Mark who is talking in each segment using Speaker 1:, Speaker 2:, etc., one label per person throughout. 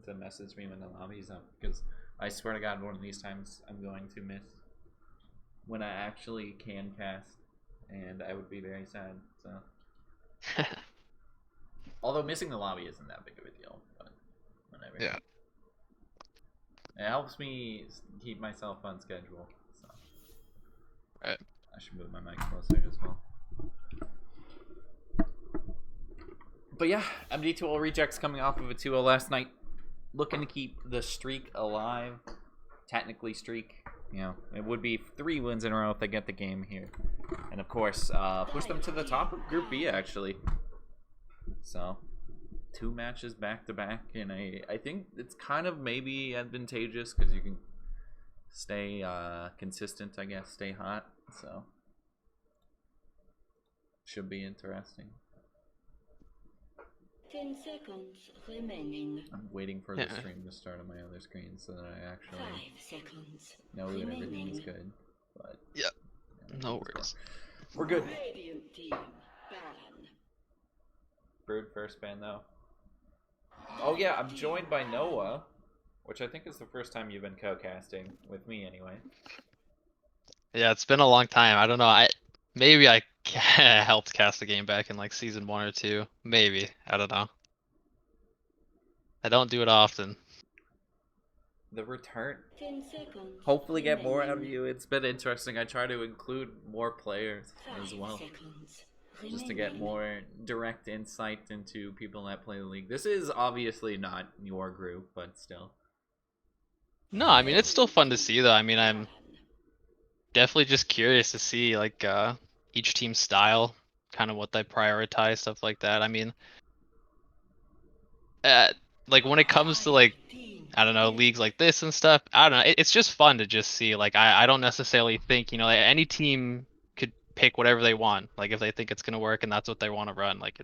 Speaker 1: to message me when the lobby's up, because I swear to God, one of these times I'm going to miss when I actually can cast, and I would be very sad. So, although missing the lobby isn't that big of a deal, but whatever.
Speaker 2: Yeah.
Speaker 1: It helps me keep myself on schedule. So,
Speaker 2: Right.
Speaker 1: I should move my mic closer as well. But yeah, MD2L rejects coming off of a 2-0 last night, looking to keep the streak alive. Technically streak. You know, it would be 3 wins in a row if they get the game here. And of course, push them to the top of Group B, actually. So, 2 matches back-to-back, and I think it's kind of maybe advantageous because you can stay consistent, I guess, stay hot. So, should be interesting.
Speaker 3: 10 seconds remaining.
Speaker 1: I'm waiting for the stream to start on my other screen so that I actually
Speaker 3: 5 seconds
Speaker 1: know that everything is good. But
Speaker 2: yeah, no worries.
Speaker 1: We're good.
Speaker 3: Radiant team ban.
Speaker 1: Brood first ban though. Oh yeah, I'm joined by Noah, which I think is the first time you've been co-casting with me anyway.
Speaker 2: Yeah, it's been a long time. I don't know. Maybe I helped cast the game back in like season 1 or 2. Maybe. I don't know. I don't do it often.
Speaker 1: The return.
Speaker 3: 10 seconds.
Speaker 1: Hopefully get more out of you. It's been interesting. I try to include more players as well. Just to get more direct insight into people that play the league. This is obviously not your group, but still.
Speaker 2: No, I mean, it's still fun to see though. I mean, I'm definitely just curious to see like each team's style, kind of what they prioritize, stuff like that. I mean, like when it comes to like, I don't know, leagues like this and stuff, I don't know, it's just fun to just see. Like I don't necessarily think, you know, like, any team could pick whatever they want, like if they think it's gonna work and that's what they want to run. Like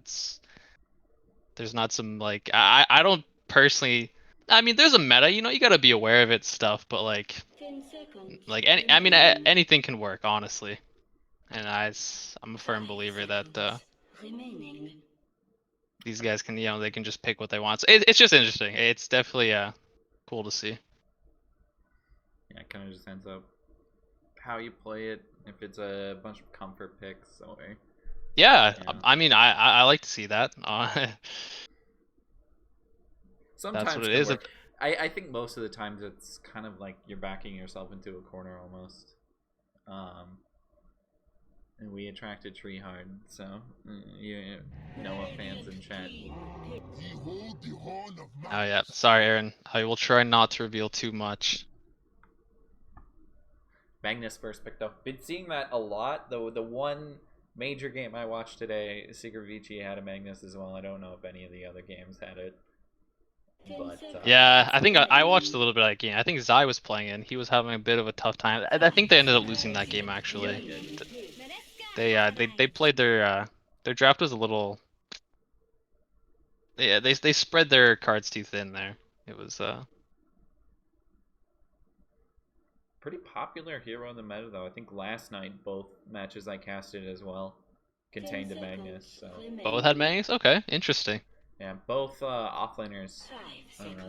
Speaker 2: there's not some like I don't personally. I mean, there's a meta, you know, you gotta be aware of it stuff, but like anything can work, honestly. And I'm a firm believer that these guys can, you know, they can just pick what they want. So it's just interesting. It's definitely cool to see.
Speaker 1: Yeah, it kind of just ends up how you play it. If it's a bunch of comfort picks, or
Speaker 2: yeah. I mean, I like to see that.
Speaker 1: Sometimes
Speaker 2: that's what it is.
Speaker 1: Work. I think most of the times it's kind of like you're backing yourself into a corner almost. And we attracted Tree Hard, so you Noah fans in chat.
Speaker 2: Oh yeah, sorry Aaron. I will try not to reveal too much.
Speaker 1: Magnus first picked up. Been seeing that a lot, though. The one major game I watched today, Secret Vici had a Magnus as well. I don't know if any of the other games had it. But,
Speaker 2: yeah, I think I watched a little bit of that game. I think Zai was playing it, and he was having a bit of a tough time. I think they ended up losing that game actually. Yeah, they played their draft was a little. Yeah, they spread their cards too thin there. It was
Speaker 1: pretty popular hero in the meta though. I think last night both matches I casted as well contained a Magnus. So.
Speaker 2: Both had Magnus? Okay, interesting.
Speaker 1: Yeah, both offlaners.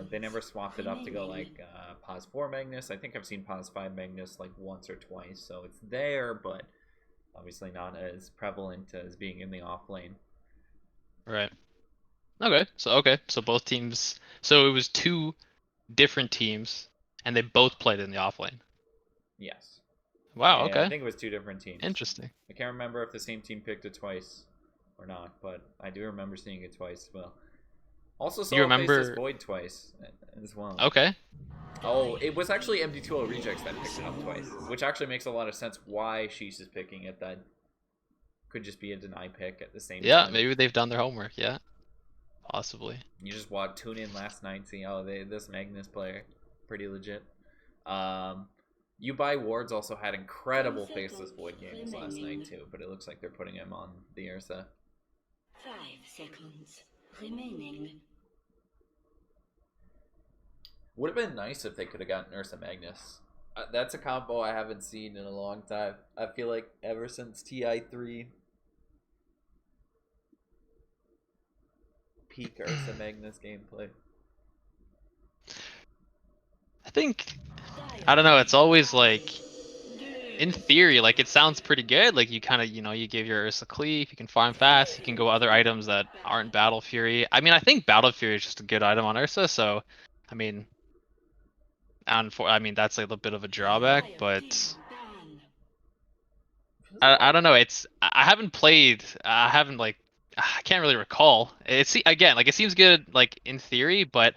Speaker 1: They never swapped it up to go like Pos 4 Magnus. I think I've seen Pos 5 Magnus like once or twice, so it's there, but obviously not as prevalent as being in the off lane.
Speaker 2: Right. Okay, so both teams. So it was 2 different teams, and they both played in the off lane.
Speaker 1: Yes.
Speaker 2: Wow.
Speaker 1: Yeah,
Speaker 2: okay.
Speaker 1: I think it was 2 different teams.
Speaker 2: Interesting.
Speaker 1: I can't remember if the same team picked it twice or not, but I do remember seeing it twice. Well, also saw Faceless Void twice as well.
Speaker 2: Okay.
Speaker 1: Oh, it was actually MD2L Rejects that picked it up twice, which actually makes a lot of sense why SHEEEeeesh is picking it. That could just be a deny pick at the same time.
Speaker 2: Yeah, maybe they've done their homework. Yeah, possibly.
Speaker 1: You just tune in last night, see this Magnus player, pretty legit. You Buy Wards also had incredible Faceless Void games last night too, but it looks like they're putting him on the Ursa.
Speaker 3: 5 seconds remaining.
Speaker 1: Would have been nice if they could have gotten Ursa Magnus. That's a combo I haven't seen in a long time. I feel like ever since TI3, peak Ursa Magnus gameplay.
Speaker 2: think I don't know. It's always like in theory, like it sounds pretty good. Like you kind of you give your Ursa Cleave, you can farm fast, you can go other items that aren't Battle Fury. I mean, I think Battle Fury is just a good item on Ursa, so I mean, I mean that's like a bit of a drawback, but. I don't know. I haven't played. I haven't like. I can't really recall. It's again like it seems good like in theory, but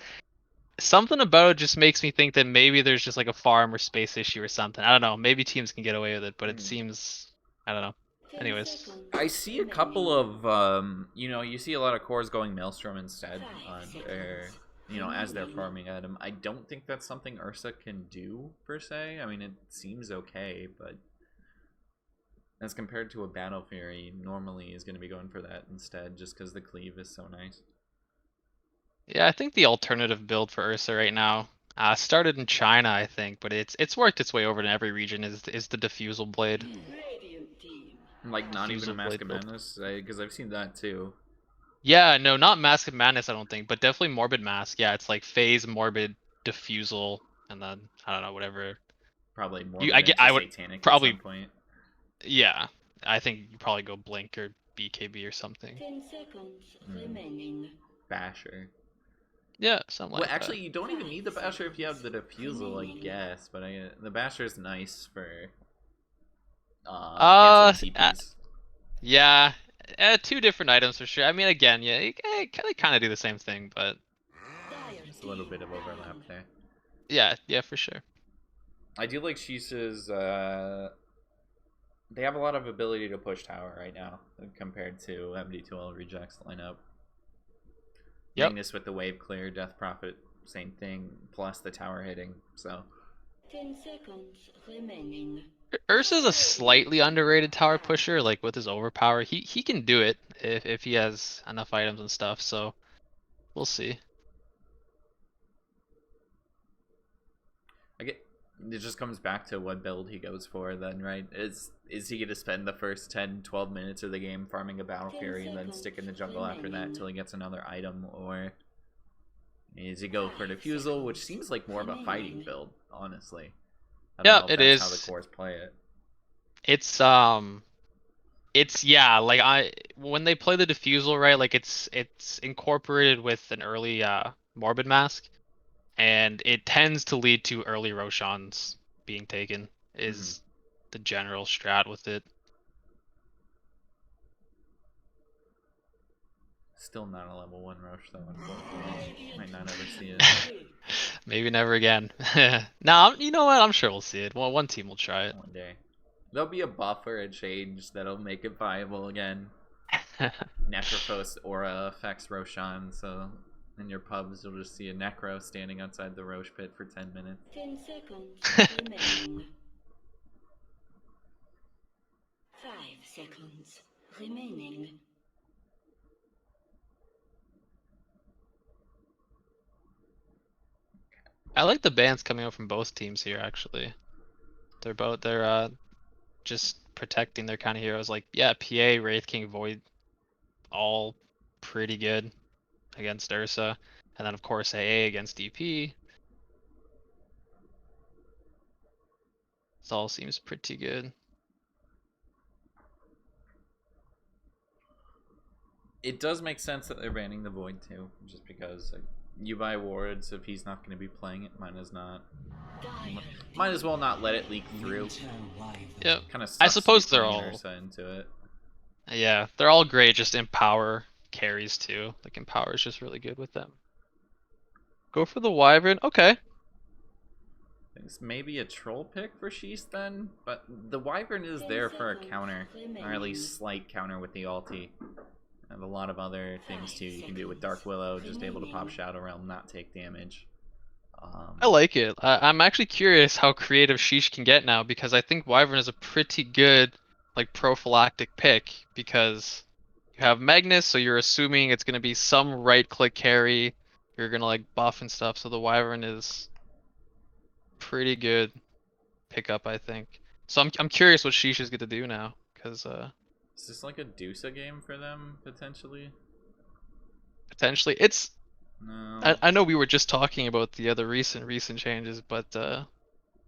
Speaker 2: something about it just makes me think that maybe there's just like a farm or space issue or something. I don't know. Maybe teams can get away with it, but it seems I don't know. Anyways,
Speaker 1: I see a couple of you see a lot of cores going Maelstrom instead on their as they're farming at him. I don't think that's something Ursa can do per se. I mean, it seems okay, but as compared to a Battle Fury, normally is going to be going for that instead, just because the cleave is so nice.
Speaker 2: yeah, I think the alternative build for Ursa right now started in China, I think, but it's worked its way over to every region. Is the Diffusal Blade?
Speaker 3: Radiant team.
Speaker 1: Like not even a
Speaker 2: Diffusal
Speaker 1: Mask
Speaker 2: Blade
Speaker 1: of
Speaker 2: build.
Speaker 1: Madness, because I've seen that too.
Speaker 2: Yeah, no, not Mask of Madness, I don't think, but definitely Morbid Mask. Yeah, it's like Phase, Morbid, Diffusal, and then I don't know whatever.
Speaker 1: Probably
Speaker 2: I
Speaker 1: Morbid
Speaker 2: get.
Speaker 1: into
Speaker 2: I would
Speaker 1: Satanic at some
Speaker 2: probably.
Speaker 1: point.
Speaker 2: Yeah, I think you probably go Blink or BKB or something.
Speaker 3: 10 seconds remaining.
Speaker 1: Basher.
Speaker 2: Yeah, something
Speaker 1: Well,
Speaker 2: like that.
Speaker 1: actually, you don't even need the Basher if you have the Diffusal, I guess. But the Basher is nice for
Speaker 2: Uh,
Speaker 1: canceling
Speaker 2: uh
Speaker 1: CPs.
Speaker 2: yeah, two different items for sure. I mean, again, yeah, they kind of do the same thing, but
Speaker 1: Just a little bit of overlap there.
Speaker 2: yeah, for sure.
Speaker 1: I do like Sheesh's. They have a lot of ability to push tower right now compared to MD2L rejects lineup.
Speaker 2: Yep.
Speaker 1: Magnus with the wave clear, Death Prophet, same thing, plus the tower hitting. So
Speaker 3: 10 seconds remaining.
Speaker 2: Ursa's a slightly underrated tower pusher, like with his overpower. He can do it if he has enough items and stuff. So we'll see.
Speaker 1: I get it just comes back to what build he goes for then, right? Is he going to spend the first 10, 12 minutes of the game farming a Battle Fury and then stick in the jungle after that until he gets another item, or is he go for Diffusal, which seems like more of a fighting build, honestly. I don't
Speaker 2: Yeah,
Speaker 1: know if
Speaker 2: it
Speaker 1: that's how the
Speaker 2: is.
Speaker 1: cores play it.
Speaker 2: It's yeah, like when they play the Diffusal, right? Like it's incorporated with an early Morbid Mask, and it tends to lead to early Roshans being taken. Is the general strat with it.
Speaker 1: Still not a level 1 Roche, though, unfortunately. Might not ever see it.
Speaker 2: Maybe never again. Nah, you know what? I'm sure we'll see it. Well, one team will try it.
Speaker 1: One day. There'll be a buff or a change that'll make it viable again. Necrophos aura affects Roshan, so in your pubs you'll just see a Necro standing outside the Roche pit for 10 minutes.
Speaker 3: 10 seconds remaining. 5 seconds remaining.
Speaker 2: I like the bans coming out from both teams here. Actually, they're just protecting their kind of heroes. Like yeah, PA, Wraith King, Void, all pretty good against Ursa, and then of course AA against DP. This all seems pretty good.
Speaker 1: It does make sense that they're banning the Void too, just because you buy wards if he's not going to be playing it. Might as well not let it leak through.
Speaker 2: Yep.
Speaker 1: Kind of
Speaker 2: I
Speaker 1: sucks to be
Speaker 2: suppose they're
Speaker 1: playing
Speaker 2: all
Speaker 1: Ursa into it.
Speaker 2: yeah, they're all great. Just Empower carries too. Like Empower is just really good with them. Go for the Wyvern. Okay.
Speaker 1: It's maybe a troll pick for Sheesh then, but the Wyvern is there for a counter, or at least slight counter with the ulti. I have a lot of other things too. You can do with Dark Willow, just able to pop Shadow Realm, not take damage.
Speaker 2: I like it. I'm actually curious how creative Sheesh can get now because I think Wyvern is a pretty good like prophylactic pick because you have Magnus, so you're assuming it's gonna be some right click carry. You're gonna like buff and stuff, so the Wyvern is pretty good pickup, I think. So I'm curious what Sheesh is gonna do now because
Speaker 1: Is this like a Dusa game for them potentially?
Speaker 2: potentially it's
Speaker 1: No.
Speaker 2: I know we were just talking about the other recent changes, but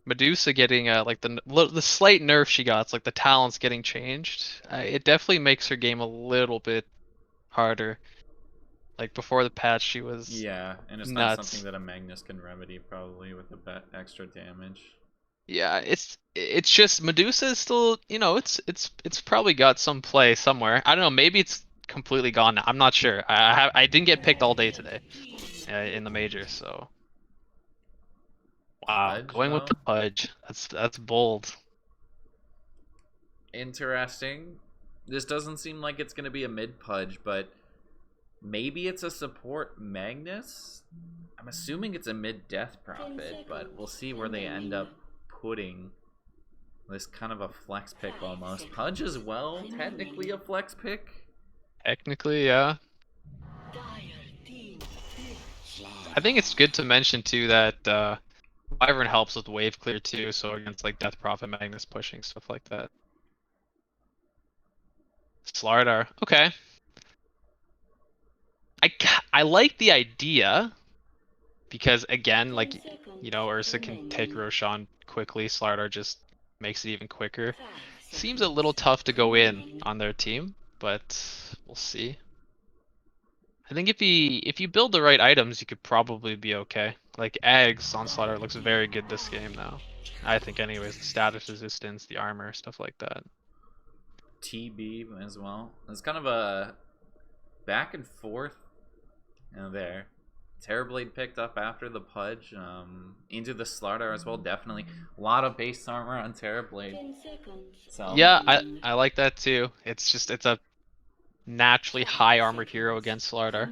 Speaker 2: Medusa getting like the slight nerf she got, it's like the talents getting changed. It definitely makes her game a little bit harder. Like before the patch, she was
Speaker 1: Yeah, and it's not something
Speaker 2: nuts.
Speaker 1: that a Magnus can remedy probably with a bit extra damage.
Speaker 2: Yeah, it's just Medusa is still, it's probably got some play somewhere. I don't know, maybe it's completely gone now. I'm not sure. I didn't get picked all day today in the major, so wow,
Speaker 1: Pudge
Speaker 2: going with
Speaker 1: though?
Speaker 2: the Pudge. That's bold.
Speaker 1: Interesting. This doesn't seem like it's gonna be a mid Pudge, but maybe it's a support Magnus? I'm assuming it's a mid Death Prophet, but we'll see where they end up putting this kind of a flex pick almost. Pudge as well, technically a flex pick.
Speaker 2: Technically, yeah. I think it's good to mention too that Wyvern helps with wave clear too, so against like Death Prophet, Magnus pushing, stuff like that. Slardar, okay. I like the idea because again, like Ursa can take Roshan quickly. Slardar just makes it even quicker. Seems a little tough to go in on their team, but we'll see. I think if you build the right items, you could probably be okay. Like eggs on Slaughter looks very good this game now. I think anyways, the status resistance, the armor, stuff like that.
Speaker 1: TB as well. It's kind of a back and forth there. Terrorblade picked up after the Pudge. Into the Slardar as well, definitely. A lot of base armor on Terrorblade. So
Speaker 2: Yeah, I like that too. It's a naturally high armored hero against Slardar.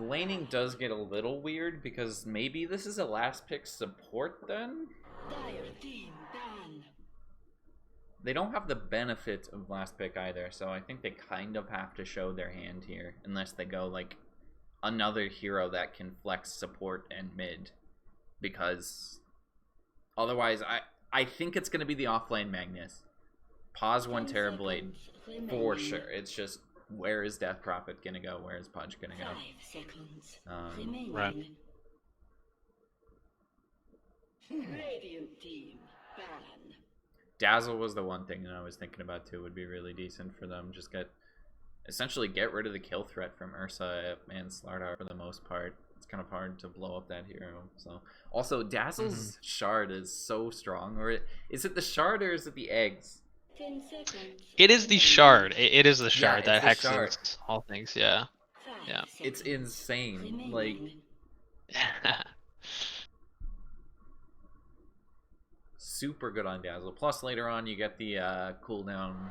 Speaker 1: the laning does get a little weird because maybe this is a last pick support then? They don't have the benefit of last pick either, so I think they kind of have to show their hand here unless they go like another hero that can flex support and mid, because otherwise I think it's going to be the offlane Magnus. Pause one Terrorblade for sure. It's just where is Death Prophet going to go? Where is Pudge going to go?
Speaker 2: Right.
Speaker 1: Dazzle was the one thing that I was thinking about too. Would be really decent for them. Just essentially get rid of the kill threat from Ursa and Slardar for the most part. It's kind of hard to blow up that hero. So also Dazzle's shard is so strong. Or is it the shard or is it the eggs?
Speaker 2: It is the shard. It is the shard
Speaker 1: Yeah,
Speaker 2: that
Speaker 1: it's the
Speaker 2: hexes
Speaker 1: shard.
Speaker 2: all things. Yeah. Yeah.
Speaker 1: It's insane. Like super good on Dazzle. Plus later on you get the cooldown.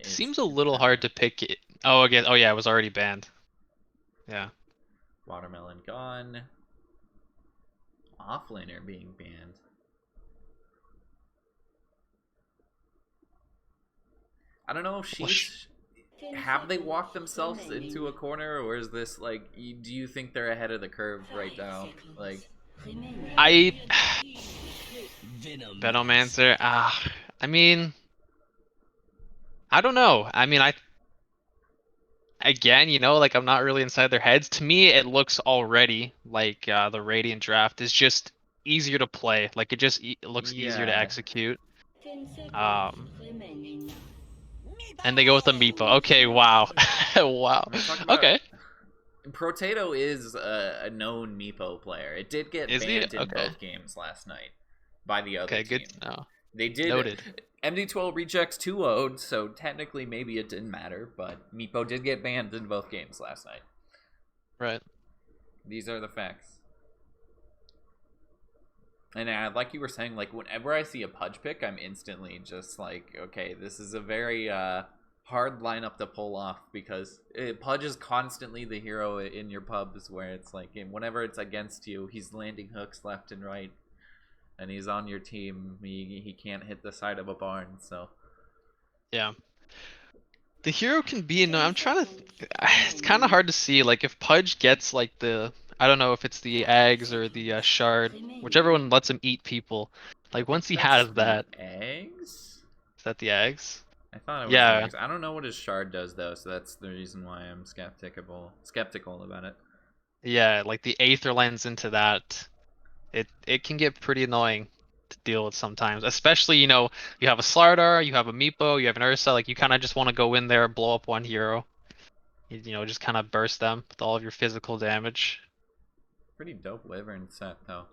Speaker 2: Seems a little hard to pick it. Oh, again. Oh yeah, it was already banned. Yeah.
Speaker 1: Watermelon gone. Offlaner being banned. I don't know if she's... Have they walked themselves into a corner, or is this like... Do you think they're ahead of the curve right now? Like...
Speaker 2: Venomancer. I mean... I don't know. I mean, again, like I'm not really inside their heads. To me, it looks already like the Radiant draft is just easier to play. Like it looks easier to execute. And they go with the Meepo. Okay, wow. Wow. Okay.
Speaker 1: Protato is a known Meepo player. It did get banned in both games last night by the other team.
Speaker 2: Okay, good to know.
Speaker 1: They did.
Speaker 2: Noted.
Speaker 1: MD2L rejects 2-0'd, so technically maybe it didn't matter, but Meepo did get banned in both games last night.
Speaker 2: Right.
Speaker 1: These are the facts. And like you were saying, like whenever I see a Pudge pick, I'm instantly just like, okay, this is a very hard lineup to pull off, because Pudge is constantly the hero in your pubs where it's like, whenever it's against you, he's landing hooks left and right, and he's on your team. He can't hit the side of a barn, so.
Speaker 2: Yeah. The hero can be annoying. I'm trying to... It's kind of hard to see. Like, if Pudge gets, like, I don't know if it's the eggs or the shard. Whichever one lets him eat people. Like, once he has that...
Speaker 1: Eggs?
Speaker 2: Is that the eggs?
Speaker 1: I thought it was
Speaker 2: Yeah.
Speaker 1: max. I don't know what his shard does though, so that's the reason why I'm skeptical about it.
Speaker 2: Yeah, like the Aether lens into that, it can get pretty annoying to deal with sometimes. Especially, you know, you have a Slardar, you have a Meepo, you have an Ursa, like you kind of just want to go in there, blow up one hero. You know, just kind of burst them with all of your physical damage.
Speaker 1: Pretty dope Wyvern set though.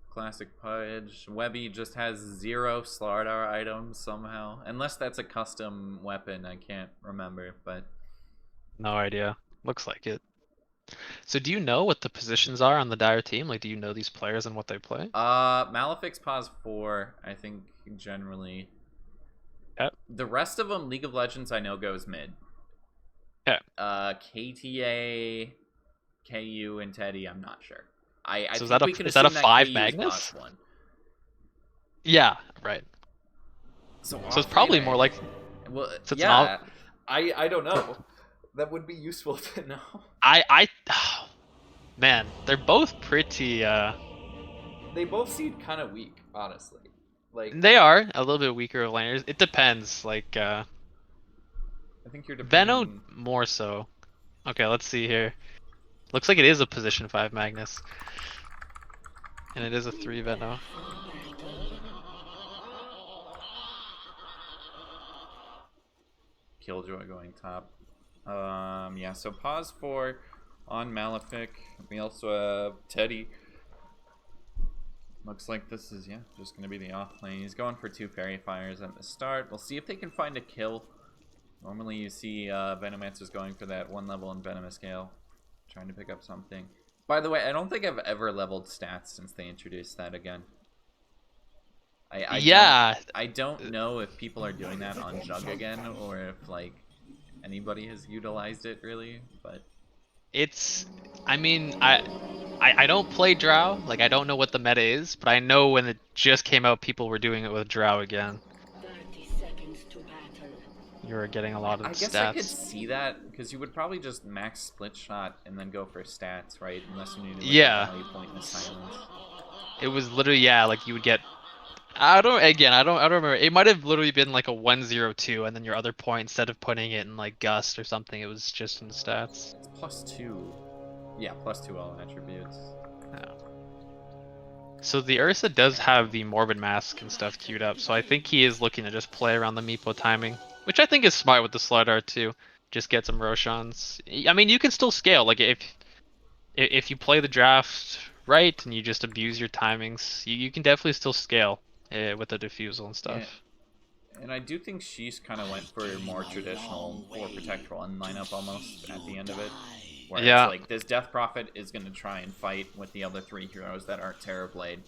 Speaker 1: Classic Pudge. Webby just has 0 Slardar items somehow. Unless that's a custom weapon, I can't remember, but
Speaker 2: No idea. Looks like it. So do you know what the positions are on the Dire team? Like, do you know these players and what they play?
Speaker 1: Malefic's pause 4, I think generally.
Speaker 2: Yep.
Speaker 1: The rest of them, League of Legends, I know goes mid.
Speaker 2: Yeah.
Speaker 1: KTA, KU, and Teddy, I'm not sure. I
Speaker 2: So
Speaker 1: think we can assume that
Speaker 2: 5
Speaker 1: KU is
Speaker 2: Magnus?
Speaker 1: pause 1.
Speaker 2: Yeah, right. So it's probably more like
Speaker 1: well,
Speaker 2: so it's
Speaker 1: yeah. I don't know. That would be useful to know.
Speaker 2: Man, they're both pretty
Speaker 1: They both seem kind of weak, honestly. Like
Speaker 2: they are a little bit weaker laners. It depends. Like
Speaker 1: I think you're
Speaker 2: Venno
Speaker 1: depending.
Speaker 2: more so. Okay, let's see here. Looks like it is a position 5 Magnus. And it is a 3 Venno.
Speaker 1: Killjoy going top. Yeah, so pause 4 on Malefic. We also have Teddy. Looks like this is, yeah, just going to be the off lane. He's going for 2 Fairy Fires at the start. We'll see if they can find a kill. Normally you see Venomancer's going for that 1 level in Venomous Scale. Trying to pick up something. By the way, I don't think I've ever leveled stats since they introduced that again. I don't know if people are doing that on Jug again, or if, like, anybody has utilized it, really, but...
Speaker 2: It's... I mean, I don't play Drow. Like, I don't know what the meta is, but I know when it just came out, people were doing it with Drow again.
Speaker 3: 30 seconds to battle.
Speaker 2: You were getting a lot of
Speaker 1: I guess
Speaker 2: stats.
Speaker 1: I could see that, because you would probably just max split shot and then go for stats, right? Unless you needed, like, a value point in the silence.
Speaker 2: It was literally, yeah, like you would get... I don't remember. It might have literally been like a 1-0-2, and then your other point, instead of putting it in like Gust or something, it was just in the stats.
Speaker 1: It's +2. Yeah, +2 all attributes.
Speaker 2: Yeah. So the Ursa does have the Morbid Mask and stuff queued up, so I think he is looking to just play around the Meepo timing, which I think is smart with the Slardar too. Just get some Roshans. I mean, you can still scale. Like if you play the draft right and you just abuse your timings, you can definitely still scale with the diffusal and stuff.
Speaker 1: Yeah. And I do think Sheesh kind of went for a more traditional 4 Protect 1 lineup almost at the end of it. Where
Speaker 2: Yeah.
Speaker 1: it's like, this Death Prophet is going to try and fight with the other 3 heroes that aren't Terrorblade.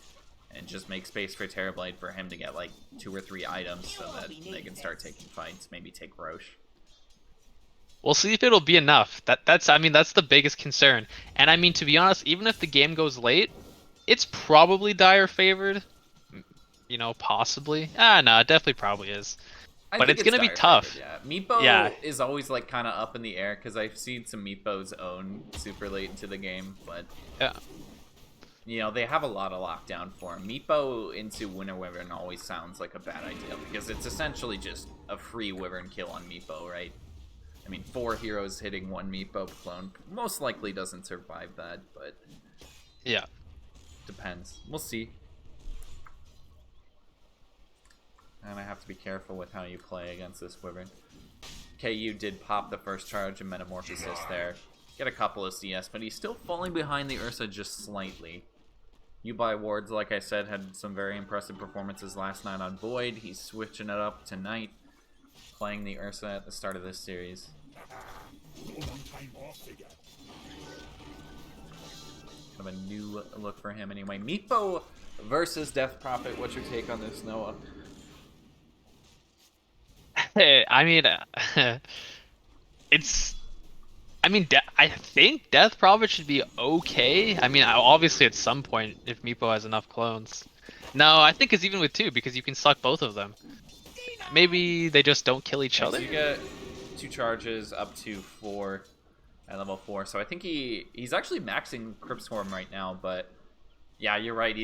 Speaker 1: And just make space for Terrorblade for him to get like 2 or 3 items so that they can start taking fights. Maybe take Roche.
Speaker 2: We'll see if it'll be enough. That's the biggest concern. And I mean, to be honest, even if the game goes late, it's probably Dire favored. You know, possibly. No, it definitely probably is. But it's gonna be tough.
Speaker 1: Favored, yeah. Meepo is always like kind of up in the air because I've seen some Meepos own super late into the game, but
Speaker 2: yeah,
Speaker 1: you know they have a lot of lockdown for him. Meepo into Winter Wyvern always sounds like a bad idea because it's essentially just a free Wyvern kill on Meepo, right? I mean, 4 heroes hitting 1 Meepo clone most likely doesn't survive that, but
Speaker 2: yeah,
Speaker 1: depends. We'll see. And I have to be careful with how you play against this Wyvern. KU did pop the first charge and Metamorphosis there. Get a couple of CS, but he's still falling behind the Ursa just slightly. Ubai Wards, like I said, had some very impressive performances last night on Void. He's switching it up tonight, playing the Ursa at the start of this series. Kind of a new look for him anyway. Meepo versus Death Prophet. What's your take on this, Noah?
Speaker 2: I mean, it's. I mean, I think Death Prophet should be okay. I mean, obviously at some point, if Meepo has enough clones. No, I think it's even with 2 because you can suck both of them. Maybe they just don't kill each other.
Speaker 1: So you get 2 charges up to 4 at level 4. So I think he's actually maxing Crypt Swarm right now, but yeah, you're right.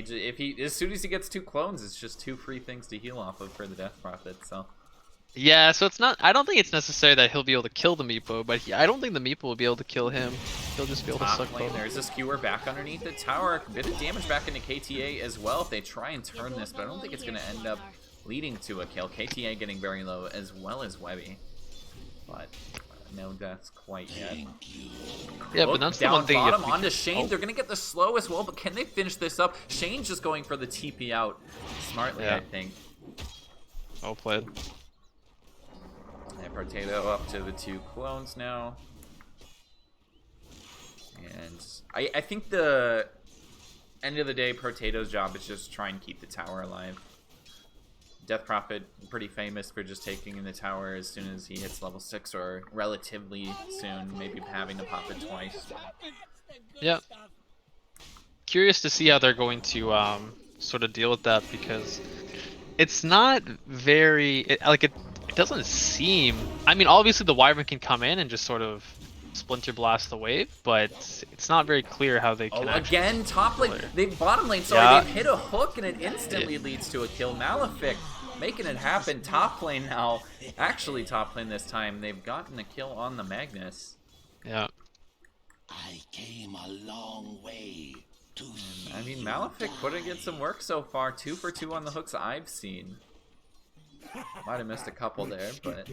Speaker 1: As soon as he gets 2 clones, it's just 2 free things to heal off of for the Death Prophet. So
Speaker 2: Yeah, so it's not. I don't think it's necessary that he'll be able to kill the Meepo, but I don't think the Meepo will be able to kill him. He'll just be able to suck
Speaker 1: Top lane,
Speaker 2: both.
Speaker 1: there's a skewer back underneath the tower. A bit of damage back into KTA as well if they try and turn this, but I don't think it's going to end up leading to a kill. KTA getting very low as well as Webby, but no deaths quite yet.
Speaker 2: Yeah,
Speaker 1: Look,
Speaker 2: but that's the
Speaker 1: down
Speaker 2: one thing.
Speaker 1: bottom
Speaker 2: you
Speaker 1: onto Shane. They're going to get the slow as well, but can they finish this up? Shane's just going for the TP out smartly,
Speaker 2: Yeah.
Speaker 1: I think.
Speaker 2: Well played.
Speaker 1: And Potato up to the 2 clones now. And I think the end of the day, Potato's job is just try and keep the tower alive. Death Prophet, pretty famous for just taking in the tower as soon as he hits level 6 or relatively soon, maybe having to pop it twice.
Speaker 2: Yeah. Curious to see how they're going to sort of deal with that, because it's not very it doesn't seem. I mean, obviously the Wyvern can come in and just sort of splinter blast the wave, but it's not very clear how they can.
Speaker 1: Again, top lane, bottom lane. Sorry,
Speaker 2: Yeah.
Speaker 1: they've hit a hook and it instantly leads to a kill. Malefic making it happen. Top lane now, actually top lane this time. They've gotten a kill on the Magnus.
Speaker 2: Yeah.
Speaker 4: I came a long way to see
Speaker 1: I mean, Malefic putting in some work so far. 2 for 2 on the hooks I've seen. Might have missed a couple there, but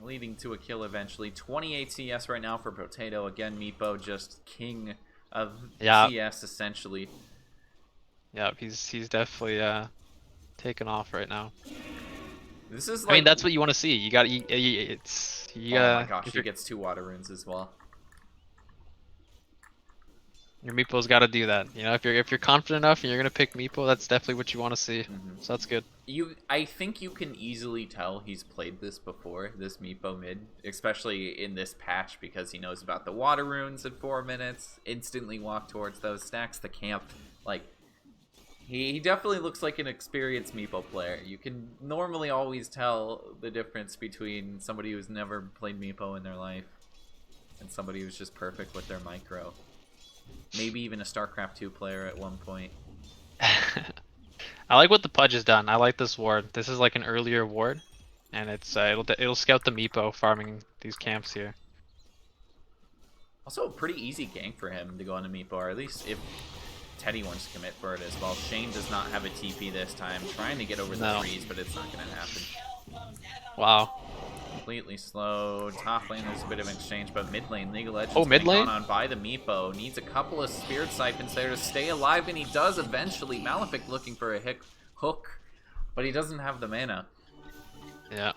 Speaker 1: leading to a kill eventually. 28 CS right now for Potato. Again, Meepo just king of CS essentially.
Speaker 2: Yeah, he's definitely taken off right now.
Speaker 1: This is like,
Speaker 2: I mean, that's what you want to see. You got it's you
Speaker 1: oh my gosh, he gets 2 water runes as well.
Speaker 2: Your Meepo's got to do that. You know, if you're confident enough and you're gonna pick Meepo, that's definitely what you want to see. So that's good.
Speaker 1: I think you can easily tell he's played this before, this Meepo mid, especially in this patch, because he knows about the water runes at 4 minutes, instantly walk towards those, stacks the camp. Like, he definitely looks like an experienced Meepo player. You can normally always tell the difference between somebody who's never played Meepo in their life and somebody who's just perfect with their micro. Maybe even a StarCraft 2 player at one point.
Speaker 2: I like what the Pudge has done. I like this ward. This is like an earlier ward, and it's it'll scout the Meepo farming these camps here.
Speaker 1: Also a pretty easy gank for him to go into Meepo, or at least if Teddy wants to commit for it as well. Shane does not have a TP this time, trying to get over the freeze, but it's not going to happen.
Speaker 2: Wow.
Speaker 1: Completely slow. Top lane, there's a bit of exchange, but mid lane, League of Legends
Speaker 2: mid lane?
Speaker 1: gone on by the Meepo. Needs a couple of Spirit Siphons there to stay alive, and he does eventually. Malefic looking for a hook, but he doesn't have the mana.
Speaker 2: Yeah.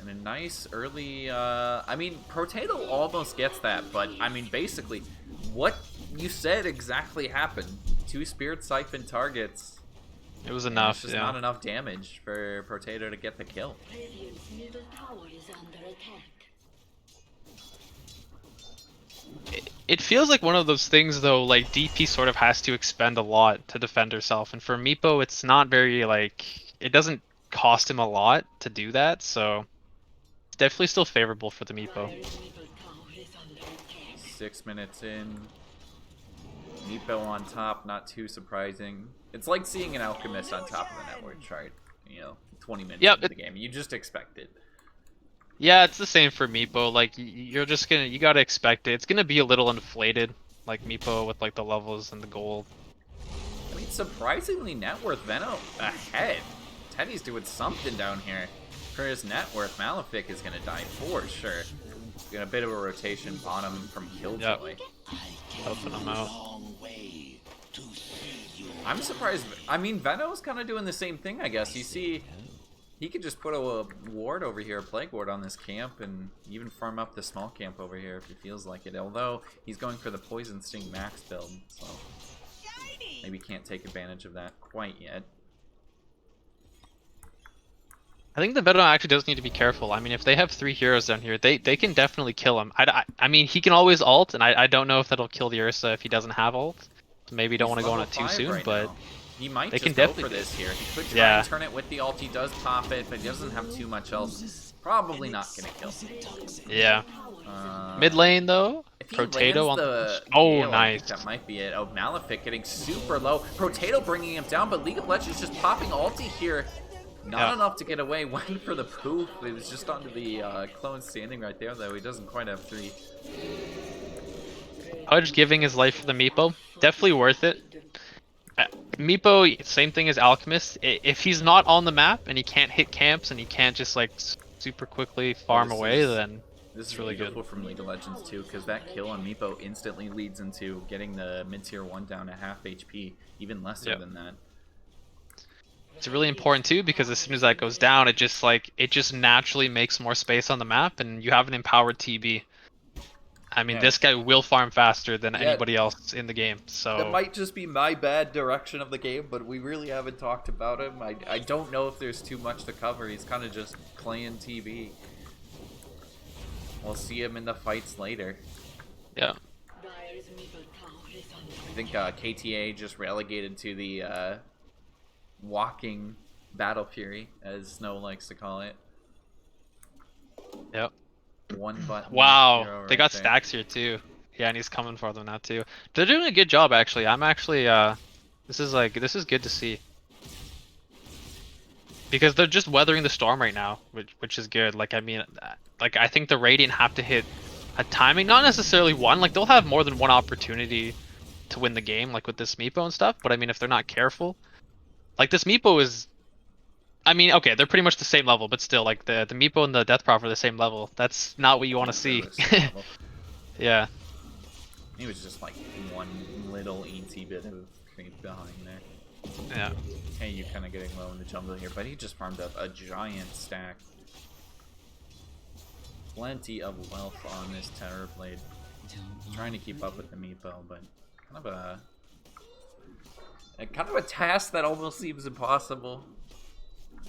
Speaker 1: And a nice early, I mean, Potato almost gets that, but, I mean, basically, what you said exactly happened. 2 Spirit Siphon targets.
Speaker 2: It was enough,
Speaker 1: It's just not enough damage for Potato to get the kill.
Speaker 3: Radiant's middle tower is under attack.
Speaker 2: It feels like one of those things, though, like DP sort of has to expend a lot to defend herself, and for Meepo, it's not very, like, it doesn't cost him a lot to do that, so it's definitely still favorable for the Meepo.
Speaker 3: Dire's middle tower is under attack.
Speaker 1: 6 minutes in. Meepo on top, not too surprising. It's like seeing an Alchemist on top of the network chart, you know, 20 minutes into the game. You just expect it.
Speaker 2: Yeah, it's the same for Meepo. Like, you gotta expect it. It's gonna be a little inflated, like Meepo with like the levels and the gold.
Speaker 1: I mean, surprisingly, net worth Venom ahead. Teddy's doing something down here. For his net worth, Malefic is gonna die for sure. Got a bit of a rotation bottom from Killjoy.
Speaker 2: Helping him out.
Speaker 1: I'm surprised. I mean, Veno's kind of doing the same thing, I guess. You see, he could just put a ward over here, a plague ward on this camp, and even farm up the small camp over here if he feels like it. Although, he's going for the Poison Sting max build, so maybe can't take advantage of that quite yet.
Speaker 2: I think the Venom actually does need to be careful. I mean, if they have 3 heroes down here, they can definitely kill him. I mean, he can always ult, and I don't know if that'll kill the Ursa if he doesn't have ult. So maybe you don't want to go on it too soon,
Speaker 1: right
Speaker 2: but
Speaker 1: now. He might
Speaker 2: they
Speaker 1: just
Speaker 2: can
Speaker 1: go
Speaker 2: definitely
Speaker 1: for this here. He could try
Speaker 2: Yeah.
Speaker 1: and turn it with the ult. He does pop it, but he doesn't have too much else. Probably not gonna kill.
Speaker 2: yeah.
Speaker 1: Uh,
Speaker 2: Mid lane though,
Speaker 1: If he
Speaker 2: Potato
Speaker 1: lands
Speaker 2: on
Speaker 1: the
Speaker 2: oh,
Speaker 1: Gale, I think
Speaker 2: nice.
Speaker 1: that might be it. Oh, Malefic getting super low. Potato bringing him down, but League of Legends just popping ulti here. Not
Speaker 2: Yeah.
Speaker 1: enough to get away. Went for the poof. It was just onto the clone standing right there, though. He doesn't quite have 3.
Speaker 2: Pudge giving his life for the Meepo, definitely worth it. Meepo, same thing as Alchemist. If he's not on the map and he can't hit camps and he can't just like super quickly farm away, then
Speaker 1: This
Speaker 2: it's
Speaker 1: is
Speaker 2: really
Speaker 1: beautiful
Speaker 2: good.
Speaker 1: from League of Legends too, because that kill on Meepo instantly leads into getting the mid-tier 1 down to half HP, even lesser
Speaker 2: Yep.
Speaker 1: than that.
Speaker 2: It's really important too because as soon as that goes down, it just naturally makes more space on the map, and you have an empowered TB. I mean,
Speaker 1: Yeah.
Speaker 2: this guy will farm faster than
Speaker 1: Yeah.
Speaker 2: anybody else in the game. So
Speaker 1: That might just be my bad direction of the game, but we really haven't talked about him. I don't know if there's too much to cover. He's kind of just playing TB. We'll see him in the fights later.
Speaker 2: yeah,
Speaker 3: Dire's middle tower is under
Speaker 1: I think KTA just relegated to the walking battle fury, as Snow likes to call it.
Speaker 2: yep.
Speaker 1: One button.
Speaker 2: Wow,
Speaker 1: hero
Speaker 2: they
Speaker 1: right
Speaker 2: got
Speaker 1: there.
Speaker 2: stacks here too. Yeah, and he's coming for them now too. They're doing a good job actually. I'm actually this is good to see. Because they're just weathering the storm right now, which is good. Like I mean, like I think the Radiant have to hit a timing, not necessarily one. Like they'll have more than one opportunity to win the game, like with this Meepo and stuff. But I mean, if they're not careful, like this Meepo is, I mean, okay, they're pretty much the same level, but still, like the Meepo and the Death Prop are the same level. That's not what you want to see.
Speaker 1: Level.
Speaker 2: Yeah.
Speaker 1: He was just like one little eensy bit of creep behind there.
Speaker 2: Yeah.
Speaker 1: Hey, you kind of getting low in the jungle here, but he just farmed up a giant stack. Plenty of wealth on this Terror Blade. Trying to keep up with the Meepo, but kind of a task that almost seems impossible.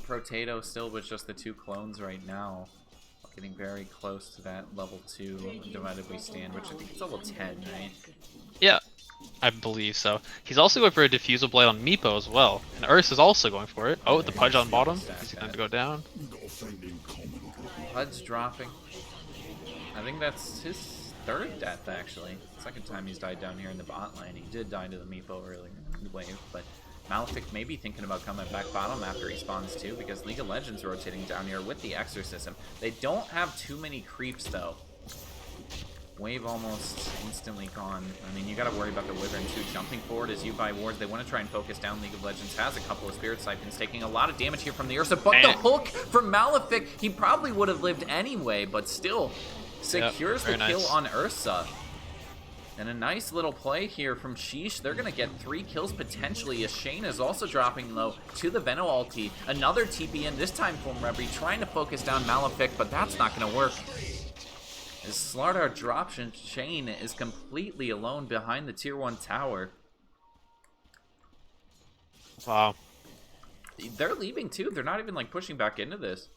Speaker 1: Potato still with just the 2 clones right now. Getting very close to that level 2 divided by stand, which I think is level 10, right?
Speaker 2: Yeah. I believe so. He's also going for a Diffusal Blade on Meepo as well. And Urs is also going for it. Oh, the Pudge on bottom. He's going to go down.
Speaker 1: Pudge dropping. I think that's his 3rd death, actually. 2nd time he's died down here in the bot lane. He did die to the Meepo earlier in the wave, but Malefic may be thinking about coming back bottom after he spawns too, because League of Legends rotating down here with the Exorcism. They don't have too many creeps, though. Wave almost instantly gone. I mean, you got to worry about the Wyvern too. Jumping forward as you buy wards. They want to try and focus down. League of Legends has a couple of Spirit Siphons, taking a lot of damage here from the Ursa. But the hook from Malefic, he probably would have lived anyway, but still secures the kill on Ursa. And a nice little play here from sSheeeeesh. They're going to get 3 kills potentially, as Shane is also dropping low to the Veno ulti. Another TP in, this time from Rebri, trying to focus down Malefic, but that's not going to work. As Slardar drops and Shane is completely alone behind the tier 1 tower.
Speaker 2: Wow.
Speaker 1: They're leaving too. They're not even like pushing back into this.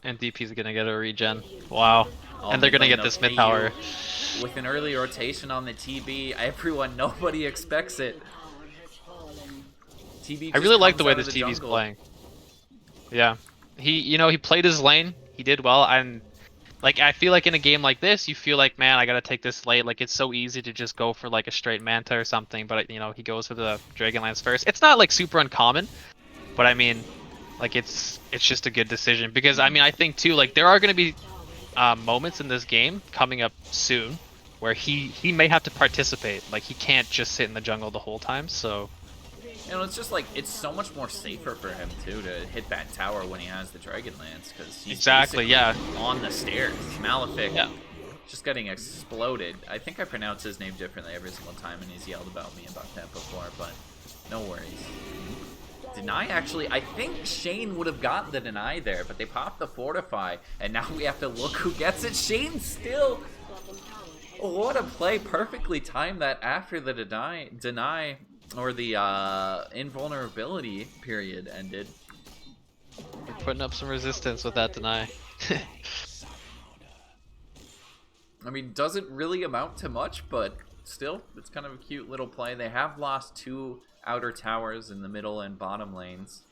Speaker 2: And DP's gonna get a regen. Wow.
Speaker 1: Oh,
Speaker 2: And they're gonna
Speaker 1: mid lane,
Speaker 2: get this
Speaker 1: okay,
Speaker 2: mid tower.
Speaker 1: With an early rotation on the TB, everyone, nobody expects it. TB
Speaker 2: I really like the way
Speaker 1: this
Speaker 2: this TV's playing. Yeah. He played his lane. He did well, and like I feel like in a game like this, you feel like, man, I gotta take this late. Like it's so easy to just go for like a straight Manta or something, but he goes for the Dragonlance first. It's not like super uncommon, but I mean, like it's just a good decision because I mean I think too like there are gonna be moments in this game coming up soon where he may have to participate. Like he can't just sit in the jungle the whole time. So.
Speaker 1: It's just like, it's so much more safer for him, too, to hit that tower when he has the Dragonlance, because he's on the stairs. Malefic just getting exploded. I think I pronounce his name differently every single time, and he's yelled about me about that before, but no worries. Deny, actually, I think Shane would have gotten the deny there, but they popped the Fortify, and now we have to look who gets it. Shane still! What a play, perfectly timed that after the deny or the invulnerability period ended.
Speaker 2: We're putting up some resistance with that deny.
Speaker 1: I mean, doesn't really amount to much, but still, it's kind of a cute little play. They have lost 2 outer towers in the middle and bottom lanes.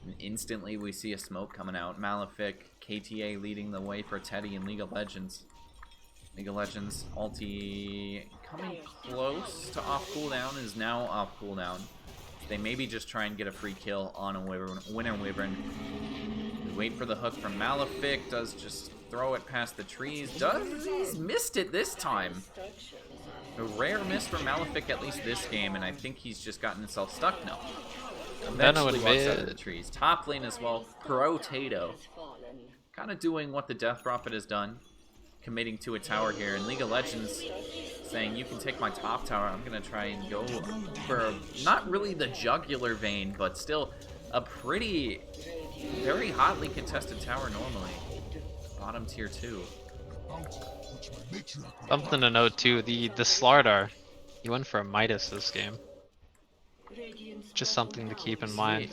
Speaker 1: And instantly, we see a smoke coming out. Malefic, KTA leading the way for Teddy in League of Legends. League of Legends ulti coming close to off cooldown, is now off cooldown. They maybe just try and get a free kill on a winner wyvern. Wait for the hook from Malefic, does just throw it past the trees. He's missed it this time. A rare miss from Malefic at least this game, and I think he's just gotten himself stuck now. Eventually walks out of the trees. Top lane as well, Potato. Kind of doing what the Death Prophet has done. Committing to a tower here, and League of Legends saying, you can take my top tower, I'm going to try and go for not really the jugular vein, but still a pretty, very hotly contested tower normally. Bottom tier 2.
Speaker 2: Something to note too, the Slardar, he went for a Midas this game. Just something to keep in mind.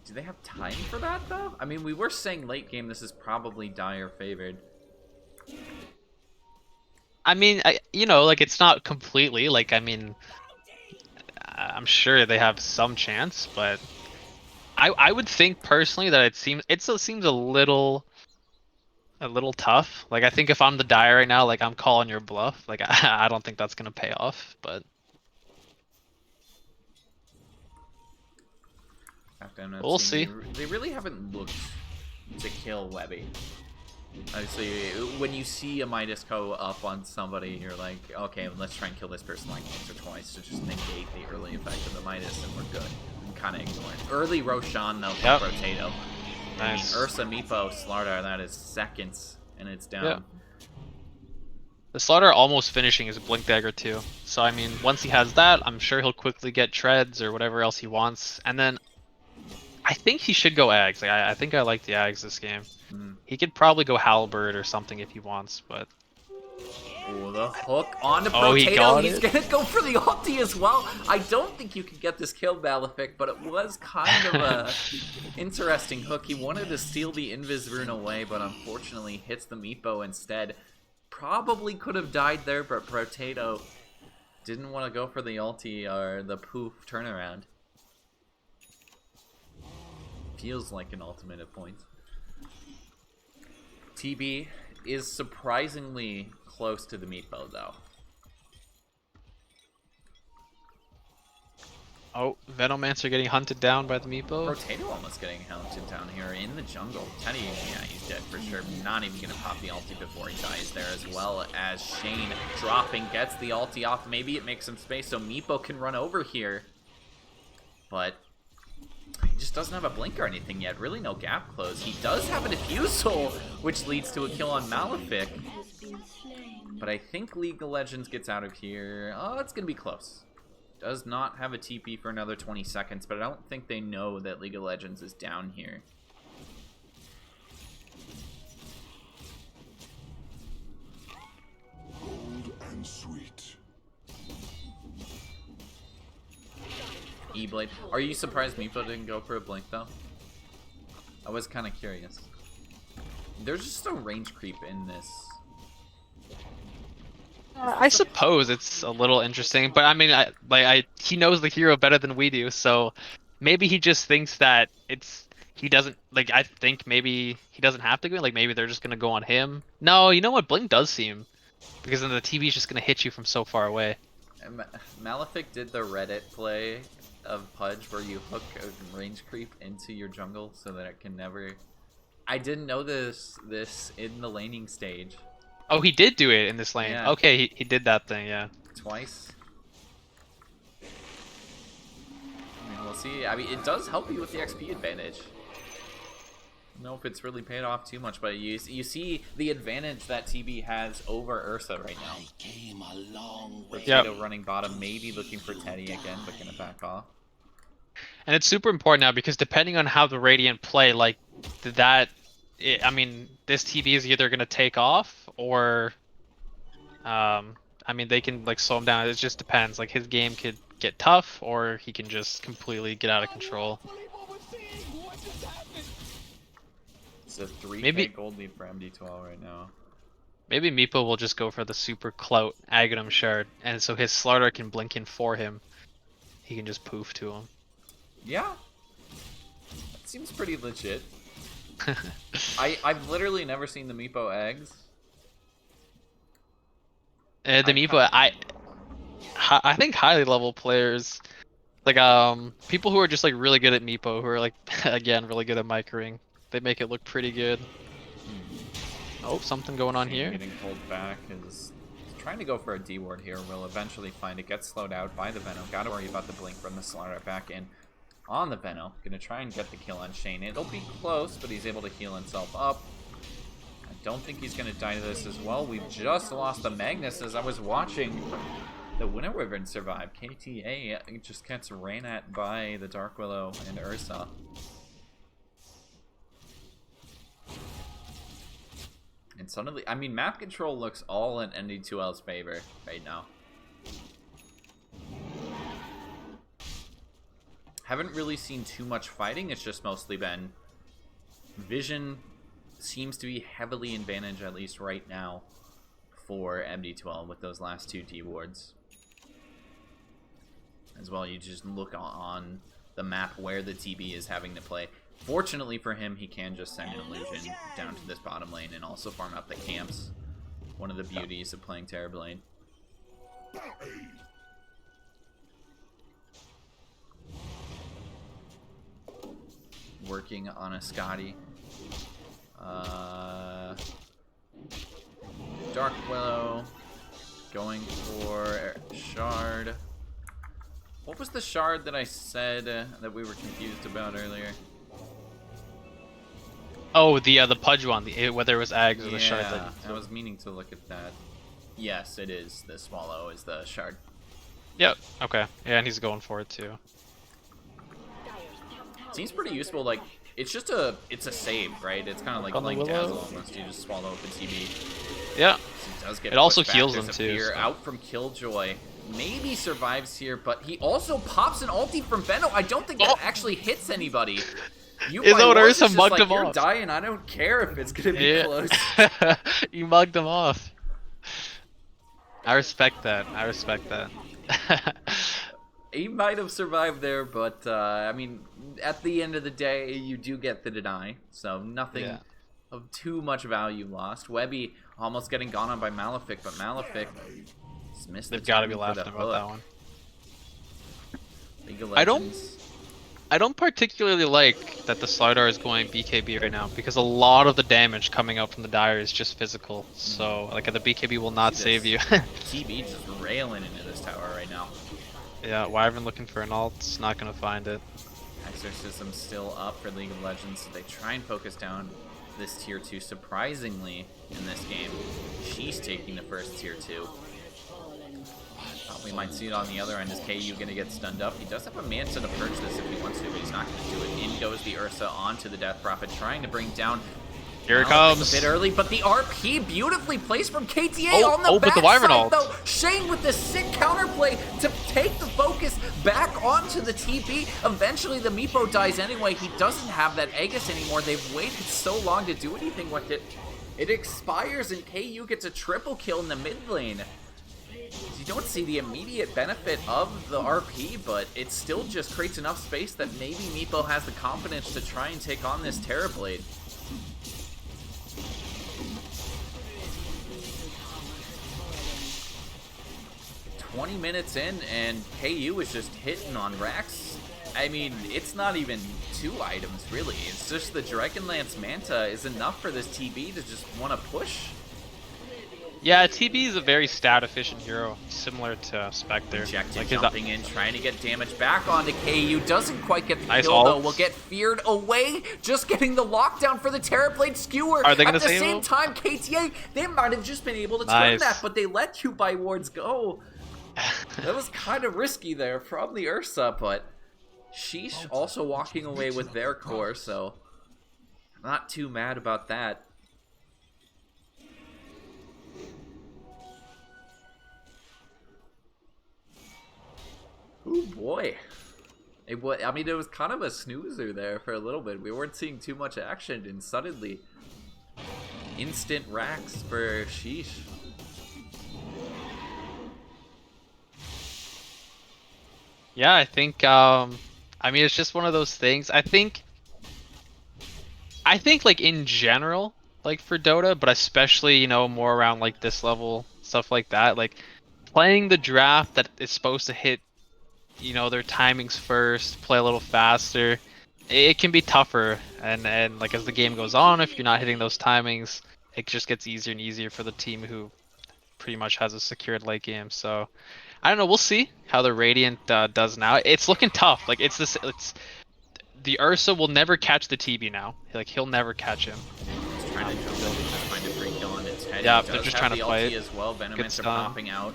Speaker 1: Do they have time for that though? I mean, we were saying late game this is probably dire favored.
Speaker 2: I mean, you know, like it's not completely, like, I mean, I'm sure they have some chance, but I would think personally that it seems a little tough. Like, I think if I'm the Dire right now, like, I'm calling your bluff. Like, I don't think that's gonna pay off, but we'll see.
Speaker 1: They really haven't looked to kill Webby. Obviously, when you see a Midas go up on somebody, you're like, okay, let's try and kill this person like once or twice to just negate the early effect of the Midas, and we're good. I'm kind of ignoring it. Early Roshan, though, from Potato.
Speaker 2: Nice.
Speaker 1: I mean, Ursa, Meepo, Slardar, that is seconds, and it's down.
Speaker 2: Yeah. The Slardar almost finishing his Blink Dagger too. So, I mean, once he has that, I'm sure he'll quickly get Treads or whatever else he wants. And then I think he should go Ags. Like, I think I like the Ags this game. He could probably go Halberd or something if he wants, but...
Speaker 1: Oh, the hook onto
Speaker 2: Oh,
Speaker 1: Potato. He's going to go for the ulti as well. I don't think you could get this kill, Malefic, but it was kind of a interesting hook. He wanted to steal the Invis rune away, but unfortunately hits the Meepo instead. Probably could have died there, but Potato didn't want to go for the ulti or the poof turnaround. Feels like an ultimate at points. TB is surprisingly close to the Meepo, though.
Speaker 2: Oh, Venomancer getting hunted down by the Meepo.
Speaker 1: Potato almost getting hunted down here in the jungle. Teddy, yeah, he's dead for sure. Not even going to pop the ulti before he dies there, as well as Shane dropping, gets the ulti off. Maybe it makes some space so Meepo can run over here. But he just doesn't have a blink or anything yet. Really no gap close. He does have a diffusal, which leads to a kill on Malefic. But I think League of Legends gets out of here. Oh, it's going to be close. Does not have a TP for another 20 seconds, but I don't think they know that League of Legends is down here.
Speaker 4: Cold and sweet.
Speaker 1: E-Blade. Are you surprised Meepo didn't go for a blink, though? I was kind of curious. There's just a range creep in this.
Speaker 2: I suppose it's a little interesting, but I mean, he knows the hero better than we do, so maybe he just thinks that he doesn't, like, I think maybe he doesn't have to go, like, maybe they're just gonna go on him. No, you know what, Blink does seem, because then the TV's just gonna hit you from so far away.
Speaker 1: Malefic did the Reddit play of Pudge where you hook a range creep into your jungle so that it can never... I didn't know this in the laning stage.
Speaker 2: Oh, he did do it in this lane.
Speaker 1: Yeah.
Speaker 2: Okay, he did that thing, yeah.
Speaker 1: Twice. I mean, we'll see. I mean, it does help you with the XP advantage. I don't know if it's really paid off too much, but you see the advantage that TB has over Ursa right now.
Speaker 4: I came a long way.
Speaker 1: Potato running bottom, maybe looking for Teddy again, but gonna back off.
Speaker 2: And it's super important now because depending on how the Radiant play, like I mean, this TB is either gonna take off or, I mean, they can like slow him down. It just depends. Like his game could get tough, or he can just completely get out of control.
Speaker 1: It's a 3k gold lead for MD2L right now.
Speaker 2: Maybe Meepo will just go for the super clout Aghanim Shard, and so his Slardar can blink in for him. He can just poof to him.
Speaker 1: Yeah, that seems pretty legit. I've literally never seen the Meepo eggs.
Speaker 2: The Meepo, I think highly level players, like people who are just like really good at Meepo, who are like again really good at microing, they make it look pretty good. Oh, something going on
Speaker 1: Shane
Speaker 2: here.
Speaker 1: getting pulled back is trying to go for a D ward here. Will eventually find it. Gets slowed out by the Venom. Got to worry about the blink from the Slaughter back in on the Venom. Gonna try and get the kill on Shane. It'll be close, but he's able to heal himself up. I don't think he's gonna die to this as well. We've just lost the Magnus as I was watching the Winter Wyvern survive. KTA just gets ran at by the Dark Willow and Ursa. And suddenly, I mean, map control looks all in MD2L's favor right now. Haven't really seen too much fighting. It's just mostly been vision seems to be heavily advantage, at least right now, for MD2L with those last 2 D wards. As well, you just look on the map where the TB is having to play. Fortunately for him, he can just send an illusion down to this bottom lane and also farm up the camps. One of the beauties of playing Terrorblade. Working on a Scotty. Dark Willow going for Shard. What was the shard that I said that we were confused about earlier?
Speaker 2: Oh, the Pudge one, whether it was Ags or the shard.
Speaker 1: Yeah, I was meaning to look at that. Yes, it is. The Swallow is the shard.
Speaker 2: Yep. Okay. Yeah, and he's going for it too.
Speaker 1: Seems pretty useful. Like, it's just it's a save, right? It's kind of like
Speaker 2: On the
Speaker 1: playing
Speaker 2: Willow?
Speaker 1: Dazzle almost. You just swallow up the TB.
Speaker 2: Yeah.
Speaker 1: He does get
Speaker 2: It also
Speaker 1: pushed back.
Speaker 2: heals
Speaker 1: There's
Speaker 2: him
Speaker 1: a
Speaker 2: too,
Speaker 1: fear
Speaker 2: so.
Speaker 1: out from Killjoy. Maybe survives here, but he also pops an ulti from Venom. I don't think that actually hits anybody. You
Speaker 2: Is that what
Speaker 1: Ursa
Speaker 2: Ursa mugged him
Speaker 1: You're
Speaker 2: off?
Speaker 1: dying. I don't care if it's gonna be close.
Speaker 2: You mugged him off. I respect that. I respect that.
Speaker 1: He might have survived there, but I mean, at the end of the day, you do get the deny, so nothing of too much value lost. Webby almost getting gone on by Malefic, but Malefic just missed the
Speaker 2: They've got to be
Speaker 1: timing for
Speaker 2: laughing
Speaker 1: the
Speaker 2: about that
Speaker 1: hook.
Speaker 2: one.
Speaker 1: League of
Speaker 2: I don't-
Speaker 1: Legends.
Speaker 2: I don't particularly like that the Slardar is going BKB right now because a lot of the damage coming out from the Dire is just physical. So like the BKB will not
Speaker 1: See
Speaker 2: save
Speaker 1: this.
Speaker 2: you.
Speaker 1: TB just railing into this tower right now.
Speaker 2: Yeah, Wyvern looking for an ult, not gonna find it.
Speaker 1: Exorcism still up for League of Legends, so they try and focus down this tier 2. Surprisingly, in this game, she's taking the first tier 2. We might see it on the other end. Is KU going to get stunned up? He does have a Manta to purge this if he wants to, but he's not going to do it. In goes the Ursa onto the Death Prophet, trying to bring down...
Speaker 2: Here it
Speaker 1: Malefic
Speaker 2: comes.
Speaker 1: a bit early, but the RP beautifully placed from KTA on the
Speaker 2: but the
Speaker 1: backside,
Speaker 2: Wyvern ult.
Speaker 1: though. Shane with the sick counterplay to take the focus back onto the TP. Eventually, the Meepo dies anyway. He doesn't have that Aegis anymore. They've waited so long to do anything with it. It expires, and KU gets a triple kill in the mid lane. You don't see the immediate benefit of the RP, but it still just creates enough space that maybe Meepo has the confidence to try and take on this Terrorblade. "20 minutes in, and KU is just hitting on racks." I mean, it's not even 2 items, really. It's just the Dragonlance Manta is enough for this TB to just want to push.
Speaker 2: Yeah, TB is a very stat efficient hero, similar to Spectre.
Speaker 1: Injected,
Speaker 2: Like
Speaker 1: jumping in, trying to get damage back onto KU. Doesn't quite get the
Speaker 2: Nice
Speaker 1: kill, though.
Speaker 2: ult.
Speaker 1: Will get feared away. Just getting the lockdown for the Terrorblade Skewer.
Speaker 2: Are they gonna
Speaker 1: At the
Speaker 2: save
Speaker 1: same
Speaker 2: him?
Speaker 1: time, KTA, they might have just been able to turn
Speaker 2: Nice.
Speaker 1: that, but they let 2 buy wards go. That was kind of risky there from the Ursa, but Sheesh also walking away with their core, so not too mad about that. Oh boy. I mean, it was kind of a snoozer there for a little bit. We weren't seeing too much action, and suddenly, instant racks for Sheesh.
Speaker 2: Yeah, I think I mean it's just one of those things. I think like in general, like for Dota, but especially, you know, more around like this level stuff like that. Like playing the draft that is supposed to hit, you know, their timings first, play a little faster. It can be tougher, and like as the game goes on, if you're not hitting those timings, it just gets easier and easier for the team who pretty much has a secured late game. So I don't know. We'll see how the Radiant does now. It's looking tough. Like it's this. It's the Ursa will never catch the TB now. Like he'll never catch him.
Speaker 1: He's trying to jump in, find a free kill on its head.
Speaker 2: Yeah,
Speaker 1: He
Speaker 2: they're
Speaker 1: does
Speaker 2: just
Speaker 1: have
Speaker 2: trying to
Speaker 1: the
Speaker 2: play
Speaker 1: ulti
Speaker 2: it.
Speaker 1: as well. Venomous are
Speaker 2: stun.
Speaker 1: popping out.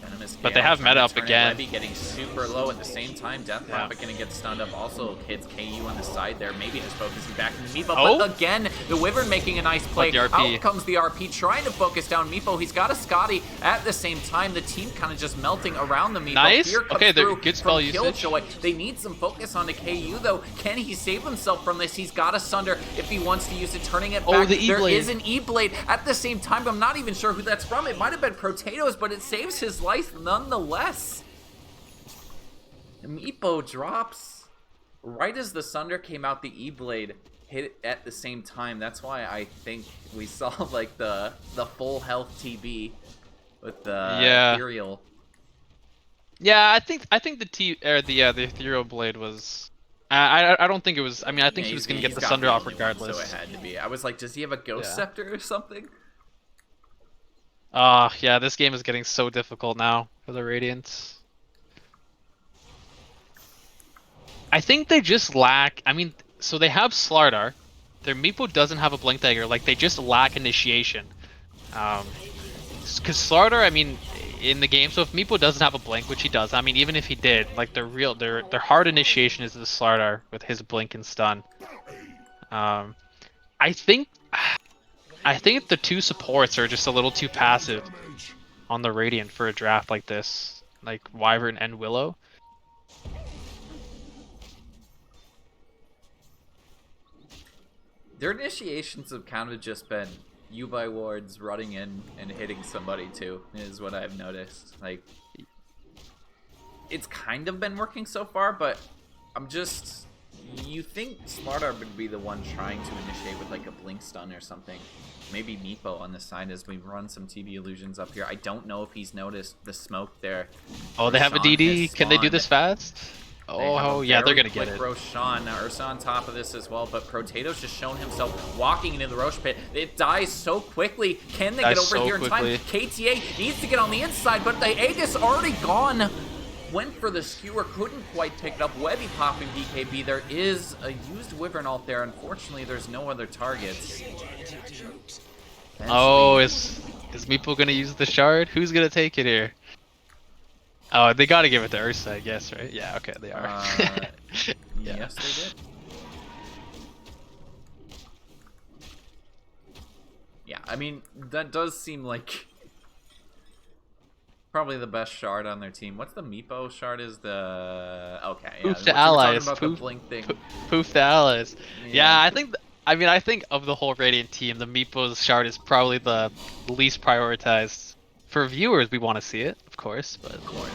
Speaker 1: Venomous
Speaker 2: But they
Speaker 1: Gale
Speaker 2: have
Speaker 1: trying
Speaker 2: meta
Speaker 1: to
Speaker 2: up
Speaker 1: turn it.
Speaker 2: again.
Speaker 1: Webby getting super low at the same time. Death
Speaker 2: Yeah.
Speaker 1: Prophet gonna get stunned up. Also hits KU on the side there. Maybe just focusing back into Meepo.
Speaker 2: Oh.
Speaker 1: But again, the Wyvern making a nice play.
Speaker 2: the RP.
Speaker 1: Out comes the RP trying to focus down Meepo. He's got a Scotty at the same time. The team kind of just melting around the Meepo.
Speaker 2: Nice.
Speaker 1: Fear comes
Speaker 2: Okay, they're
Speaker 1: through
Speaker 2: good spell
Speaker 1: from
Speaker 2: usage.
Speaker 1: Killjoy. They need some focus on the KU though. Can he save himself from this? He's got a Sunder if he wants to use it, turning it back.
Speaker 2: Oh, the
Speaker 1: There
Speaker 2: E-Blade.
Speaker 1: is an E-Blade at the same time. I'm not even sure who that's from. It might have been Potatoes, but it saves his life nonetheless. Meepo drops. Right as the Sunder came out, the E-Blade hit it at the same time. That's why I think we saw like the full health TB with the
Speaker 2: Yeah.
Speaker 1: Ethereal.
Speaker 2: Yeah, I think the Ethereal Blade was. I don't think it was. I mean, I think he was gonna get
Speaker 1: he's
Speaker 2: the
Speaker 1: got
Speaker 2: Sunder
Speaker 1: the
Speaker 2: off
Speaker 1: only one,
Speaker 2: regardless.
Speaker 1: so it had to be. I was like, does he have a Ghost
Speaker 2: Yeah.
Speaker 1: Scepter or something?
Speaker 2: Yeah, this game is getting so difficult now for the Radiants. I think they just lack. I mean, so they have Slardar. Their Meepo doesn't have a Blink Dagger. Like they just lack initiation. Because Slardar, I mean, in the game. So if Meepo doesn't have a Blink, which he does, I mean, even if he did, like their hard initiation is the Slardar with his Blink and Stun. I think the two supports are just a little too passive on the Radiant for a draft like this, like Wyvern and Willow.
Speaker 1: Their initiations have kind of just been U-Buy wards running in and hitting somebody too, is what I've noticed. Like, it's kind of been working so far, but I'm just... You think Smartar would be the one trying to initiate with like a Blink Stun or something. Maybe Meepo on the side as we run some TB illusions up here. I don't know if he's noticed the smoke there.
Speaker 2: Oh, they have a
Speaker 1: Roshan
Speaker 2: DD.
Speaker 1: has
Speaker 2: Can they do
Speaker 1: spawned.
Speaker 2: this fast?
Speaker 1: They have a
Speaker 2: Oh, yeah, they're
Speaker 1: very
Speaker 2: gonna get
Speaker 1: quick
Speaker 2: it.
Speaker 1: Roshan. Now Ursa on top of this as well, but Potato's just shown himself walking into the Roche pit. It dies so quickly. Can they get over here in time? KTA needs to get on the inside, but the egg is already gone. Went for the skewer, couldn't quite pick it up. Webby popping BKB. There is a used Wyvern out there. Unfortunately, there's no other targets.
Speaker 2: Oh, is Meepo gonna use the shard? Who's gonna take it here? Oh, they gotta give it to Ursa, I guess, right? Yeah, okay, they are. Yeah.
Speaker 1: Yes, they did. Yeah, I mean, that does seem like probably the best shard on their team. What's the Meepo shard is the... Okay, yeah.
Speaker 2: Poof
Speaker 1: what
Speaker 2: to
Speaker 1: you were talking
Speaker 2: allies.
Speaker 1: about the
Speaker 2: Poof,
Speaker 1: Blink thing.
Speaker 2: poof to allies.
Speaker 1: Yeah.
Speaker 2: Yeah, I think of the whole Radiant team, the Meepo's shard is probably the least prioritized. For viewers, we want to see it, of course, but
Speaker 1: Of course.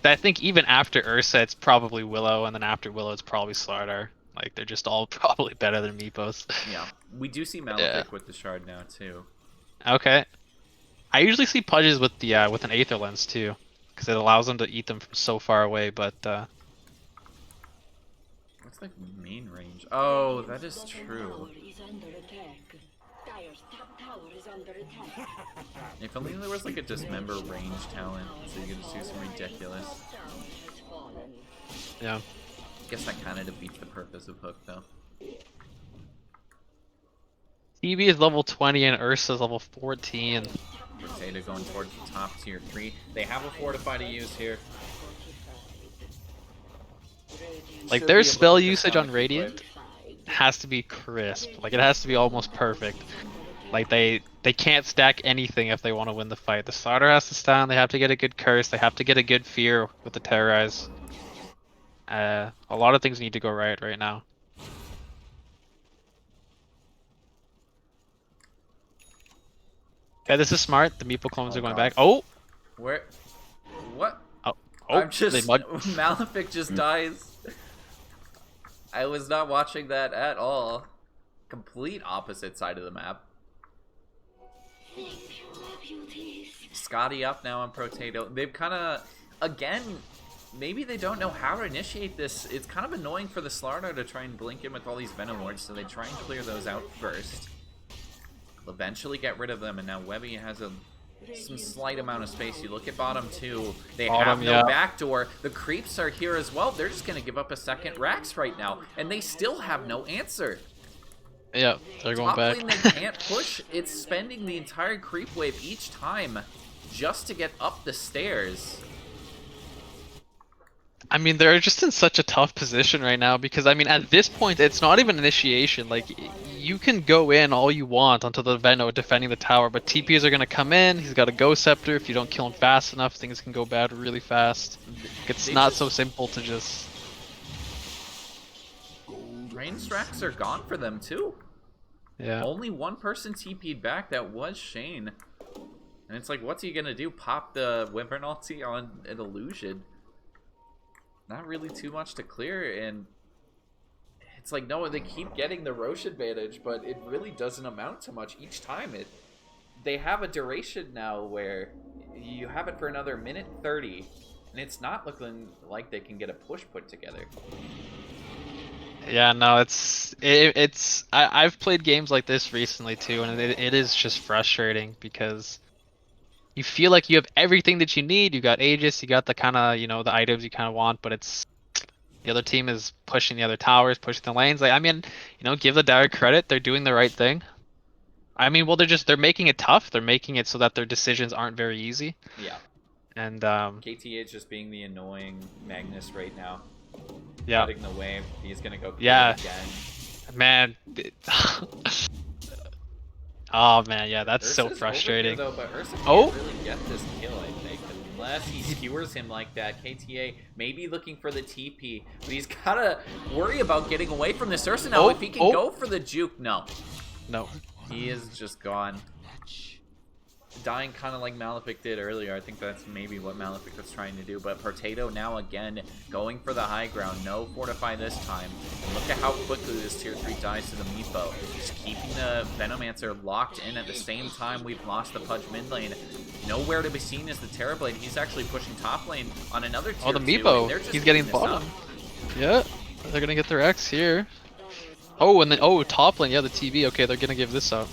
Speaker 2: I think even after Ursa, it's probably Willow, and then after Willow, it's probably Slardar. Like, they're just all probably better than Meepos.
Speaker 1: Yeah. We do see Malefic
Speaker 2: Yeah.
Speaker 1: with the shard now, too.
Speaker 2: Okay. I usually see Pudges with the with an Aether Lens, too, because it allows them to eat them from so far away, but...
Speaker 1: What's the main range? Oh, that is true.
Speaker 3: Is under attack. Dire's top tower is under attack.
Speaker 1: If only there was like a dismember range talent, so you could just do some ridiculous.
Speaker 3: Tower has fallen.
Speaker 2: Yeah.
Speaker 1: I guess that kind of defeats the purpose of Hook, though.
Speaker 2: TB is level 20 and Ursa's level 14.
Speaker 1: Potato going towards the top tier 3. They have a Fortify to use here.
Speaker 2: Like,
Speaker 1: Should
Speaker 2: their
Speaker 1: be able
Speaker 2: spell
Speaker 1: to get
Speaker 2: usage
Speaker 1: down
Speaker 2: on
Speaker 1: if
Speaker 2: Radiant
Speaker 1: quick.
Speaker 2: has to be crisp. Like, it has to be almost perfect. Like, they can't stack anything if they want to win the fight. The starter has to stand, they have to get a good curse, they have to get a good fear with the terrorize. A lot of things need to go right now. Okay, this is smart. The Meeple clones
Speaker 1: Oh,
Speaker 2: are going
Speaker 1: God.
Speaker 2: back. Oh!
Speaker 1: Where? What?
Speaker 2: Oh,
Speaker 1: I'm
Speaker 2: they
Speaker 1: just...
Speaker 2: mud-
Speaker 1: Malefic just dies. I was not watching that at all. Complete opposite side of the map.
Speaker 3: Think pure beauty
Speaker 1: Scotty up now on Potato. They've kind of, again, maybe they don't know how to initiate this. It's kind of annoying for the Slardar to try and blink in with all these Venom Wards, so they try and clear those out first. They'll eventually get rid of them, and now Webby has some slight amount of space. You look at bottom 2, they have no backdoor. The creeps are here as well. They're just going to give up a second Rax right now, and they still have no answer.
Speaker 2: Yeah, they're going
Speaker 1: Top
Speaker 2: back.
Speaker 1: lane they can't push. It's spending the entire creep wave each time just to get up the stairs.
Speaker 2: I mean, they're just in such a tough position right now because, I mean, at this point, it's not even initiation. Like, you can go in all you want onto the Veno defending the tower, but TPs are going to come in. He's got a Ghost Scepter. If you don't kill him fast enough, things can go bad really fast. It's not so simple to just...
Speaker 1: Range racks are gone for them, too.
Speaker 2: Yeah.
Speaker 1: Only one person TP'd back. That was Shane. And it's like, what's he going to do? Pop the Wyvern ulti on an Illusion? Not really too much to clear, and it's like, no, they keep getting the Roche advantage, but it really doesn't amount to much each time. They have a duration now where you have it for another minute 30, and it's not looking like they can get a push put together.
Speaker 2: Yeah, no, I've played games like this recently too, and it is just frustrating because you feel like you have everything that you need. You got Aegis, you got the kind of, the items you kind of want, but it's the other team is pushing the other towers, pushing the lanes. Like, I mean, give the Dire credit, they're doing the right thing. I mean, well, they're making it tough. They're making it so that their decisions aren't very easy.
Speaker 1: Yeah.
Speaker 2: And
Speaker 1: KTH just being the annoying Magnus right now.
Speaker 2: Yeah.
Speaker 1: Cutting the wave. He's gonna go
Speaker 2: yeah.
Speaker 1: again.
Speaker 2: Man. Oh man, yeah, that's
Speaker 1: Ursa's
Speaker 2: so frustrating.
Speaker 1: Over here, though, but Ursa can't really get this kill, I think, unless he skewers him like that. KTA maybe looking for the TP, but he's gotta worry about getting away from this Ursa now. If he can go for the juke, no. He is just gone. Dying kind of like Malefic did earlier. I think that's maybe what Malefic was trying to do. But Potato now again going for the high ground. No Fortify this time. And look at how quickly this tier 3 dies to the Meepo. Just keeping the Venomancer locked in at the same time. We've lost the Pudge mid lane. Nowhere to be seen is the Terrorblade. He's actually pushing top lane on another tier 2.
Speaker 2: Oh, the Meepo. He's getting bottom. Yeah, they're going to get their X here. Oh, and then, top lane. Yeah, the TV. Okay, they're going to give this up.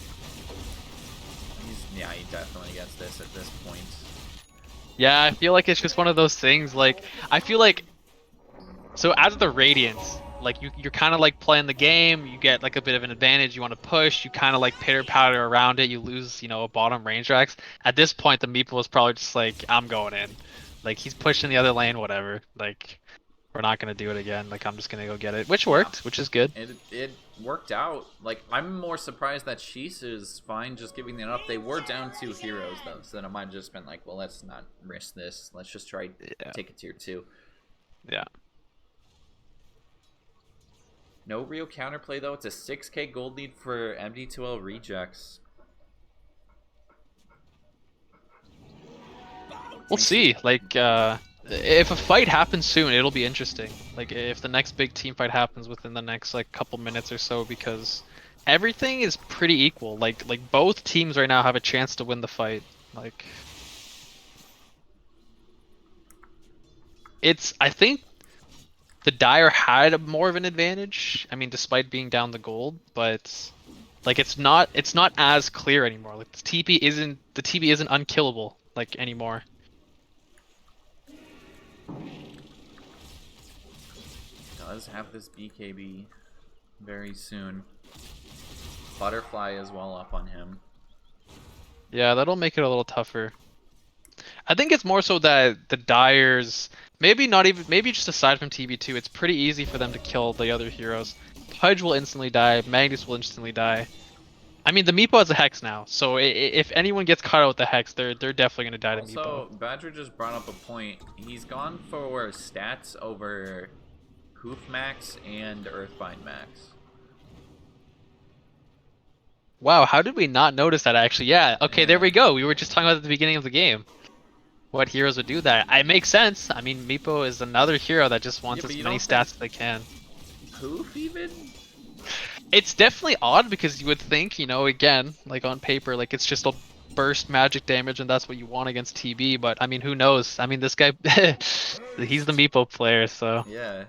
Speaker 1: Yeah, he definitely gets this at this point.
Speaker 2: Yeah, I feel like it's just one of those things, like, I feel like, so as the Radiants, like, you're kind of like playing the game, you get like a bit of an advantage, you want to push, you kind of like pitter-patter around it, you lose, a bottom range racks. At this point, the Meeple is probably just like, I'm going in. Like, he's pushing the other lane, whatever. Like, we're not going to do it again. Like, I'm just going to go get it, which worked, which is good.
Speaker 1: It worked out. Like, I'm more surprised that Sheesh is fine just giving it up. They were down 2 heroes, though, so then it might have just been like, well, let's not risk this. Let's just try take a tier 2.
Speaker 2: Yeah.
Speaker 1: No real counterplay, though. It's a 6k gold lead for MD2L rejects.
Speaker 2: We'll see. Like, if a fight happens soon, it'll be interesting. Like, if the next big team fight happens within the next, like, couple minutes or so, because everything is pretty equal. Like both teams right now have a chance to win the fight. Like, I think the Dire had more of an advantage. I mean, despite being down the gold, but like, it's not as clear anymore. Like, the TP isn't unkillable, like, anymore.
Speaker 1: Does have this BKB very soon. Butterfly as well up on him.
Speaker 2: Yeah, that'll make it a little tougher. I think it's more so that the Dyers, maybe just aside from TB2, it's pretty easy for them to kill the other heroes. Pudge will instantly die, Magnus will instantly die. I mean, the Meepo has a Hex now, so if anyone gets caught out with the Hex, they're definitely going to die to Meepo.
Speaker 1: Also, Badger just brought up a point. He's gone for stats over Hoof Max and Earthbind Max.
Speaker 2: Wow, how did we not notice that, actually? Yeah, okay, there we go. We were just talking about at the beginning of the game. What heroes would do that. It makes sense. I mean, Meepo is another hero that just wants as many stats as they can.
Speaker 1: Hoof, even?
Speaker 2: It's definitely odd, because you would think, again, like on paper, like it's just burst magic damage, and that's what you want against TB. But I mean, who knows? I mean, this guy, he's the Meepo player, so
Speaker 1: Yeah.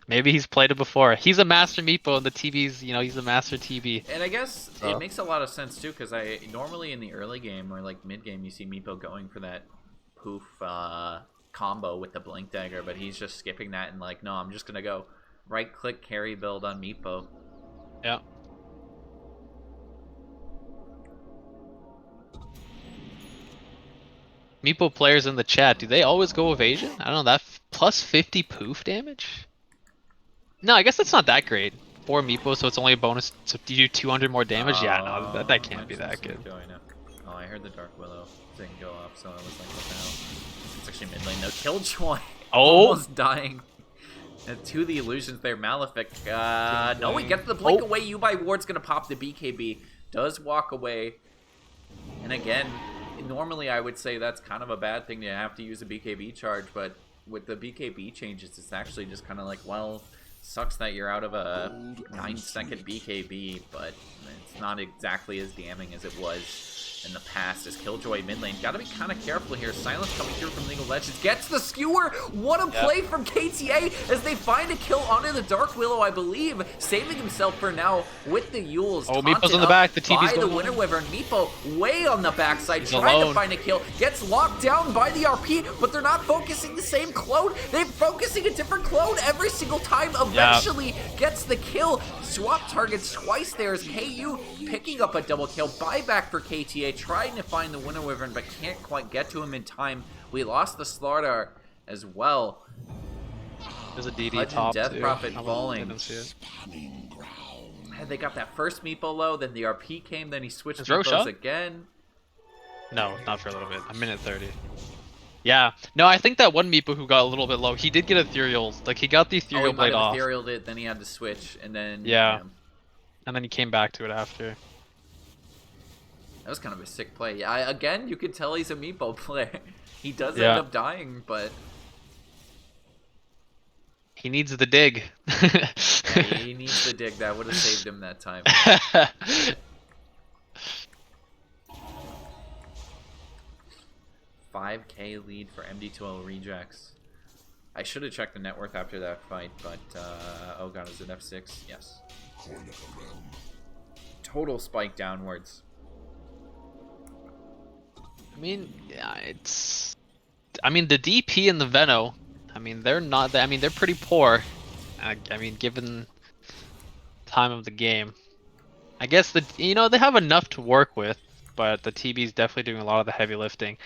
Speaker 2: maybe he's played it before. He's a master Meepo, and the TB's, you know, he's a master TB.
Speaker 1: And I guess
Speaker 2: So.
Speaker 1: it makes a lot of sense too, because I normally in the early game or like mid game, you see Meepo going for that poof combo with the blink dagger, but he's just skipping that and like, no, I'm just gonna go right click carry build on Meepo.
Speaker 2: Yeah. Meepo players in the chat, do they always go evasion? I don't know, that plus 50 poof damage? No, I guess that's not that great. 4 Meepo, so it's only a bonus. So do you do 200 more damage? Yeah, no, that can't be that good.
Speaker 1: Oh, I heard the Dark Willow thing go off, so I was like, what the hell? It's actually mid lane. No, Killjoy.
Speaker 2: Oh!
Speaker 1: Almost dying. And to the illusions there, Malefic. No, he gets the blink away. Ubai Ward's gonna pop the BKB. Does walk away. And again, normally I would say that's kind of a bad thing to have to use a BKB charge, but with the BKB changes, it's actually just kind of like, well, sucks that you're out of a 9-second BKB, but it's not exactly as damning as it was in the past as Killjoy mid lane. Gotta be kind of careful here. Silence coming through from League of Legends. Gets the skewer! What a play from KTA as they find a kill onto the Dark Willow, I believe. Saving himself for now with the Yules.
Speaker 2: Oh, Meepo's on the back. The TV's
Speaker 1: by
Speaker 2: going
Speaker 1: the Winter Wyvern. Meepo way on the backside,
Speaker 2: He's
Speaker 1: trying
Speaker 2: alone.
Speaker 1: to find a kill. Gets locked down by the RP, but they're not focusing the same clone. They're focusing a different clone every single time. Eventually gets the kill. Swap targets twice there as KU picking up a double kill. Buyback for KTA, trying to find the Winter Wyvern, but can't quite get to him in time. We lost the Slardar as well.
Speaker 2: There's a DD
Speaker 1: Legend
Speaker 2: top
Speaker 1: Death
Speaker 2: too.
Speaker 1: Prophet
Speaker 2: I
Speaker 1: falling.
Speaker 2: didn't see it.
Speaker 1: And they got that first Meepo low, then the RP came, then he switched
Speaker 2: Is Roche
Speaker 1: Meepos
Speaker 2: up?
Speaker 1: again.
Speaker 2: No, not for a little bit. A minute 30. Yeah. No, I think that one Meepo who got a little bit low, he did get Ethereal. Like, he got the
Speaker 1: Oh,
Speaker 2: Ethereal
Speaker 1: he might
Speaker 2: Blade
Speaker 1: have
Speaker 2: off.
Speaker 1: etherealed it, then he had to switch, and then...
Speaker 2: Yeah. And then he came back to it after.
Speaker 1: That was kind of a sick play. Yeah, again, you could tell he's a Meepo player. He does
Speaker 2: Yeah.
Speaker 1: end up dying, but
Speaker 2: He needs the dig.
Speaker 1: yeah, he needs the dig. That would have saved him that time. 5K lead for MD2L rejects. I should have checked the net worth after that fight, but oh god, is it F6? Yes. Total spike downwards.
Speaker 2: I mean, yeah, it's... I mean, the DP and the Veno, I mean, they're not... I mean, they're pretty poor. I mean, given time of the game. I guess, you know, they have enough to work with, but the TB's definitely doing a lot of the heavy lifting.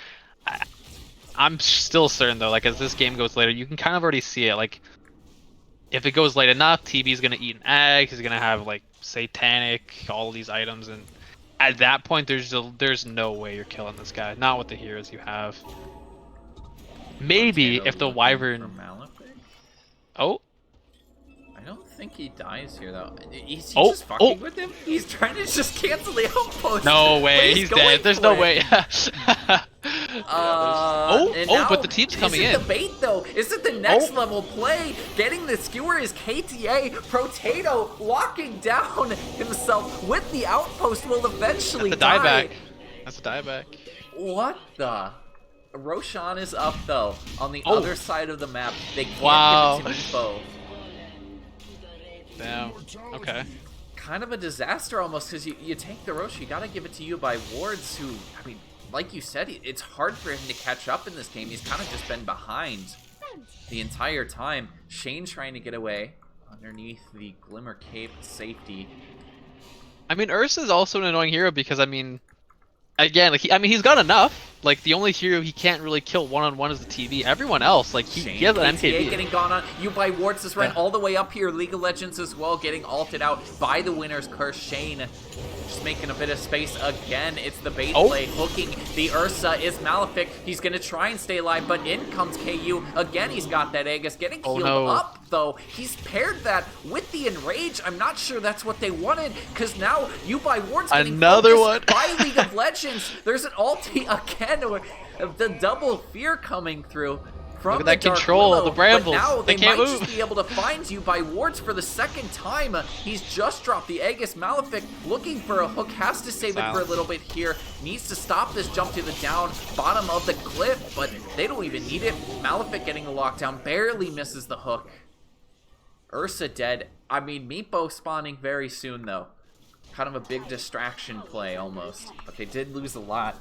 Speaker 2: I'm still certain, though, like, as this game goes later, you can kind of already see it. Like, if it goes late enough, TB's going to eat an egg, he's going to have, like, Satanic, all these items, and at that point, there's no way you're killing this guy. Not with the heroes you have. Maybe
Speaker 1: Potato
Speaker 2: if the
Speaker 1: looking
Speaker 2: Wyvern...
Speaker 1: for Malefic?
Speaker 2: Oh,
Speaker 1: I don't think he dies here, though. Is he
Speaker 2: Oh,
Speaker 1: just fucking
Speaker 2: oh.
Speaker 1: with him? He's trying to just cancel the outpost.
Speaker 2: no
Speaker 1: But
Speaker 2: way, he's
Speaker 1: going
Speaker 2: dead. There's
Speaker 1: for
Speaker 2: no
Speaker 1: it.
Speaker 2: way.
Speaker 1: And now,
Speaker 2: but the team's coming
Speaker 1: is it
Speaker 2: in.
Speaker 1: the bait, though? Is it the next
Speaker 2: Oh.
Speaker 1: level play? Getting the skewer is KTA. Potato locking down himself with the outpost will eventually
Speaker 2: That's a
Speaker 1: die.
Speaker 2: dieback. That's a dieback.
Speaker 1: What the? Roshan is up, though, on the
Speaker 2: Oh.
Speaker 1: other side of the map. They can't
Speaker 2: Wow.
Speaker 1: give it to Meepo.
Speaker 2: Damn. Okay.
Speaker 1: Kind of a disaster almost, because you take the Roche, you gotta give it to you by Wards, who, I mean, like you said, it's hard for him to catch up in this game. He's kind of just been behind the entire time. Shane trying to get away underneath the Glimmer Cape safety.
Speaker 2: I mean, Ursa's also an annoying hero because, I mean, again, like, he's got enough. Like, the only hero he can't really kill one-on-one is the TV. Everyone else, like, he has an
Speaker 1: KTA
Speaker 2: MKB.
Speaker 1: getting gone on. You by Wards this ran all the way up here. League of Legends as well, getting ulted out by the Winner's Curse. Shane just making a bit of space again. It's the bait play, hooking the Ursa is Malefic. He's gonna try and stay alive, but in comes KU. Again, he's got that Aegis getting healed up, though. He's paired that with the Enrage. I'm not sure that's what they wanted, because now you by Wards getting
Speaker 2: Another one.
Speaker 1: by League of Legends. There's an ulti again, or the double fear coming through. from
Speaker 2: Look at that
Speaker 1: the Dark
Speaker 2: control,
Speaker 1: Willow,
Speaker 2: the brambles.
Speaker 1: But now
Speaker 2: They
Speaker 1: they
Speaker 2: can't
Speaker 1: might
Speaker 2: move.
Speaker 1: just be able to find you by wards for the second time. He's just dropped the Aegis. Malefic looking for a hook, has to save it for a little bit here. Needs to stop this jump to the down bottom of the cliff, but they don't even need it. Malefic getting the lockdown, barely misses the hook. Ursa dead. I mean, Meepo spawning very soon, though. Kind of a big distraction play, almost. But they did lose a lot.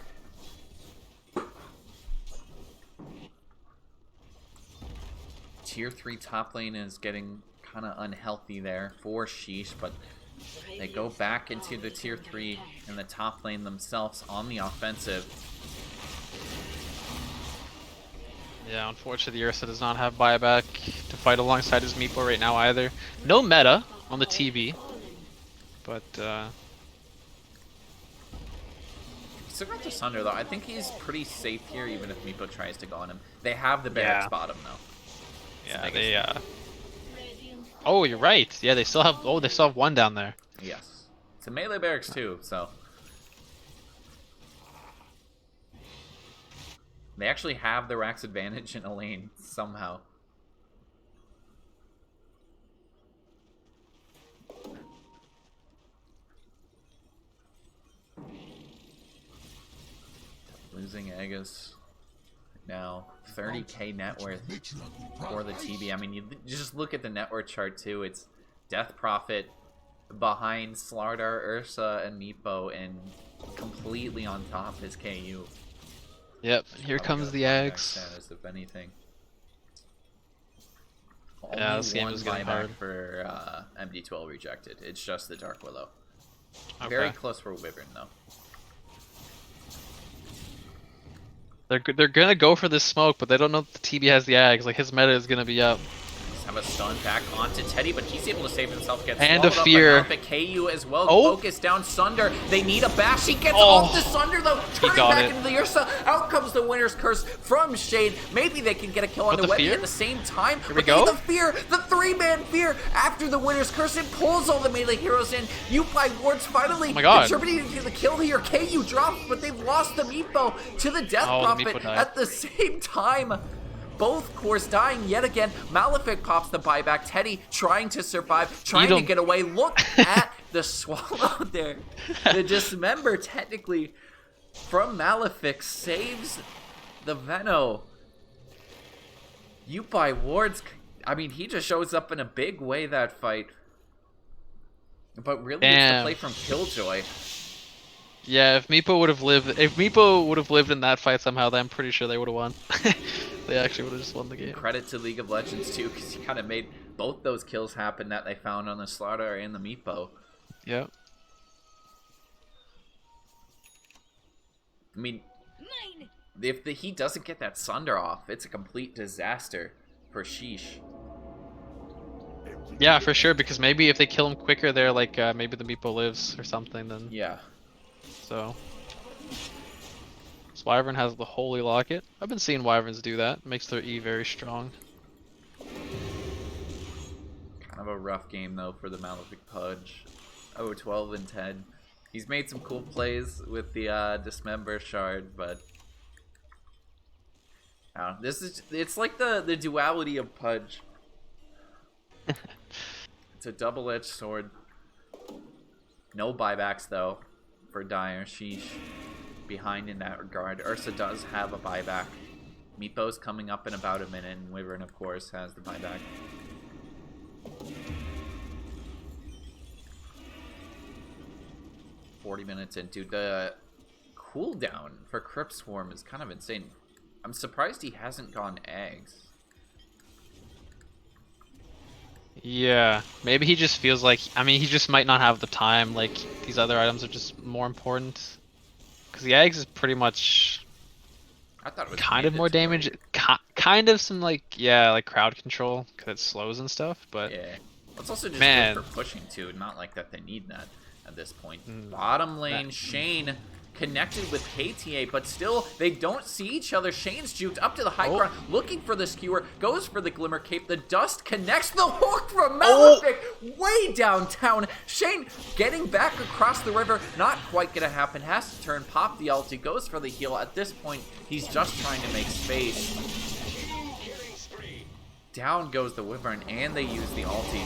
Speaker 1: Tier 3 top lane is getting kind of unhealthy there for Sheesh, but they go back into the Tier 3 in the top lane themselves on the offensive.
Speaker 2: Yeah, unfortunately, the Ursa does not have buyback to fight alongside his Meepo right now either. No meta on the TV, but
Speaker 1: Still got the Sunder, though. I think he's pretty safe here, even if Meepo tries to go on him. They have the barracks bottom, though.
Speaker 2: yeah, they Oh, you're right. Yeah, they still have. Oh, they still have one down there.
Speaker 1: Yes. It's a melee barracks, too, so. They actually have the Rax advantage in a lane, somehow. Losing Aegis now. 30k net worth for the TB. I mean, you just look at the net worth chart too. It's Death Prophet behind Slardar, Ursa, and Meepo, and completely on top is KU.
Speaker 2: Yep, here comes the eggs.
Speaker 1: Status, if anything.
Speaker 2: Yeah, this
Speaker 1: Only
Speaker 2: game
Speaker 1: one
Speaker 2: is getting
Speaker 1: buyback
Speaker 2: hard.
Speaker 1: for MD2L rejected. It's just the Dark Willow.
Speaker 2: Okay.
Speaker 1: Very close for Wyvern though.
Speaker 2: They're gonna go for this smoke, but they don't know if the TB has the Ags. Like his meta is gonna be up.
Speaker 1: Have a stun back onto Teddy, but he's able to save himself. Gets
Speaker 2: And a
Speaker 1: swallowed
Speaker 2: fear.
Speaker 1: Up by KU as well.
Speaker 2: Oh.
Speaker 1: Focus down Sunder. They need a bash. He gets
Speaker 2: Oh.
Speaker 1: off the Sunder though. Turning
Speaker 2: got
Speaker 1: back
Speaker 2: it.
Speaker 1: into the Ursa. Out comes the Winner's Curse from Shade. Maybe they can get a kill on
Speaker 2: But
Speaker 1: the
Speaker 2: the
Speaker 1: Webby
Speaker 2: fear?
Speaker 1: at the same time.
Speaker 2: Here we
Speaker 1: But
Speaker 2: go.
Speaker 1: The fear, the 3-man fear after the Winner's Curse. It pulls all the melee heroes in. Yupai wards finally
Speaker 2: Oh my God.
Speaker 1: contributing to the kill here. KU drops, but they've lost the Meepo to the Death
Speaker 2: Oh, the
Speaker 1: Prophet
Speaker 2: Meepo died.
Speaker 1: at the same time. Both cores dying yet again. Malefic pops the buyback. Teddy trying to survive, trying to get away. Look at the swallow there. The dismember technically from Malefic saves the Veno. Yupai wards. I mean, he just shows up in a big way that fight. But really, it's the play from Killjoy.
Speaker 2: Yeah, if Meepo would have lived in that fight somehow, then I'm pretty sure they would have won. They actually would have just won the game.
Speaker 1: Credit to League of Legends too, because he kind of made both those kills happen that they found on the Slaughter and the Meepo.
Speaker 2: Yep.
Speaker 1: I mean, if he doesn't get that Sunder off, it's a complete disaster for Sheesh.
Speaker 2: Yeah, for sure. Because maybe if they kill him quicker, they're like maybe the Meepo lives or something. Then
Speaker 1: Yeah.
Speaker 2: so. Wyvern has the Holy Locket. I've been seeing Wyverns do that. Makes their E very strong.
Speaker 1: Kind of a rough game though for the Malefic Pudge. 0-12 and 10. He's made some cool plays with the Dismember Shard, but it's like the duality of Pudge. It's a double-edged sword. No buybacks though for Dire. Sheesh. Behind in that regard. Ursa does have a buyback. Meepo's coming up in about a minute, and Wyvern, of course, has the buyback. $40 minutes into the cooldown for Crypt Swarm is kind of insane. I'm surprised he hasn't gone eggs.
Speaker 2: Yeah, maybe he just feels like, I mean, he just might not have the time. Like these other items are just more important. Because the eggs is pretty much
Speaker 1: I thought it was
Speaker 2: kind of more damage. Kind of some like crowd control because it slows and stuff. But
Speaker 1: yeah, it's also just
Speaker 2: man,
Speaker 1: good for pushing too. Not like that they need that at this point. Bottom lane, Shane connected with KTA, but still they don't see each other. Shane's juked up to the high ground, looking for the skewer, goes for the Glimmer Cape. The dust connects the hook from Malefic way downtown. Shane getting back across the river, not quite gonna happen. Has to turn, pop the ulti, goes for the heal. At this point, he's just trying to make space. Down goes the Wyvern, and they use the ulti.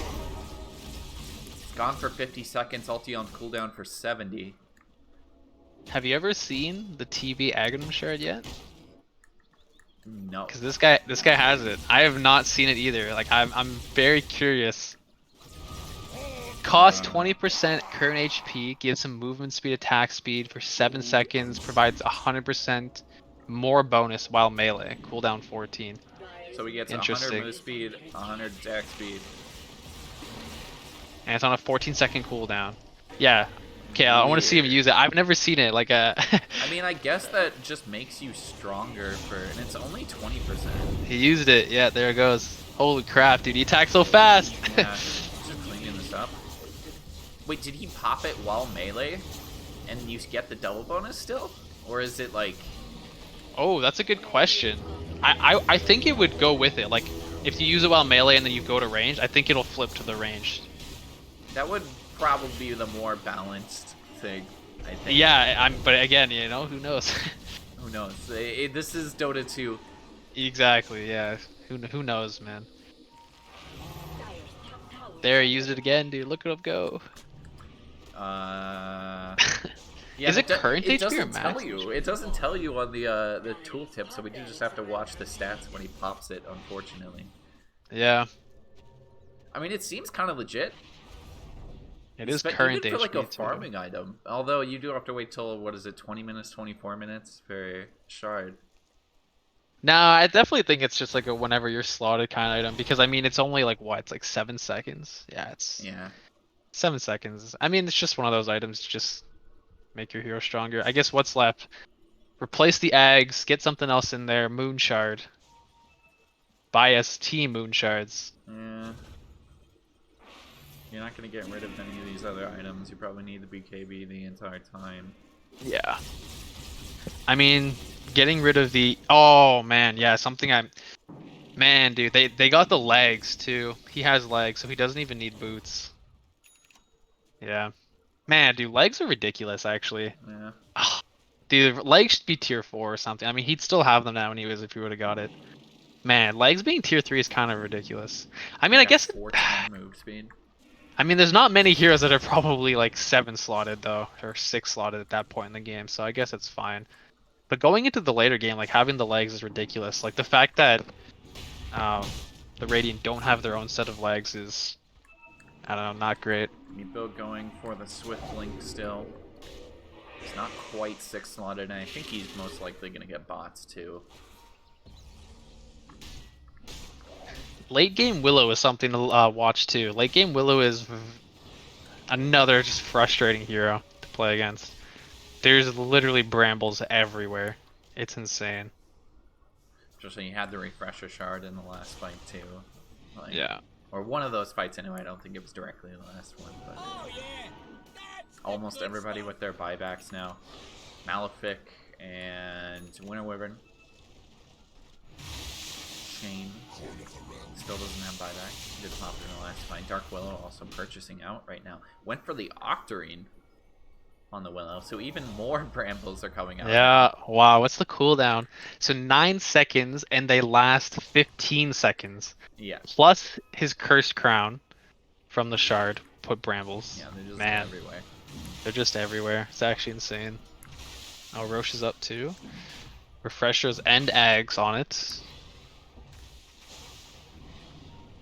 Speaker 1: It's gone for 50 seconds, ulti on cooldown for 70.
Speaker 2: Have you ever seen the TB Aghanim shard yet?
Speaker 1: No.
Speaker 2: Because this guy has it. I have not seen it either. Like I'm very curious. Costs 20% current HP, gives him movement speed, attack speed for 7 seconds, provides 100% more bonus while melee. Cooldown 14.
Speaker 1: So he gets 100
Speaker 2: Interesting.
Speaker 1: move speed, 100 attack speed.
Speaker 2: And it's on a 14-second cooldown. Yeah. Okay, I want to see him use it. I've never seen it. Like a.
Speaker 1: I mean, I guess that just makes you stronger for, and it's only 20%.
Speaker 2: He used it. Yeah, there it goes. Holy crap, dude! He attacks so fast.
Speaker 1: Yeah, just cleaning this up. Wait, did he pop it while melee, and you get the double bonus still, or is it like?
Speaker 2: Oh, that's a good question. I think it would go with it. Like, if you use it while melee and then you go to range, I think it'll flip to the range.
Speaker 1: That would probably be the more balanced thing, I think.
Speaker 2: Yeah, but again, you know, who knows?
Speaker 1: Who knows? This is Dota 2.
Speaker 2: Exactly. Yeah. Who knows, man? There, he used it again, dude. Look at him go.
Speaker 1: Yeah,
Speaker 2: Is it current
Speaker 1: it
Speaker 2: HP or
Speaker 1: doesn't
Speaker 2: max
Speaker 1: tell you. It doesn't tell you on the tooltip, so we do just have to watch the stats when he pops it. Unfortunately.
Speaker 2: Yeah.
Speaker 1: I mean, it seems kind of legit.
Speaker 2: It is
Speaker 1: But
Speaker 2: current
Speaker 1: even for
Speaker 2: HP
Speaker 1: like a
Speaker 2: too.
Speaker 1: farming item. Although you do have to wait till, what is it, 20 minutes, 24 minutes for shard.
Speaker 2: No, I definitely think it's just like a whenever you're slotted kind of item because I mean it's only like what, it's like 7 seconds. Yeah, it's
Speaker 1: Yeah.
Speaker 2: 7 seconds. I mean it's just one of those items to just make your hero stronger. I guess what's left? Replace the eggs, get something else in there. Moon shard. Buy us team moon shards.
Speaker 1: Yeah. You're not going to get rid of any of these other items. You probably need the BKB the entire time.
Speaker 2: Yeah. I mean, getting rid of the... Oh, man, yeah, something I'm... Man, dude, they got the legs, too. He has legs, so he doesn't even need boots. Yeah. Man, dude, legs are ridiculous, actually.
Speaker 1: Yeah.
Speaker 2: Dude, legs should be tier 4 or something. I mean, he'd still have them now anyways if he would have got it. Man, legs being tier 3 is kind of ridiculous. I mean, I guess...
Speaker 1: 14 move speed.
Speaker 2: I mean, there's not many heroes that are probably like 7 slotted though, or 6 slotted at that point in the game, so I guess it's fine. But going into the later game, like having the legs is ridiculous. Like the fact that the Radiant don't have their own set of legs is, I don't know, not great.
Speaker 1: Meepo going for the Swift Link still. He's not quite 6 slotted, and I think he's most likely going to get bots too.
Speaker 2: Late game Willow is something to watch too. Late game Willow is another just frustrating hero to play against. There's literally brambles everywhere. It's insane.
Speaker 1: Just so you had the refresher shard in the last fight too. Like,
Speaker 2: Yeah.
Speaker 1: Or one of those fights anyway. I don't think it was directly the last one, but almost everybody with their buybacks now. Malefic and Winter Wyvern. Shane still doesn't have buyback. He did pop it in the last fight. Dark Willow also purchasing out right now. Went for the Octarine on the Willow, so even more brambles are coming out.
Speaker 2: Yeah, wow, what's the cooldown? So 9 seconds and they last 15 seconds.
Speaker 1: Yeah.
Speaker 2: Plus his cursed crown from the shard put brambles.
Speaker 1: Yeah, they're just
Speaker 2: Man,
Speaker 1: everywhere.
Speaker 2: they're just everywhere. It's actually insane. Oh, Roche is up too. Refreshers and eggs on it.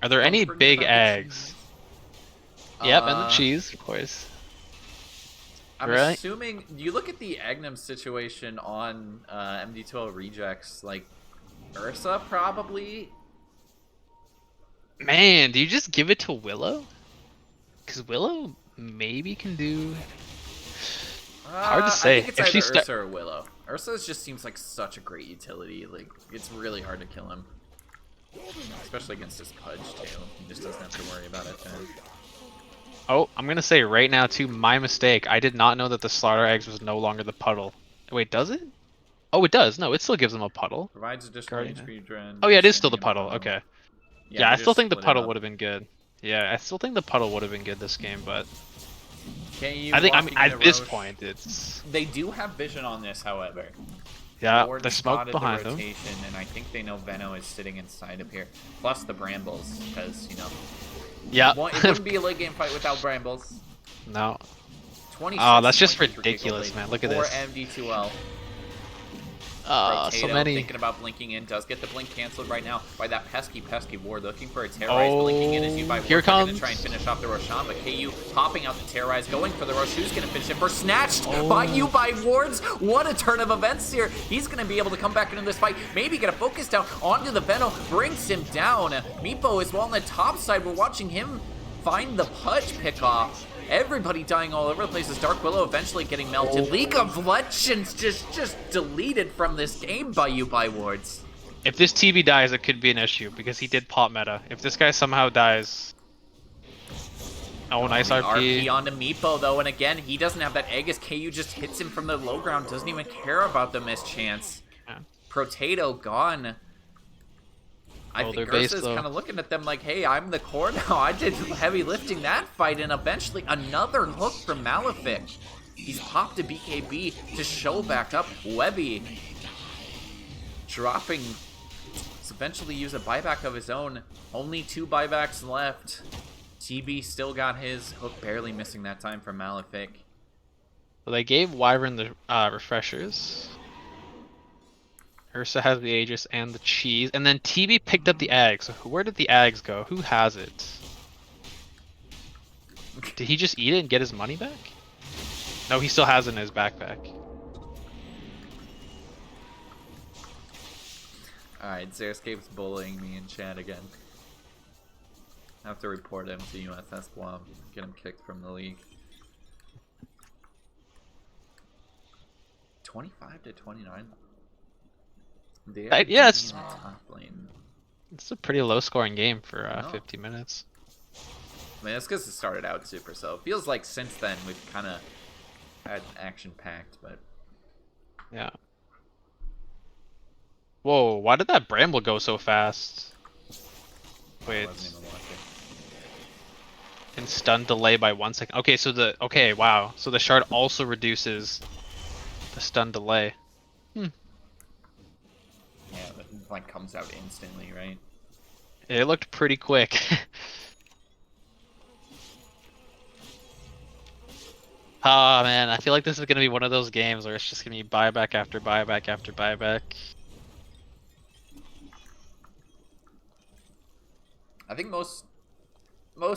Speaker 2: Are there any
Speaker 1: forget
Speaker 2: big
Speaker 1: about the
Speaker 2: eggs? Yep, and the cheese, of course.
Speaker 1: I'm
Speaker 2: Right?
Speaker 1: assuming you look at the Aghanim situation on MD2L rejects, like Ursa probably.
Speaker 2: Man, do you just give it to Willow? Because Willow maybe can do. Hard to say.
Speaker 1: I think it's
Speaker 2: If she
Speaker 1: either Ursa or Willow. Ursa just seems like such a great utility. Like it's really hard to kill him, especially against his Pudge too. He just doesn't have to worry about it then.
Speaker 2: Oh, I'm gonna say right now too, my mistake. I did not know that the slaughter eggs was no longer the puddle. Wait, does it? Oh, it does. No, it still gives them a puddle.
Speaker 1: Provides additional
Speaker 2: Guardian.
Speaker 1: HP drain.
Speaker 2: Oh yeah, it is still the
Speaker 1: standing in
Speaker 2: puddle. Okay.
Speaker 1: Yeah,
Speaker 2: Yeah, I
Speaker 1: they
Speaker 2: still
Speaker 1: just
Speaker 2: think the
Speaker 1: split it
Speaker 2: puddle
Speaker 1: up.
Speaker 2: would have been good. Yeah, I still think the puddle would have been good this game, but
Speaker 1: Can you
Speaker 2: I think
Speaker 1: walking
Speaker 2: at
Speaker 1: the
Speaker 2: this
Speaker 1: Roche-
Speaker 2: point it's.
Speaker 1: They do have vision on this, however.
Speaker 2: Yeah,
Speaker 1: Ward
Speaker 2: the smoke
Speaker 1: spotted
Speaker 2: behind
Speaker 1: the
Speaker 2: him.
Speaker 1: rotation, and I think they know Veno is sitting inside of here. Plus the Brambles, because, you know,
Speaker 2: Yeah.
Speaker 1: it wouldn't be a late game fight without Brambles.
Speaker 2: No.
Speaker 1: 26
Speaker 2: Oh, that's
Speaker 1: is
Speaker 2: just
Speaker 1: going to be
Speaker 2: ridiculous, man. Look at
Speaker 1: for
Speaker 2: this.
Speaker 1: MD2L.
Speaker 2: So
Speaker 1: Potato
Speaker 2: many.
Speaker 1: thinking about blinking in, does get the blink canceled right now by that pesky Ward, looking for a Terrorize. Blinking in as you by
Speaker 2: here
Speaker 1: Ward are going to
Speaker 2: comes.
Speaker 1: try and finish off the Roshan, but KU popping out the Terrorize, going for the Rosh, who's going to finish it for snatched by you by Wards. What a turn of events here. He's going to be able to come back into this fight, maybe get a focus down onto the Veno, brings him down. Meepo as well on the top side, we're watching him find the Pudge pick off. Everybody dying all over the place as Dark Willow eventually getting melted. League of Legends just deleted from this game by you by Wards.
Speaker 2: If this TV dies, it could be an issue because he did pop meta. If this guy somehow dies. Oh, nice RP.
Speaker 1: RP onto Meepo though, and again, he doesn't have that egg as KU just hits him from the low ground, doesn't even care about the mischance.
Speaker 2: Yeah.
Speaker 1: Potato gone. I think Ursa's kind of looking at them like, hey, I'm the core now. I did heavy lifting that fight, and eventually another hook from Malefic. He's popped a BKB to show back up. Webby dropping to eventually use a buyback of his own. Only 2 buybacks left. TB still got his hook, barely missing that time from Malefic.
Speaker 2: Well, they gave Wyvern the refreshers. Ursa has the Aegis and the cheese, and then TB picked up the egg. So where did the eggs go? Who has it? Did he just eat it and get his money back? No, he still has it in his backpack.
Speaker 1: Alright, Xeriscape's bullying me in chat again. I have to report him to USS Guam, get him kicked from the league. 25-29.
Speaker 2: Yeah, it's
Speaker 1: top lane.
Speaker 2: It's a pretty low scoring game for
Speaker 1: No.
Speaker 2: 50 minutes.
Speaker 1: I mean, that's because it started out super slow. It feels like since then we've kind of had action packed, but
Speaker 2: Yeah. Whoa, why did that Bramble go so fast?
Speaker 1: I
Speaker 2: Wait,
Speaker 1: wasn't even watching.
Speaker 2: and stun delay by 1 second. Okay, so wow. So the shard also reduces the stun delay.
Speaker 1: Yeah, it like comes out instantly, right?
Speaker 2: It looked pretty quick. Ah man, I feel like this is gonna be one of those games where it's just gonna be buyback after buyback after buyback.
Speaker 1: I think most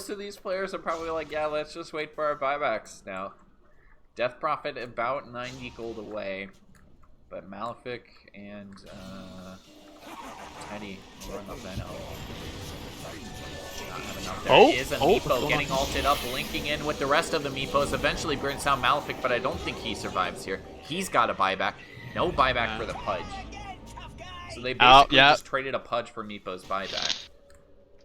Speaker 1: of these players are probably like, yeah, let's just wait for our buybacks now. Death Prophet about 90 gold away, but Malefic and Teddy are on the Veno. Not have enough. There is a Meepo getting ulted up, linking in with the rest of the Meepos. Eventually brings down Malefic, but I don't think he survives here. He's got a buyback. No buyback for the Pudge. So they basically just traded a Pudge for Meepo's buyback.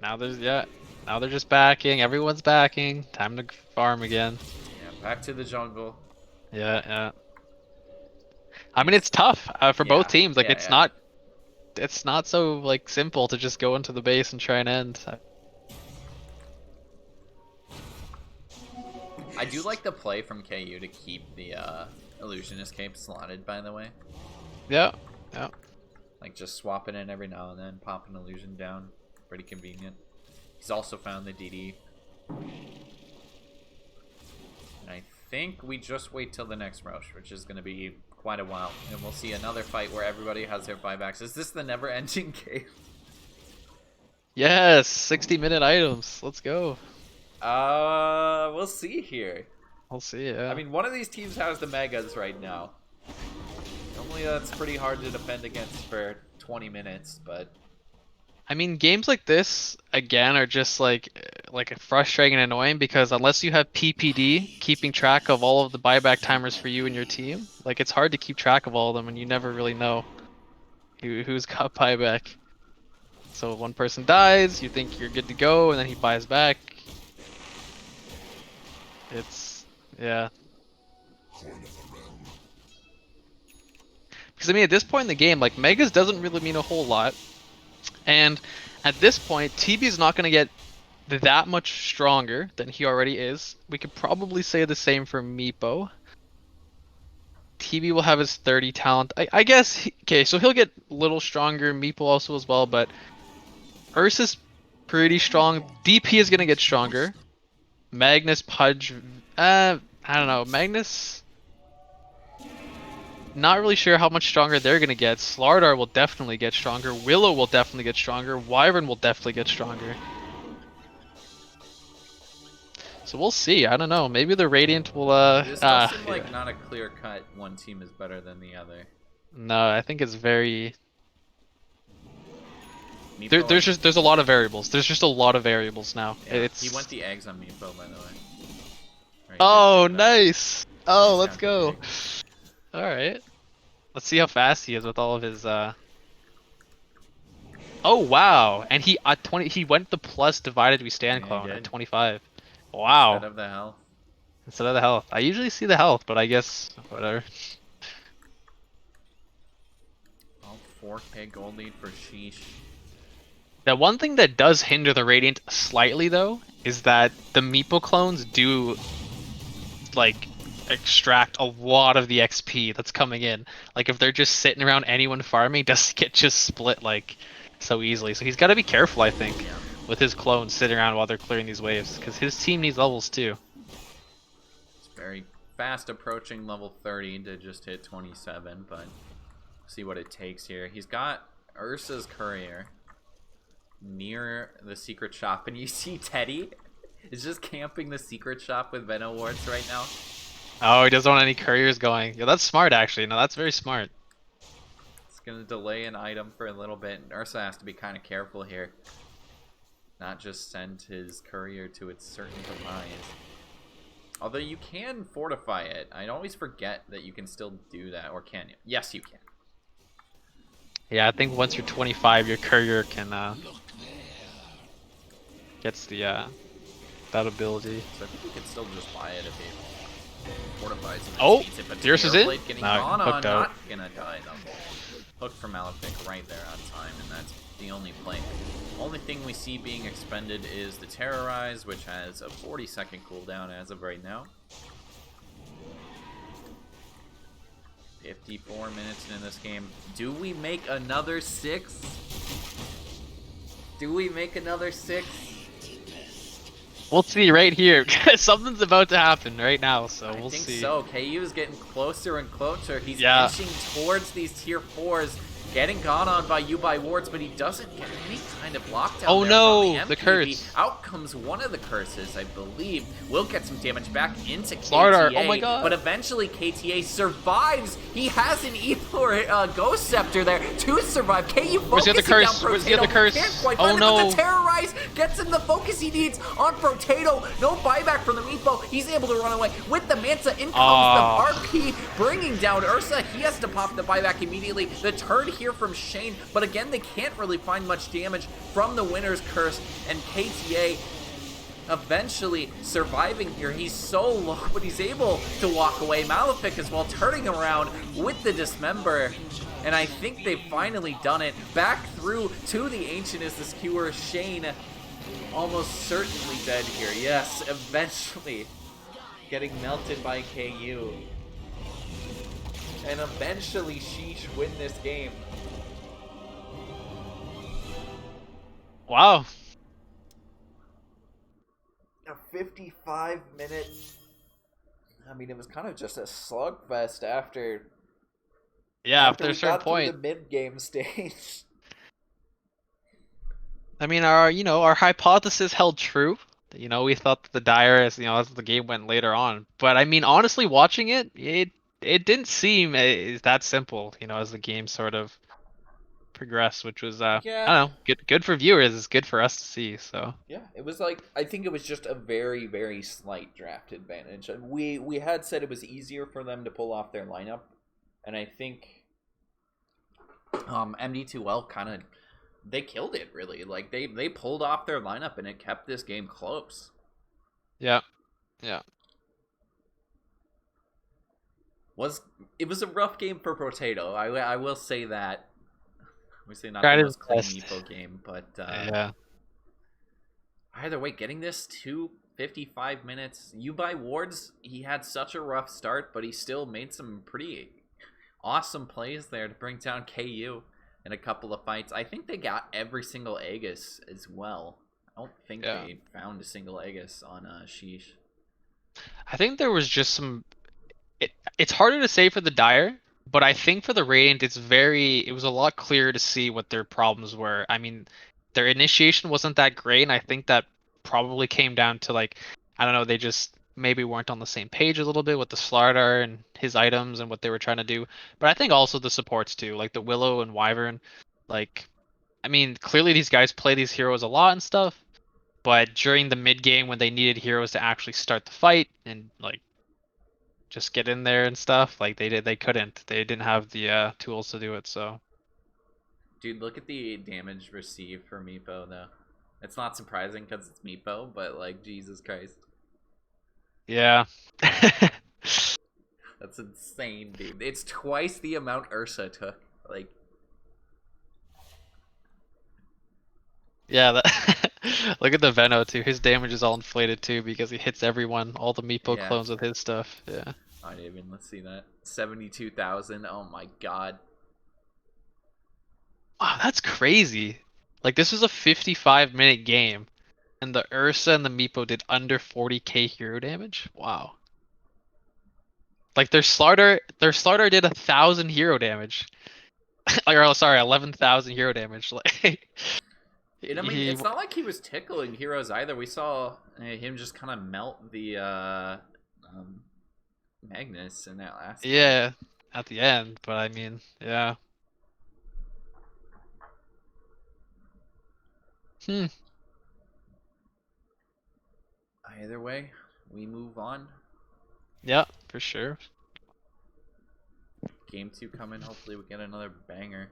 Speaker 2: Now they're just backing. Everyone's backing. Time to farm again.
Speaker 1: Yeah, back to the jungle.
Speaker 2: Yeah. I mean, it's tough for both teams. Like, it's not so like simple to just go into the base and try and end.
Speaker 1: I do like the play from KU to keep the Illusionist Cape slotted, by the way.
Speaker 2: Yeah.
Speaker 1: Like, just swapping in every now and then, popping Illusion down. Pretty convenient. He's also found the DD. And I think we just wait till the next Rosh, which is going to be quite a while. And we'll see another fight where everybody has their buybacks. Is this the never-ending game?
Speaker 2: Yes, 60-minute items. Let's go.
Speaker 1: We'll see here.
Speaker 2: We'll see, yeah.
Speaker 1: I mean, one of these teams has the Megas right now. Normally that's pretty hard to defend against for 20 minutes, but...
Speaker 2: I mean, games like this, again, are just like frustrating and annoying because unless you have PPD keeping track of all of the buyback timers for you and your team, like, it's hard to keep track of all of them and you never really know who's got buyback. So one person dies, you think you're good to go, and then he buys back. Yeah. Because I mean, at this point in the game, like, Megas doesn't really mean a whole lot. And at this point, TB's not going to get that much stronger than he already is. We could probably say the same for Meepo. TB will have his 30 talent. I guess. Okay, so he'll get a little stronger. Meeple also as well, but Ursa's pretty strong. DP is gonna get stronger. Magnus, Pudge. I don't know. Magnus. Not really sure how much stronger they're gonna get. Slardar will definitely get stronger. Willow will definitely get stronger. Wyvern will definitely get stronger. So we'll see. I don't know. Maybe the Radiant will.
Speaker 1: This does seem like
Speaker 2: Yeah.
Speaker 1: not a clear cut. One team is better than the other.
Speaker 2: No, I think it's very.
Speaker 1: Meepo,
Speaker 2: There's a lot of variables. There's just a lot of variables now.
Speaker 1: yeah,
Speaker 2: It's.
Speaker 1: he went the eggs on Meepo, by the way. Or he did
Speaker 2: Oh,
Speaker 1: do that.
Speaker 2: nice. Oh,
Speaker 1: He's
Speaker 2: let's
Speaker 1: got the
Speaker 2: go.
Speaker 1: eggs.
Speaker 2: All right. Let's see how fast he is with all of his. Oh wow! And he at 20. He went the plus divided we stand
Speaker 1: Yeah, he
Speaker 2: clone at
Speaker 1: did.
Speaker 2: 25. Wow.
Speaker 1: Instead of the health.
Speaker 2: Instead of the health. I usually see the health, but I guess whatever.
Speaker 1: Oh, 4K gold lead for Sheesh.
Speaker 2: The one thing that does hinder the Radiant slightly though is that the Meepo clones do like extract a lot of the XP that's coming in. Like if they're just sitting around anyone farming, it doesn't get just split like so easily. So he's got to be careful, I think,
Speaker 1: Yeah.
Speaker 2: with his clones sitting around while they're clearing these waves, because his team needs levels too.
Speaker 1: It's very fast approaching level 30 to just hit 27, but see what it takes here. He's got Ursa's courier near the secret shop, and you see Teddy is just camping the secret shop with Venom wards right now.
Speaker 2: Oh, he doesn't want any couriers going. Yeah, that's smart actually. No, that's very smart.
Speaker 1: It's gonna delay an item for a little bit, and Ursa has to be kind of careful here. Not just send his courier to its certain demise. Although you can fortify it. I always forget that you can still do that, or can you? Yes, you can.
Speaker 2: Yeah, I think once you're 25, your courier can gets the that ability.
Speaker 1: So I think you can still just buy it if it fortifies it.
Speaker 2: Oh,
Speaker 1: Speeds it, but
Speaker 2: Dearest is
Speaker 1: Mirror
Speaker 2: in?
Speaker 1: Blade getting
Speaker 2: No,
Speaker 1: gone on,
Speaker 2: hooked out.
Speaker 1: not gonna die though. Hook for Malefic right there on time, and that's the only play. Only thing we see being expended is the Terrorize, which has a 40-second cooldown as of right now. 54 minutes in this game. Do we make another 6? Do we make another 6?
Speaker 2: We'll see right here. Something's about to happen right now, so we'll see.
Speaker 1: I think so. KU is getting closer and closer. He's
Speaker 2: Yeah.
Speaker 1: inching towards these tier 4s, getting gone on by U-by wards, but he doesn't get any kind of lockdown.
Speaker 2: Oh
Speaker 1: there
Speaker 2: no,
Speaker 1: from
Speaker 2: the
Speaker 1: MPB.
Speaker 2: curse.
Speaker 1: Out comes one of the curses, I believe. Will get some damage back into KTA.
Speaker 2: Slardar, oh my god.
Speaker 1: But eventually KTA survives. He has an Ethor Ghost Scepter there to survive. KU
Speaker 2: Where's the other
Speaker 1: focusing
Speaker 2: curse?
Speaker 1: down
Speaker 2: Where's the other
Speaker 1: Protato.
Speaker 2: curse?
Speaker 1: Can't quite
Speaker 2: Oh
Speaker 1: find it,
Speaker 2: no.
Speaker 1: but the Terrorize gets him the focus he needs on Protato. No buyback from the Meepo. He's able to run away with the Manta. In comes the RP, bringing down Ursa. He has to pop the buyback immediately. The turn here from Shane, but again, they can't really find much damage from the winner's curse, and KTA eventually surviving here. He's so low, but he's able to walk away. Malefic as well, turning around with the Dismember, and I think they've finally done it. Back through to the Ancient is the skewer. Shane almost certainly dead here. Yes, eventually getting melted by KU. And eventually Sheesh win this game.
Speaker 2: Wow.
Speaker 1: A 55-minute. I mean, it was kind of just a slugfest after.
Speaker 2: Yeah, after
Speaker 1: we
Speaker 2: a certain
Speaker 1: got through
Speaker 2: point.
Speaker 1: the mid-game stage.
Speaker 2: I mean, our hypothesis held true. We thought that the Dire as the game went later on. But I mean, honestly, watching it didn't seem that simple, as the game sort of progressed, which was I
Speaker 1: Yeah.
Speaker 2: don't know, good for viewers, it's good for us to see. So
Speaker 1: Yeah, it was like, I think it was just a very, very slight draft advantage. We had said it was easier for them to pull off their lineup, and I think MD2L kind of, they killed it, really. Like, they pulled off their lineup, and it kept this game close.
Speaker 2: yeah.
Speaker 1: It was a rough game for Potato. I will say that. We say not
Speaker 2: Tried
Speaker 1: the
Speaker 2: his
Speaker 1: most clean
Speaker 2: best.
Speaker 1: Meepo game, but
Speaker 2: Yeah.
Speaker 1: either way, getting this to 55 minutes. You buy wards. He had such a rough start, but he still made some pretty awesome plays there to bring down KU in a couple of fights. I think they got every single Aegis as well. I don't think they found a single Aegis on Sheesh.
Speaker 2: I think there was just some. It's harder to say for the Dire, but I think for the Radiant, it was a lot clearer to see what their problems were. I mean, their initiation wasn't that great, and I think that probably came down to like, I don't know, they just maybe weren't on the same page a little bit with the Slardar and his items and what they were trying to do. But I think also the supports too, like the Willow and Wyvern. Like, I mean, clearly these guys play these heroes a lot and stuff, but during the mid game when they needed heroes to actually start the fight and like just get in there and stuff, like they couldn't. They didn't have the tools to do it. So,
Speaker 1: dude, look at the damage received for Meepo though. It's not surprising because it's Meepo, but like Jesus Christ,
Speaker 2: yeah.
Speaker 1: that's insane, dude. It's twice the amount Ursa took. Like,
Speaker 2: Yeah, that look at the Veno too. His damage is all inflated too because he hits everyone, all the Meepo
Speaker 1: Yeah.
Speaker 2: clones with his stuff. Yeah.
Speaker 1: Alright, even let's see that 72,000. Oh my god.
Speaker 2: Wow, that's crazy. Like this was a 55-minute game, and the Ursa and the Meepo did under 40k hero damage. Wow. Like their Slardar did 1,000 hero damage. Or sorry, 11,000 hero damage. Like
Speaker 1: And I mean, it's not like he was tickling heroes either. We saw him just kind of melt the Magnus in that last fight.
Speaker 2: Yeah, at the end, but I mean, yeah.
Speaker 1: Either way, we move on.
Speaker 2: Yeah, for sure.
Speaker 1: Game 2 coming. Hopefully we get another banger.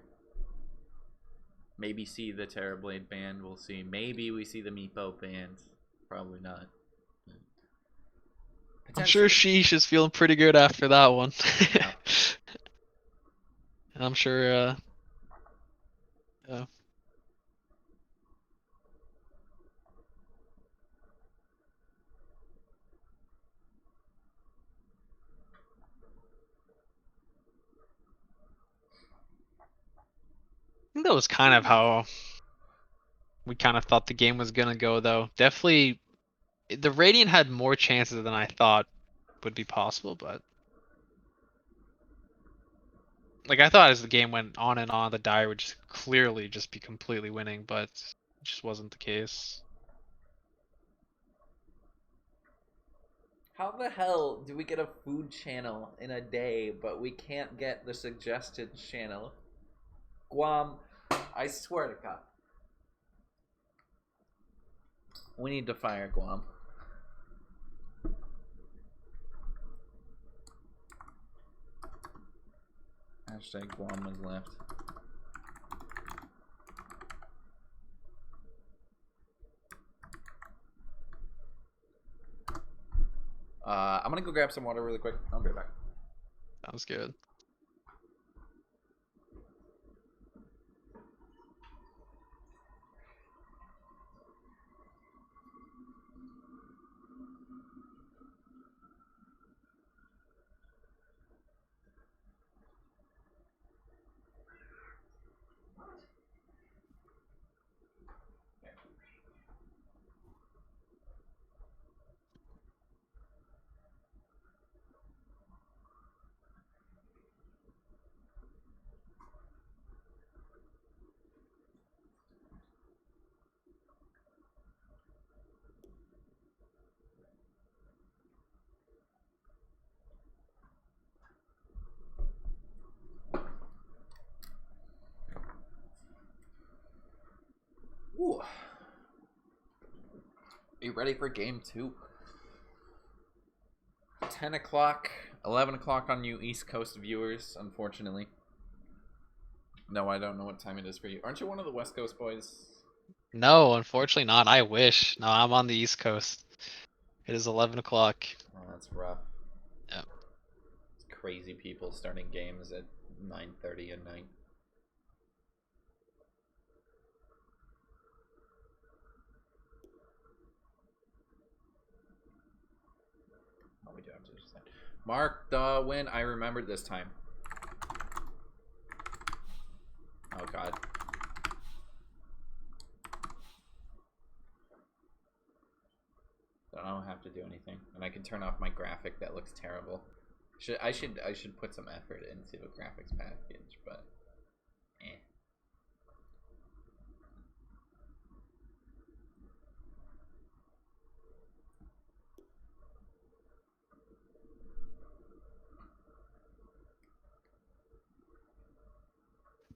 Speaker 1: Maybe see the Terrorblade band. We'll see. Maybe we see the Meepo band. Probably not.
Speaker 2: I'm sure Sheesh is feeling pretty good after that one.
Speaker 1: Yeah.
Speaker 2: And I'm sure, yeah. I think that was kind of how we kind of thought the game was gonna go, though. Definitely, the Radiant had more chances than I thought would be possible, but like I thought as the game went on and on, the Dire would just clearly just be completely winning, but it just wasn't the case.
Speaker 1: How the hell do we get a food channel in a day, but we can't get the suggested channel? Guam, I swear to God. We need to fire Guam. Hashtag Guam was left. I'm gonna go grab some water really quick. I'll be right back.
Speaker 2: Sounds good.
Speaker 1: Ooh. Are you ready for game 2? 10 o'clock, 11 o'clock on you East Coast viewers, unfortunately. No, I don't know what time it is for you. Aren't you one of the West Coast boys?
Speaker 2: No, unfortunately not. I wish. No, I'm on the East Coast. It is 11 o'clock.
Speaker 1: Oh, that's rough.
Speaker 2: Yep.
Speaker 1: It's crazy people starting games at 9:30 at night. Mark the win. I remembered this time. Oh god. I don't have to do anything, and I can turn off my graphic that looks terrible. I should put some effort into a graphics package, but eh.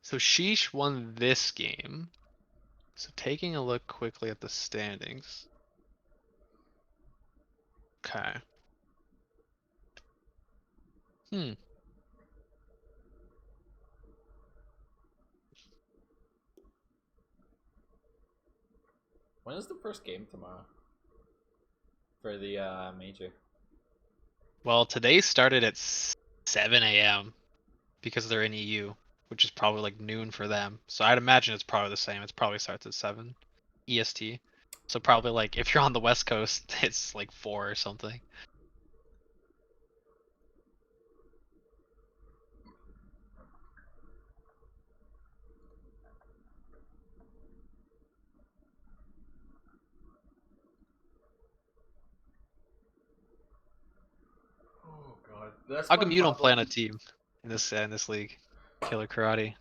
Speaker 2: So Sheesh won this game. So taking a look quickly at the standings. Okay. Hmm.
Speaker 1: When is the first game tomorrow? For the major?
Speaker 2: Well, today started at 7 a.m. because they're in EU, which is probably like noon for them. So I'd imagine it's probably the same. It probably starts at 7 EST. So probably like if you're on the West Coast, it's like 4 or something.
Speaker 1: Oh god. That's
Speaker 2: How
Speaker 1: my
Speaker 2: come you don't play on
Speaker 1: problem.
Speaker 2: a team in this league? Killer Karate.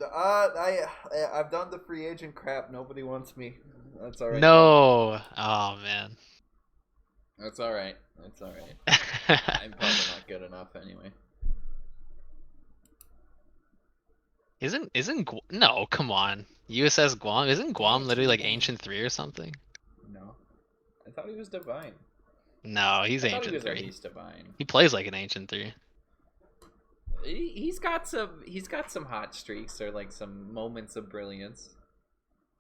Speaker 1: I've done the free agent crap. Nobody wants me. That's all right.
Speaker 2: No. Oh man.
Speaker 1: That's all right. That's all right. I'm probably not good enough anyway.
Speaker 2: No, come on. USS Guam isn't Guam
Speaker 3: Red
Speaker 2: literally
Speaker 3: team
Speaker 2: like
Speaker 3: ban.
Speaker 2: Ancient 3 or something?
Speaker 1: No, I thought he was divine.
Speaker 2: No, he's
Speaker 1: I thought he
Speaker 2: Ancient
Speaker 1: was at
Speaker 2: 3.
Speaker 1: least divine.
Speaker 2: He plays like an Ancient 3.
Speaker 1: He's got some hot streaks or like some moments of brilliance.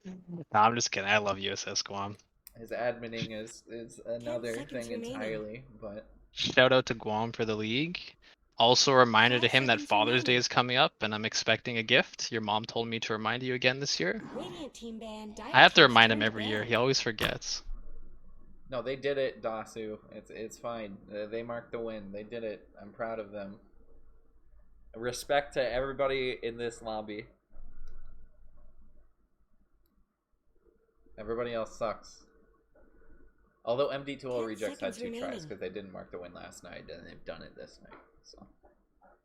Speaker 2: No, I'm just kidding. I love USS Guam.
Speaker 1: His adminning is another
Speaker 3: seconds
Speaker 1: thing
Speaker 3: remaining.
Speaker 1: entirely, but
Speaker 2: Shout out to Guam for the league. Also a reminder to
Speaker 3: 5
Speaker 2: him that
Speaker 3: seconds
Speaker 2: Father's Day
Speaker 3: remaining.
Speaker 2: is coming up and I'm expecting a gift. Your mom told me to remind you again this year.
Speaker 3: Radiant team ban. Dire
Speaker 2: I have to
Speaker 3: teams
Speaker 2: remind him
Speaker 3: turned
Speaker 2: every year.
Speaker 3: ban.
Speaker 2: He always forgets.
Speaker 1: no, they did it, Dasu. It's fine. They marked the win. They did it. I'm proud of them. Respect to everybody in this lobby. Everybody else sucks. Although MD2L
Speaker 3: 10
Speaker 1: rejects had
Speaker 3: seconds
Speaker 1: 2 tries
Speaker 3: remaining.
Speaker 1: because they didn't mark the win last night and they've done it this night. So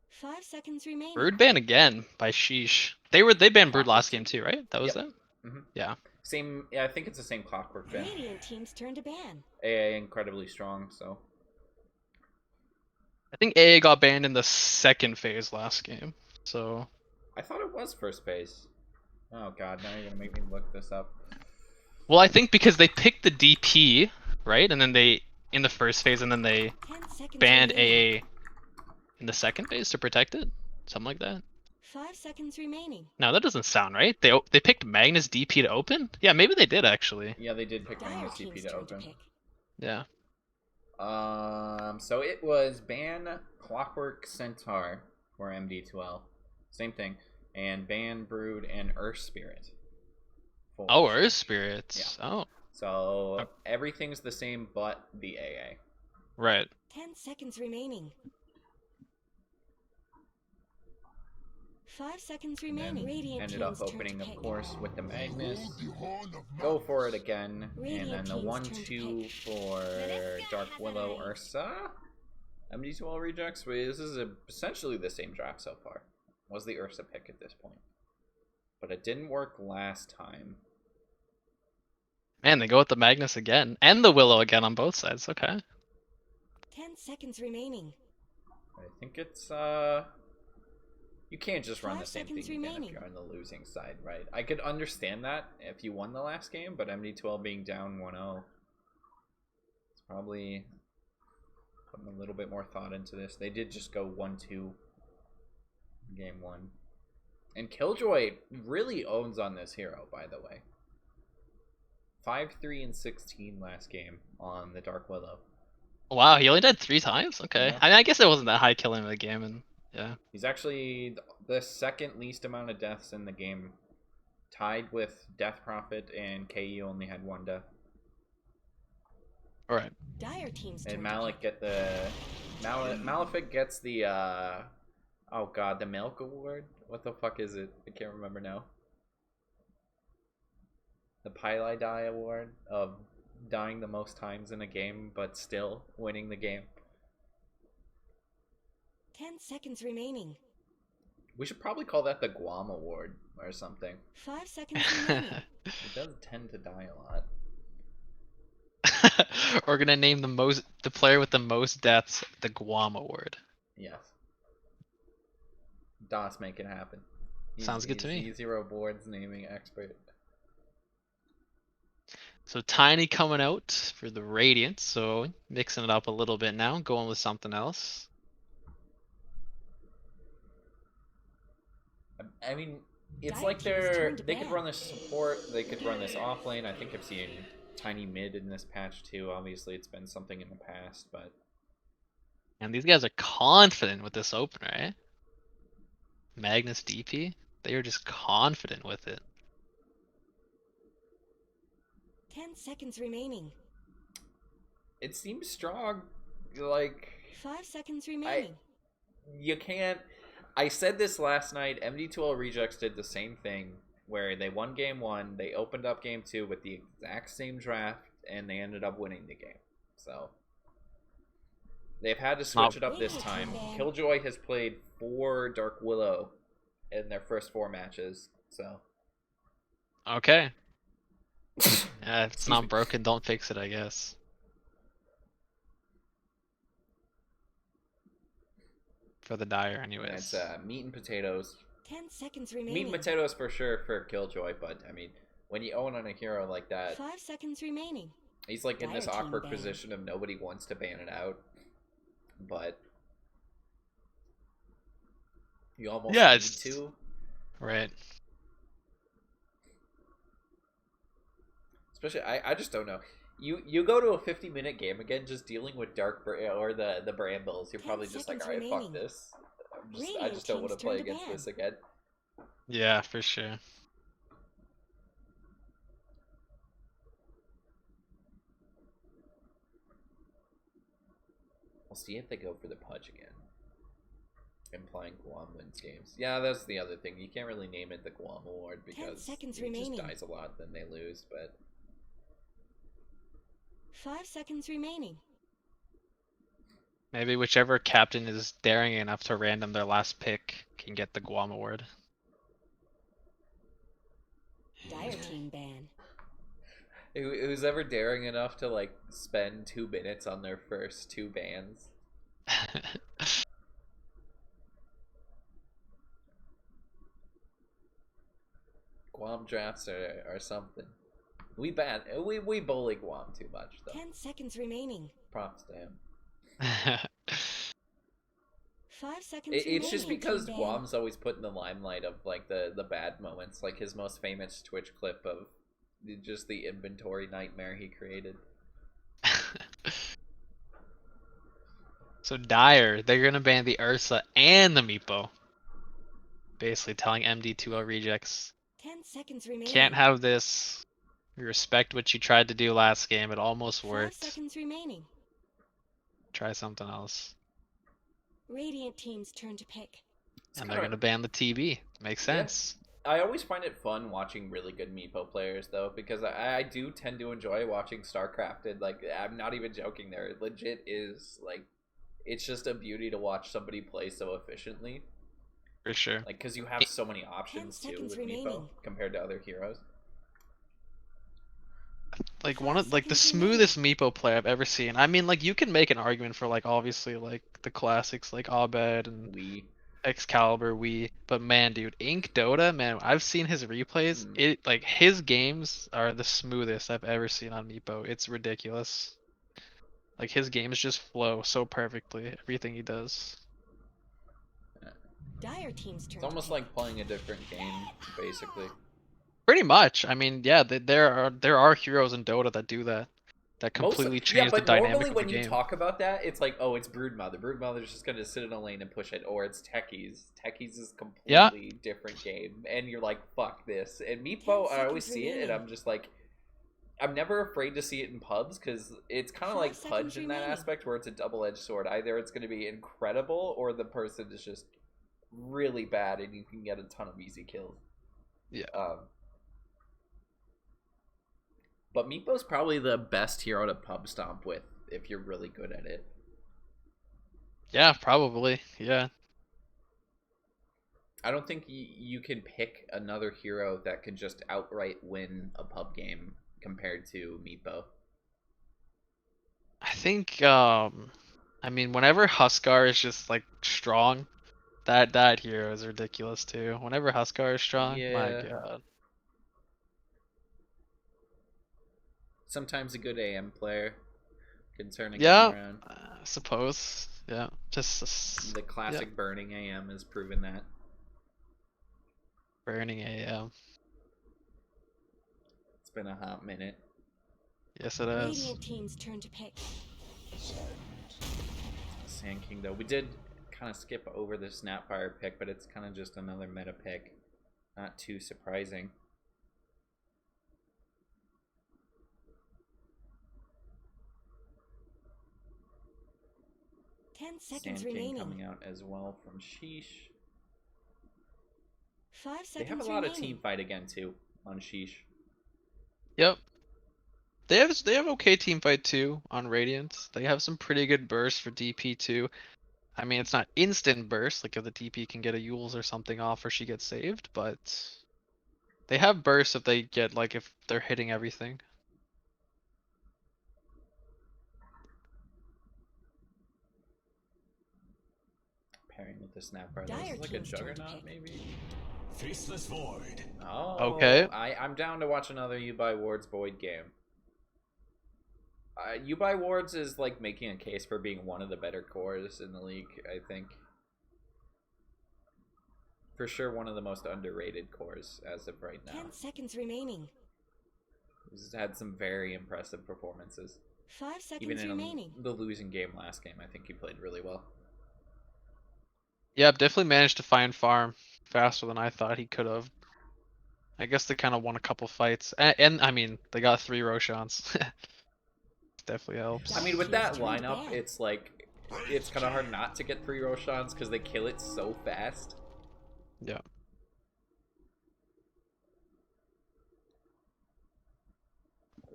Speaker 3: 5 seconds remaining.
Speaker 2: Brood ban again by Sheesh. They banned Brood last game too, right? That was
Speaker 1: Yep.
Speaker 2: them?
Speaker 1: Mhm.
Speaker 2: Yeah.
Speaker 1: Same. Yeah, I think it's the same clockwork ban.
Speaker 3: Radiant teams turned to ban.
Speaker 1: AA incredibly strong. So
Speaker 2: I think AA got banned in the second phase last game. So
Speaker 1: I thought it was first phase. Oh god, now you're gonna make me look this up.
Speaker 2: well, I think because they picked the DP, right? And then they in the first phase and then they
Speaker 3: 10 seconds
Speaker 2: banned
Speaker 3: remaining.
Speaker 2: AA in the second phase to protect it. Something like that.
Speaker 3: 5 seconds remaining.
Speaker 2: No, that doesn't sound right. They picked Magnus DP to open? Yeah, maybe they did actually.
Speaker 1: Yeah, they did pick
Speaker 3: Dire
Speaker 1: Magnus
Speaker 3: teams
Speaker 1: CP to
Speaker 3: turned to
Speaker 1: open.
Speaker 3: pick.
Speaker 2: Yeah.
Speaker 1: So it was ban Clockwork Centaur for MD2L. Same thing. And ban Brood and Earth Spirit. for
Speaker 2: Oh,
Speaker 1: Sheesh.
Speaker 2: Earth Spirits. Oh,
Speaker 1: So everything's the same but the AA.
Speaker 2: right.
Speaker 3: 10 seconds remaining. 5 seconds
Speaker 1: And then
Speaker 3: remaining. Radiant
Speaker 1: ended up
Speaker 3: teams turned
Speaker 1: opening,
Speaker 3: to
Speaker 1: of
Speaker 3: pick.
Speaker 1: course, with the Magnus.
Speaker 4: The horn of
Speaker 1: Go
Speaker 4: Malphite.
Speaker 1: for it again. And
Speaker 3: Radiant
Speaker 1: then the
Speaker 3: teams
Speaker 1: 1
Speaker 3: turn to
Speaker 1: 2
Speaker 3: pick.
Speaker 1: for Dark Willow Ursa. MD2L rejects. Wait, this is essentially the same draft so far. Was the Ursa pick at this point. But it didn't work last time.
Speaker 2: Man, they go with the Magnus again and the Willow again on both sides. Okay.
Speaker 3: 10 seconds remaining.
Speaker 1: I think it's you can't just run the
Speaker 3: 5
Speaker 1: same thing
Speaker 3: seconds
Speaker 1: again if
Speaker 3: remaining.
Speaker 1: you're on the losing side, right? I could understand that if you won the last game, but MD12 being down 1-0, it's probably putting a little bit more thought into this. They did just go 1-2 game 1. And Killjoy really owns on this hero, by the way. 5-3 and 16 last game on the Dark Willow.
Speaker 2: Wow, he only died 3 times? Okay.
Speaker 1: Yeah.
Speaker 2: I mean, I guess it wasn't that high killing of the game, and yeah.
Speaker 1: He's actually the second least amount of deaths in the game, tied with Death Prophet, and KE only had 1 death.
Speaker 2: All right.
Speaker 3: Dire team's
Speaker 1: And
Speaker 3: turn
Speaker 1: Malik
Speaker 3: to pick.
Speaker 1: get the Malefic gets the oh god, the Milk Award? What the fuck is it? I can't remember now. The Pili Die Award of dying the most times in a game but still winning the game.
Speaker 3: 10 seconds remaining.
Speaker 1: We should probably call that the Guam Award or something.
Speaker 3: 5 seconds remaining.
Speaker 1: It does tend to die a lot.
Speaker 2: We're gonna name the player with the most deaths the Guam Award.
Speaker 1: Yes. DOS make it happen.
Speaker 2: Sounds good to me.
Speaker 1: He's Zero Boards naming expert.
Speaker 2: So Tiny coming out for the Radiant, so mixing it up a little bit now, going with something else.
Speaker 1: I mean, it's
Speaker 3: Dire
Speaker 1: like
Speaker 3: team's
Speaker 1: they
Speaker 3: turned
Speaker 1: could
Speaker 3: bad.
Speaker 1: run this support, they could run this offlane. I think I've seen Tiny mid in this patch too. Obviously, it's been something in the past, but
Speaker 2: And these guys are confident with this opener, right? Magnus DP, they are just confident with it.
Speaker 3: 10 seconds remaining.
Speaker 1: it seems strong. Like
Speaker 3: 5 seconds remaining.
Speaker 1: you can't. I said this last night. MD2L Rejects did the same thing where they won game 1, they opened up game 2 with the exact same draft, and they ended up winning the game. So they've had to switch it up this time. Killjoy has played 4 Dark Willow in their first 4 matches. So
Speaker 2: Okay. Yeah, if it's not broken, don't fix it, I guess. For the Dire, anyways.
Speaker 1: It's meat and potatoes.
Speaker 3: 10 seconds
Speaker 1: Meat
Speaker 3: remaining.
Speaker 1: and potatoes for sure for Killjoy, but I mean, when you own on a hero like that,
Speaker 3: 5 seconds remaining.
Speaker 1: he's like in this
Speaker 3: Dire team
Speaker 1: awkward
Speaker 3: ban.
Speaker 1: position of nobody wants to ban it out, but you almost
Speaker 2: Yeah,
Speaker 1: need
Speaker 2: it's-
Speaker 1: to.
Speaker 2: Right.
Speaker 1: Especially, I just don't know. You go to a 50-minute game again, just dealing with or the Brambles. You're
Speaker 3: 10
Speaker 1: probably just like,
Speaker 3: seconds
Speaker 1: alright, fuck
Speaker 3: remaining.
Speaker 1: this. I
Speaker 3: Radiant
Speaker 1: just don't want to
Speaker 3: team's
Speaker 1: play
Speaker 3: turn to
Speaker 1: against
Speaker 3: ban.
Speaker 1: this again.
Speaker 2: Yeah, for sure.
Speaker 1: We'll see if they go for the Pudge again. Implying Guam wins games. Yeah, that's the other thing. You can't really name it the Guam Award because
Speaker 3: seconds
Speaker 1: it
Speaker 3: remaining.
Speaker 1: just dies a lot, then they lose. But
Speaker 3: 5 seconds remaining.
Speaker 2: Maybe whichever captain is daring enough to random their last pick can get the Guam Award.
Speaker 3: Dire team ban.
Speaker 1: who's ever daring enough to like spend 2 minutes on their first 2 bans? Guam drafts are something. We bully Guam too much though.
Speaker 3: 10 seconds remaining.
Speaker 1: Props to him.
Speaker 3: 5 seconds remaining.
Speaker 1: It's just because
Speaker 3: team ban.
Speaker 1: Guam's always put in the limelight of like the bad moments, like his most famous Twitch clip of just the inventory nightmare he created.
Speaker 2: So Dire, they're gonna ban the Ursa and the Meepo. Basically telling MD2L Rejects,
Speaker 3: 10 seconds remaining.
Speaker 2: can't have this. We respect what you tried to do last game. It almost
Speaker 3: 5
Speaker 2: worked.
Speaker 3: seconds remaining.
Speaker 2: Try something else.
Speaker 3: Radiant team's turn to pick.
Speaker 2: And they're gonna ban the TB. Makes
Speaker 1: Yeah.
Speaker 2: sense.
Speaker 1: I always find it fun watching really good Meepo players though, because I do tend to enjoy watching StarCrafted. Like, I'm not even joking there. It legit is like, it's just a beauty to watch somebody play so efficiently.
Speaker 2: For sure.
Speaker 1: Like, because you have so many options too
Speaker 3: seconds
Speaker 1: with
Speaker 3: remaining.
Speaker 1: Meepo compared to other heroes.
Speaker 2: Like
Speaker 3: 5
Speaker 2: one of the
Speaker 3: seconds
Speaker 2: smoothest Meepo player I've ever seen. I mean, like you can make an argument for like obviously like the classics like Abed and
Speaker 1: We
Speaker 2: Excalibur, but man, dude, Ink Dota, man, I've seen his replays. It like his games are the smoothest I've ever seen on Meepo. It's ridiculous. Like his games just flow so perfectly. Everything he does.
Speaker 3: Dire team's turn.
Speaker 1: It's almost like playing a different game, basically.
Speaker 2: Pretty much. I mean, yeah, there are heroes in Dota that do that. That completely change the dynamic
Speaker 1: normally
Speaker 2: of
Speaker 1: when
Speaker 2: the
Speaker 1: you
Speaker 2: game.
Speaker 1: talk about that, it's like, oh, it's Broodmother. Broodmother's just gonna sit in a lane and push it, or it's Techies. Techies is a completely different game, and you're like, fuck this. And Meepo, I always see it, and I'm just like, I'm never afraid to see it in pubs because it's kind of
Speaker 3: 5
Speaker 1: like
Speaker 3: seconds
Speaker 1: Pudge in that
Speaker 3: remaining.
Speaker 1: aspect where it's a double-edged sword. Either it's going to be incredible or the person is just really bad and you can get a ton of easy kills.
Speaker 2: Yeah.
Speaker 1: But Meepo's probably the best hero to pub stomp with if you're really good at it.
Speaker 2: Yeah, probably. Yeah.
Speaker 1: I don't think you can pick another hero that can just outright win a pub game compared to Meepo.
Speaker 2: I think I mean whenever Huskar is just like strong, that hero is ridiculous too. Whenever Huskar is strong, my
Speaker 1: Yeah.
Speaker 2: god.
Speaker 1: Sometimes a good AM player can turn a game
Speaker 2: Yeah,
Speaker 1: around.
Speaker 2: I suppose. Yeah. Just
Speaker 1: The
Speaker 2: yeah,
Speaker 1: classic burning AM has proven that.
Speaker 2: burning AM.
Speaker 1: It's been a hot minute.
Speaker 2: Yes it is.
Speaker 3: Radiant team's turn to pick.
Speaker 1: Sand King though, we did kind of skip over the Snapfire pick, but it's kind of just another meta pick. Not too surprising.
Speaker 3: 10 seconds
Speaker 1: Sand King
Speaker 3: remaining.
Speaker 1: coming out as well from Sheesh.
Speaker 3: 5 seconds
Speaker 1: They have a lot of team fight again too on Sheesh.
Speaker 2: Yep. They have okay team fight too on Radiant. They have some pretty good bursts for DP too. I mean, it's not instant burst, like if the DP can get a Yules or something off or she gets saved, but they have bursts if they get, like, if they're hitting everything.
Speaker 1: Pairing with the Snapfire. This
Speaker 3: Dire
Speaker 1: is like a
Speaker 3: team's turn to
Speaker 1: Juggernaut
Speaker 3: pick.
Speaker 1: maybe?
Speaker 4: Faceless Void.
Speaker 1: Oh,
Speaker 2: Okay.
Speaker 1: I'm down to watch another You Buy Wards Void game. You Buy Wards is like making a case for being one of the better cores in the league, I think. For sure one of the most underrated cores as of right now.
Speaker 3: 10 seconds remaining.
Speaker 1: He's had some very impressive performances.
Speaker 3: 5
Speaker 1: Even
Speaker 3: seconds
Speaker 1: in
Speaker 3: remaining.
Speaker 1: the losing game last game, I think he played really well.
Speaker 2: Yep, definitely managed to find farm faster than I thought he could have. I guess they kind of won a couple fights, and I mean they got 3 Roshans. Definitely helps.
Speaker 1: I mean, with that
Speaker 3: Team's turned to
Speaker 1: lineup,
Speaker 3: ban.
Speaker 1: it's like it's kind of hard not to get 3 Roshans because they kill it so fast.
Speaker 2: Yeah.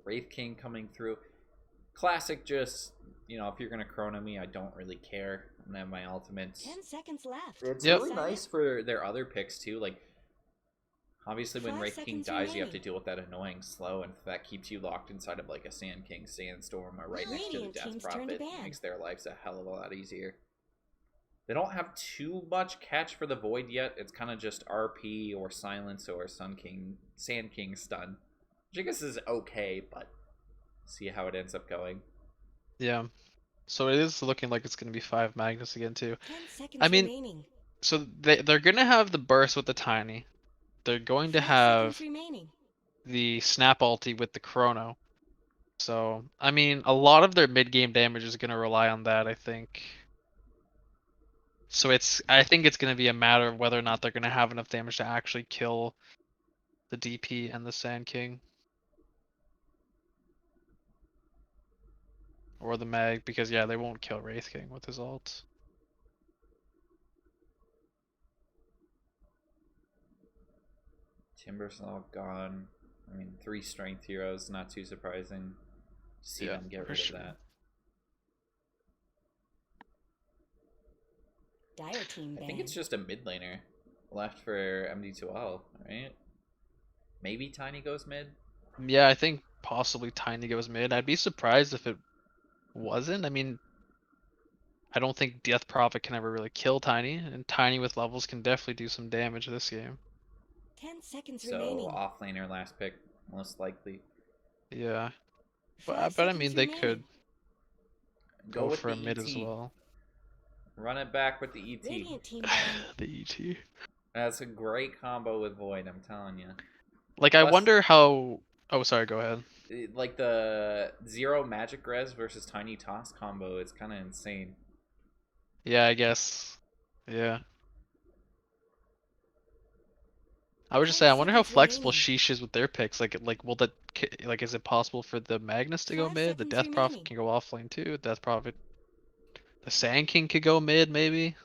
Speaker 1: Wraith King coming through. Classic, just, you know, if you're going to chrono me, I don't really care. I'm going to have my ultimates.
Speaker 3: 10 seconds left.
Speaker 1: It's
Speaker 2: Yep.
Speaker 1: really nice for their other picks, too. Like, obviously, when
Speaker 3: 5
Speaker 1: Wraith King
Speaker 3: seconds
Speaker 1: dies, you have to
Speaker 3: remaining.
Speaker 1: deal with that annoying slow, and that keeps you locked inside of, like, a Sand King, Sandstorm, or right next to the
Speaker 3: Radiant
Speaker 1: Death
Speaker 3: team's turn to
Speaker 1: Prophet.
Speaker 3: ban.
Speaker 1: Makes their lives a hell of a lot easier. They don't have too much catch for the Void yet. It's kind of just RP or Silence or Sand King stun. Which I guess is okay, but see how it ends up going.
Speaker 2: Yeah. So it is looking like it's going to be 5 Magnus again too.
Speaker 3: 10 seconds
Speaker 2: I mean,
Speaker 3: remaining.
Speaker 2: so they're going to have the burst with the Tiny. They're going to
Speaker 3: 5
Speaker 2: have
Speaker 3: seconds remaining.
Speaker 2: the Snap ulti with the Chrono. So, I mean, a lot of their mid-game damage is going to rely on that, I think. So I think it's going to be a matter of whether or not they're going to have enough damage to actually kill the DP and the Sand King. Or the Mag, because yeah, they won't kill Wraith King with his ult.
Speaker 1: Timber's all gone. I mean, 3 strength heroes, not too surprising. See
Speaker 2: Yeah,
Speaker 1: them get
Speaker 2: for
Speaker 1: rid
Speaker 2: sure.
Speaker 1: of that.
Speaker 3: Dire team
Speaker 1: I
Speaker 3: ban.
Speaker 1: think it's just a mid laner left for MD2L, right? Maybe Tiny goes mid?
Speaker 2: Yeah, I think possibly Tiny goes mid. I'd be surprised if it wasn't. I mean, I don't think Death Prophet can ever really kill Tiny, and Tiny with levels can definitely do some damage this game.
Speaker 3: 10 seconds
Speaker 1: So,
Speaker 3: remaining.
Speaker 1: off laner last pick, most likely.
Speaker 2: Yeah,
Speaker 3: 5
Speaker 2: but I
Speaker 3: seconds
Speaker 2: mean they
Speaker 3: remaining.
Speaker 2: could
Speaker 1: Go with
Speaker 2: for
Speaker 1: the
Speaker 2: a mid
Speaker 1: ET.
Speaker 2: as well.
Speaker 1: Run it back with the ET.
Speaker 3: Radiant team ban.
Speaker 2: The ET.
Speaker 1: That's a great combo with Void, I'm telling you.
Speaker 2: Like I
Speaker 1: Plus-
Speaker 2: wonder how. Oh, sorry. Go ahead.
Speaker 1: Like the 0 magic res versus Tiny Toss combo is kind of insane.
Speaker 2: Yeah, I guess. Yeah. I was just saying, I wonder how flexible Sheesh is with their picks. Like will like is it possible for the Magnus to go
Speaker 3: 5
Speaker 2: mid? The
Speaker 3: seconds
Speaker 2: Death Prophet
Speaker 3: remaining.
Speaker 2: can go offlane too. Death Prophet, the Sand King could go mid maybe.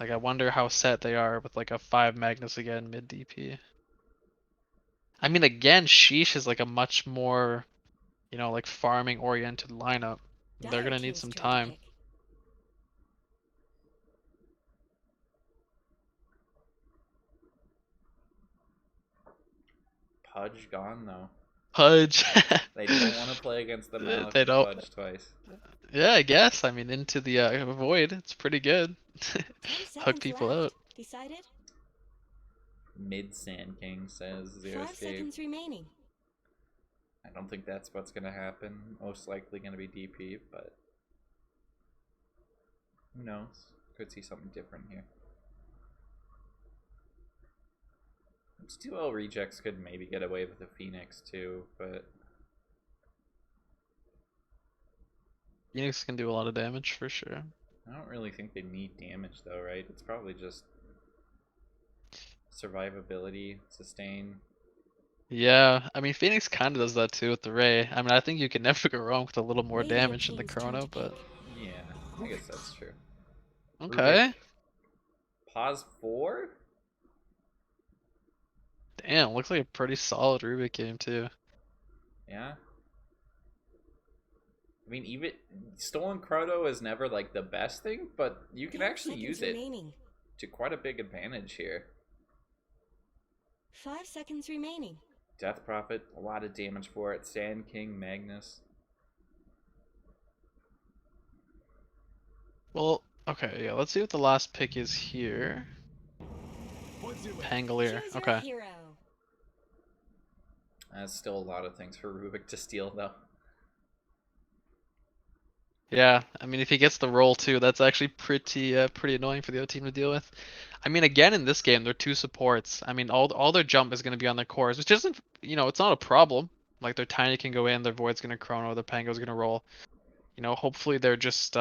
Speaker 2: Like I wonder how set they are with like a 5 Magnus again mid DP. I mean again, Sheesh is like a much more, you know, like farming oriented lineup. They're
Speaker 3: Dire
Speaker 2: gonna need
Speaker 3: King's
Speaker 2: some
Speaker 3: turn to
Speaker 2: time.
Speaker 3: pick.
Speaker 1: Pudge gone though.
Speaker 2: Pudge.
Speaker 1: They don't want to play against the
Speaker 2: They
Speaker 1: Malefic
Speaker 2: don't.
Speaker 1: Pudge twice.
Speaker 2: Yeah, I guess. I mean, into the void. It's pretty good.
Speaker 3: 10
Speaker 2: Hook
Speaker 3: seconds
Speaker 2: people
Speaker 3: left.
Speaker 2: out.
Speaker 3: Decided?
Speaker 1: Mid Sand King says Zero
Speaker 3: 5
Speaker 1: Escape.
Speaker 3: seconds remaining.
Speaker 1: I don't think that's what's gonna happen. Most likely gonna be DP, but who knows? Could see something different here. MD2L rejects could maybe get away with the Phoenix too, but
Speaker 2: Phoenix can do a lot of damage for sure.
Speaker 1: I don't really think they need damage though, right? It's probably just survivability, sustain.
Speaker 2: Yeah, I mean Phoenix kind of does that too with the Ray. I mean I think you can never go wrong with a little more
Speaker 3: Radio
Speaker 2: damage in the
Speaker 3: King's turn
Speaker 2: Chrono,
Speaker 3: to
Speaker 2: but
Speaker 3: pick.
Speaker 1: Yeah, I guess that's true.
Speaker 2: okay.
Speaker 1: Rubik. Pause 4?
Speaker 2: Damn, looks like a pretty solid Rubik game too.
Speaker 1: Yeah. I mean, even Stolen Chrono is never like the best thing, but you can
Speaker 3: 10
Speaker 1: actually
Speaker 3: seconds
Speaker 1: use it
Speaker 3: remaining.
Speaker 1: to quite a big advantage here.
Speaker 3: 5 seconds remaining.
Speaker 1: Death Prophet, a lot of damage for it. Sand King, Magnus.
Speaker 2: Well, okay, yeah, let's see what the last pick is here. Pangolier,
Speaker 3: Choose your
Speaker 2: okay.
Speaker 3: hero.
Speaker 1: That's still a lot of things for Rubik to steal, though.
Speaker 2: Yeah, I mean if he gets the roll too, that's actually pretty annoying for the other team to deal with. I mean again in this game they're two supports. I mean all their jump is going to be on their cores, which isn't, you know, it's not a problem. Like their Tiny can go in, their Void's going to Chrono, their Pango's going to roll. You know, hopefully they're just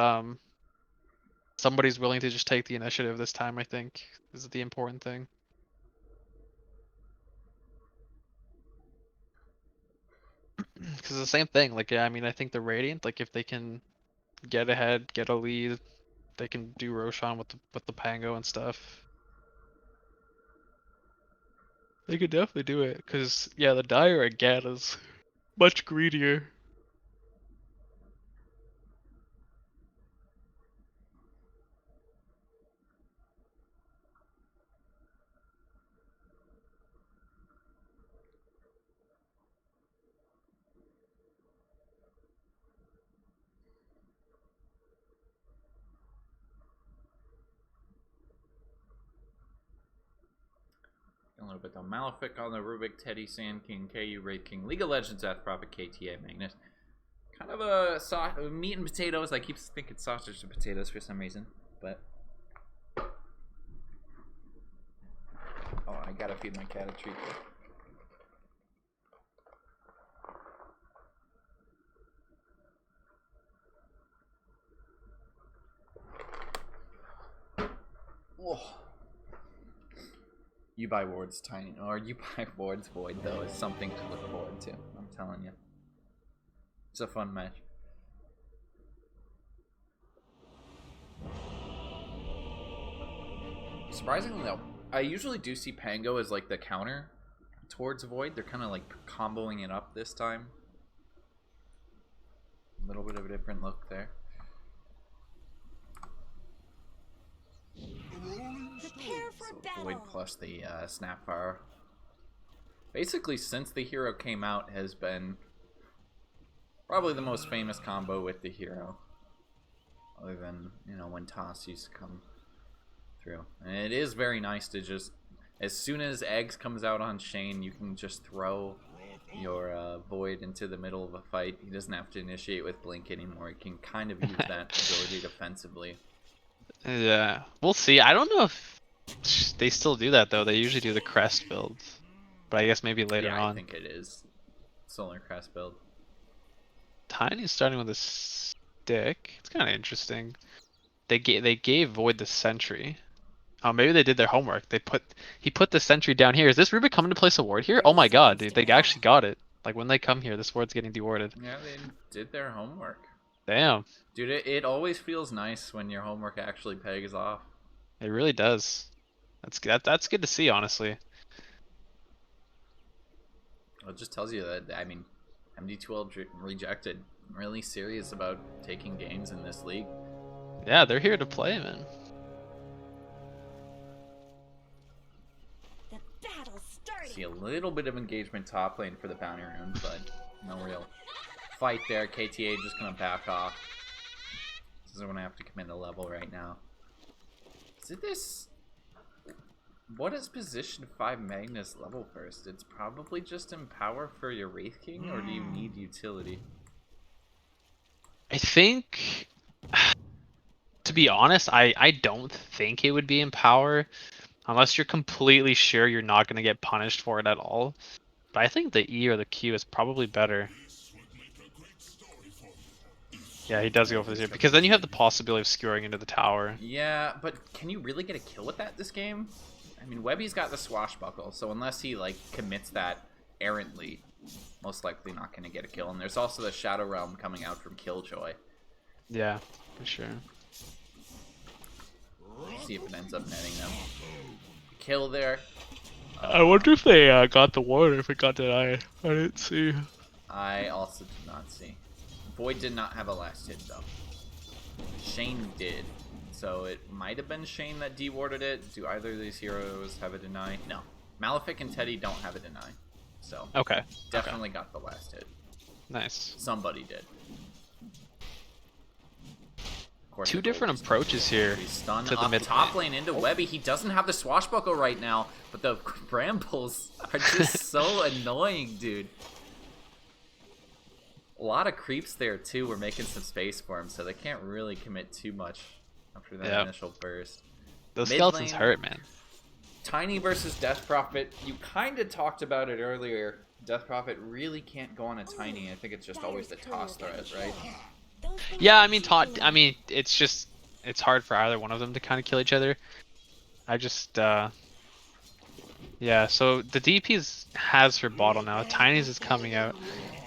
Speaker 2: somebody's willing to just take the initiative this time, I think. This is the important thing. Because it's the same thing. Like yeah, I mean I think the Radiant, like if they can get ahead, get a lead, they can do Roshan with the Pango and stuff. They could definitely do it, because, yeah, the Dire again is much greedier.
Speaker 1: A little bit though. Malefic on the Rubik, Teddy, Sand King, KU, Wraith King, League of Legends, Death Prophet, KTA, Magnus. Kind of a meat and potatoes. I keep thinking sausage and potatoes for some reason, but oh, I gotta feed my cat a treat. Whoa. You buy Ward's Tiny, or you buy Ward's Void though is something to look forward to. I'm telling you, it's a fun match. Surprisingly though, I usually do see Pango as like the counter towards Void. They're kind of like comboing it up this time. A little bit of a different look there.
Speaker 3: Prepare for
Speaker 1: So
Speaker 3: battle.
Speaker 1: Void plus the Snapfire. Basically, since the hero came out, has been probably the most famous combo with the hero. Other than, you know, when Toss used to come through. And it is very nice to just, as soon as Eggs comes out on Shane, you can just throw your Void into the middle of a fight. He doesn't have to initiate with Blink anymore. He can kind of use that ability defensively.
Speaker 2: Yeah, we'll see. I don't know if they still do that though. They usually do the Crest build, but I guess maybe later
Speaker 1: Yeah,
Speaker 2: on.
Speaker 1: I think it is. Solar Crest build.
Speaker 2: Tiny's starting with a stick. It's kind of interesting. They gave Void the Sentry. Oh, maybe they did their homework. He put the sentry down here. Is this Rubik coming to place a ward here? Oh my god, dude, they actually got it. Like when they come here, this ward's getting dewarded.
Speaker 1: Yeah, they did their homework.
Speaker 2: Damn,
Speaker 1: Dude, it always feels nice when your homework actually pays off.
Speaker 2: it really does. That's good to see, honestly.
Speaker 1: It just tells you that, I mean, MD2L rejected. Really serious about taking games in this league.
Speaker 2: Yeah, they're here to play, man.
Speaker 3: The battle's starting.
Speaker 1: See a little bit of engagement top lane for the bounty rune, but no real fight there. KTA just gonna back off. Doesn't want to have to commit a level right now. Is it this? What is position 5 Magnus level first? It's probably just Empower for your Wraith King, or do you need utility?
Speaker 2: I think, to be honest, I don't think it would be Empower, unless you're completely sure you're not going to get punished for it at all. But I think the E or the Q is probably better. Yeah, he does go for this here, because then you have the possibility of skewering into the tower.
Speaker 1: Yeah, but can you really get a kill with that this game? I mean, Webby's got the Swashbuckle, so unless he, like, commits that errantly, most likely not going to get a kill. And there's also the Shadow Realm coming out from Killjoy.
Speaker 2: Yeah, for sure.
Speaker 1: See if it ends up netting them. Kill there.
Speaker 2: I wonder if they got the ward or if it got denied. I didn't see.
Speaker 1: I also did not see. Void did not have a last hit, though. Shane did. So it might have been Shane that dewarded it. Do either of these heroes have a deny? No. Malefic and Teddy don't have a deny. So
Speaker 2: Okay.
Speaker 1: definitely got the last hit.
Speaker 2: Nice.
Speaker 1: Somebody did. Of course,
Speaker 2: Two
Speaker 1: the gold
Speaker 2: different
Speaker 1: is
Speaker 2: approaches here
Speaker 1: He's stunned
Speaker 2: to the
Speaker 1: up
Speaker 2: mid
Speaker 1: top
Speaker 2: lane.
Speaker 1: lane into Webby. He doesn't have the Swashbuckle right now, but the Brambles are just so annoying, dude. A lot of creeps there, too. We're making some space for him, so they can't really commit too much after that initial burst.
Speaker 2: Those
Speaker 1: Mid
Speaker 2: skeletons
Speaker 1: lane,
Speaker 2: hurt, man.
Speaker 1: Tiny versus Death Prophet. You kind of talked about it earlier. Death Prophet really can't go on a Tiny. I think it's just always the toss threat, right?
Speaker 2: Yeah, I mean, it's hard for either one of them to kind of kill each other. I just, yeah, so the DP has her bottle now. Tiny's is coming out.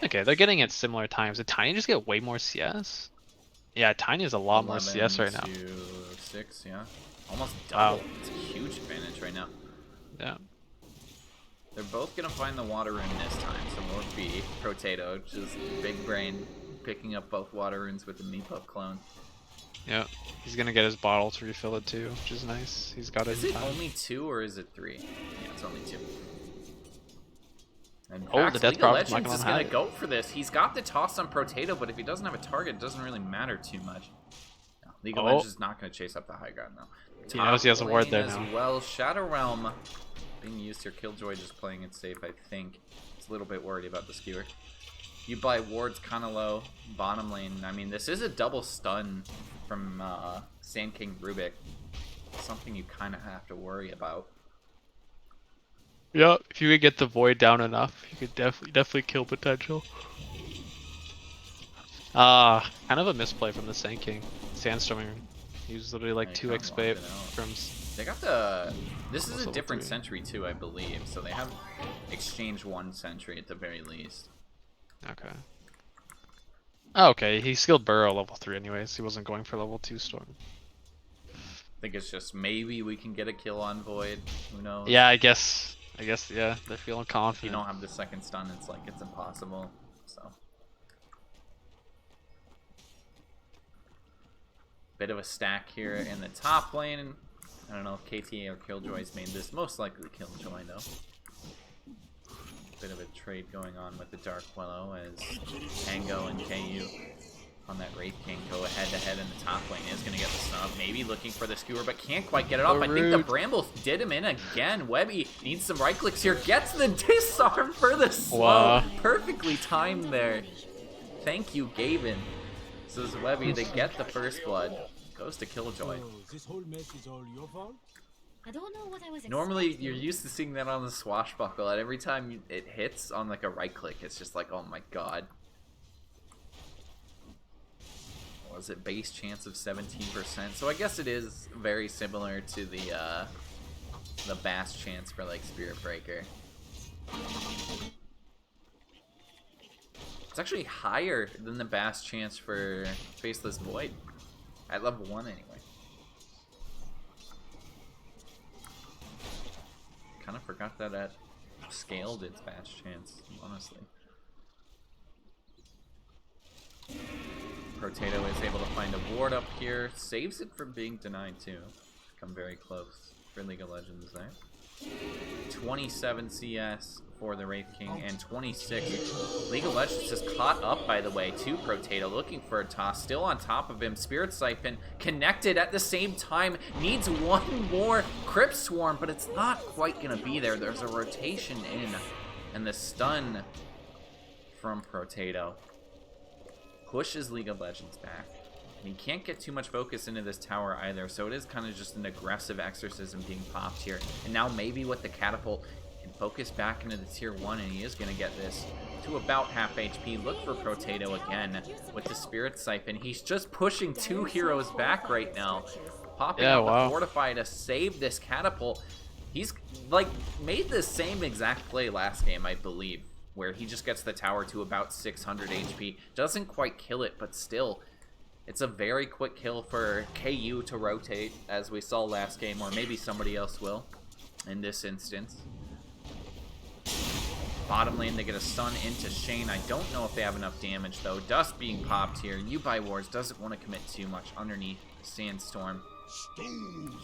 Speaker 2: Okay, they're getting it similar times. Did Tiny just get way more CS? Yeah, Tiny is a lot more CS right now.
Speaker 1: 11 to 6, yeah. Almost double.
Speaker 2: Wow.
Speaker 1: It's a huge advantage right now.
Speaker 2: Yeah.
Speaker 1: They're both going to find the water rune this time, so it won't be Potato, just big brain, picking up both water runes with the Meepo clone.
Speaker 2: Yeah. He's gonna get his bottle to refill it too, which is nice. He's got it
Speaker 1: Is
Speaker 2: in
Speaker 1: it
Speaker 2: time.
Speaker 1: only 2 or is it 3? Yeah, it's only 2. And
Speaker 2: Oh, the Death
Speaker 1: League of
Speaker 2: Prophet's not
Speaker 1: Legends is
Speaker 2: gonna
Speaker 1: going
Speaker 2: have
Speaker 1: to go for this. He's got the toss on Potato, but if he doesn't have a target, it doesn't really matter too much. No, League of Legends is not going to chase up the high ground, though.
Speaker 2: He knows he has a
Speaker 1: Top
Speaker 2: ward
Speaker 1: lane
Speaker 2: there
Speaker 1: as
Speaker 2: now.
Speaker 1: well. Shadow Realm being used here. Killjoy just playing it safe, I think. He's a little bit worried about the skewer. You buy wards kind of low. Bottom lane, I mean, this is a double stun from Sand King Rubik. Something you kind of have to worry about.
Speaker 2: Yeah, if you could get the void down enough, you could definitely kill potential. Kind of a misplay from the Sand King. Sandstorming. He was literally like
Speaker 1: Yeah,
Speaker 2: 2
Speaker 1: he
Speaker 2: XP
Speaker 1: kinda locked it
Speaker 2: from.
Speaker 1: They got the... This is
Speaker 2: Almost
Speaker 1: a
Speaker 2: level
Speaker 1: different
Speaker 2: 3.
Speaker 1: sentry too, I believe. So they have exchanged 1 sentry at the very least.
Speaker 2: Okay. Oh, okay, he skilled Burrow level 3 anyways. He wasn't going for level 2 Storm.
Speaker 1: I think it's just maybe we can get a kill on Void. Who knows?
Speaker 2: Yeah, I guess, yeah, they're feeling
Speaker 1: If you
Speaker 2: confident.
Speaker 1: don't have the second stun, it's like it's impossible. So... Bit of a stack here in the top lane. I don't know if KTA or Killjoy's made this. Most likely Killjoy, though. Bit of a trade going on with the Dark Willow as Tango and KU on that Wraith King go head-to-head in the top lane. Is going to get the snub. Maybe looking for the skewer, but can't quite get it off. I think the Bramble did him in again. Webby needs some right clicks here. Gets the disarm for the slow.
Speaker 2: Wow.
Speaker 1: Perfectly timed there. Thank you, Gavin. Says Webby, they get the first blood. Goes to Killjoy.
Speaker 5: This whole mess is all your fault?
Speaker 3: I don't know what I was
Speaker 1: Normally,
Speaker 3: expecting.
Speaker 1: you're used to seeing that on the Swashbuckle, and every time it hits on like a right click, it's just like, oh my god. was it base chance of 17%? So I guess it is very similar to the Bass chance for like Spirit Breaker. It's actually higher than the Bass chance for Faceless Void at level 1 anyway. Kind of forgot that at scaled its Bass chance, honestly. Potato is able to find a ward up here, saves it from being denied too. Come very close for League of Legends there. 27 CS for the Wraith King and 26. League of Legends is caught up, by the way, to Potato, looking for a toss. Still on top of him. Spirit Siphon connected at the same time. Needs one more Crypt Swarm, but it's not quite going to be there. There's a rotation in, and the stun from Potato pushes League of Legends back. And he can't get too much focus into this tower either, so it is kind of just an aggressive exorcism being popped here. And now maybe with the catapult, he can focus back into the tier 1, and he is going to get this to about half HP. Look for Potato again with the Spirit Siphon. He's just pushing 2 heroes back right now. Popping out the Fortify to save this catapult. He's like made the same exact play last game, I believe, where he just gets the tower to about 600 HP. Doesn't quite kill it, but still, it's a very quick kill for KU to rotate, as we saw last game, or maybe somebody else will in this instance. Bottom lane, they get a stun into Shane. I don't know if they have enough damage, though. Dust being popped here. Ubai Wars doesn't want to commit too much underneath Sandstorm.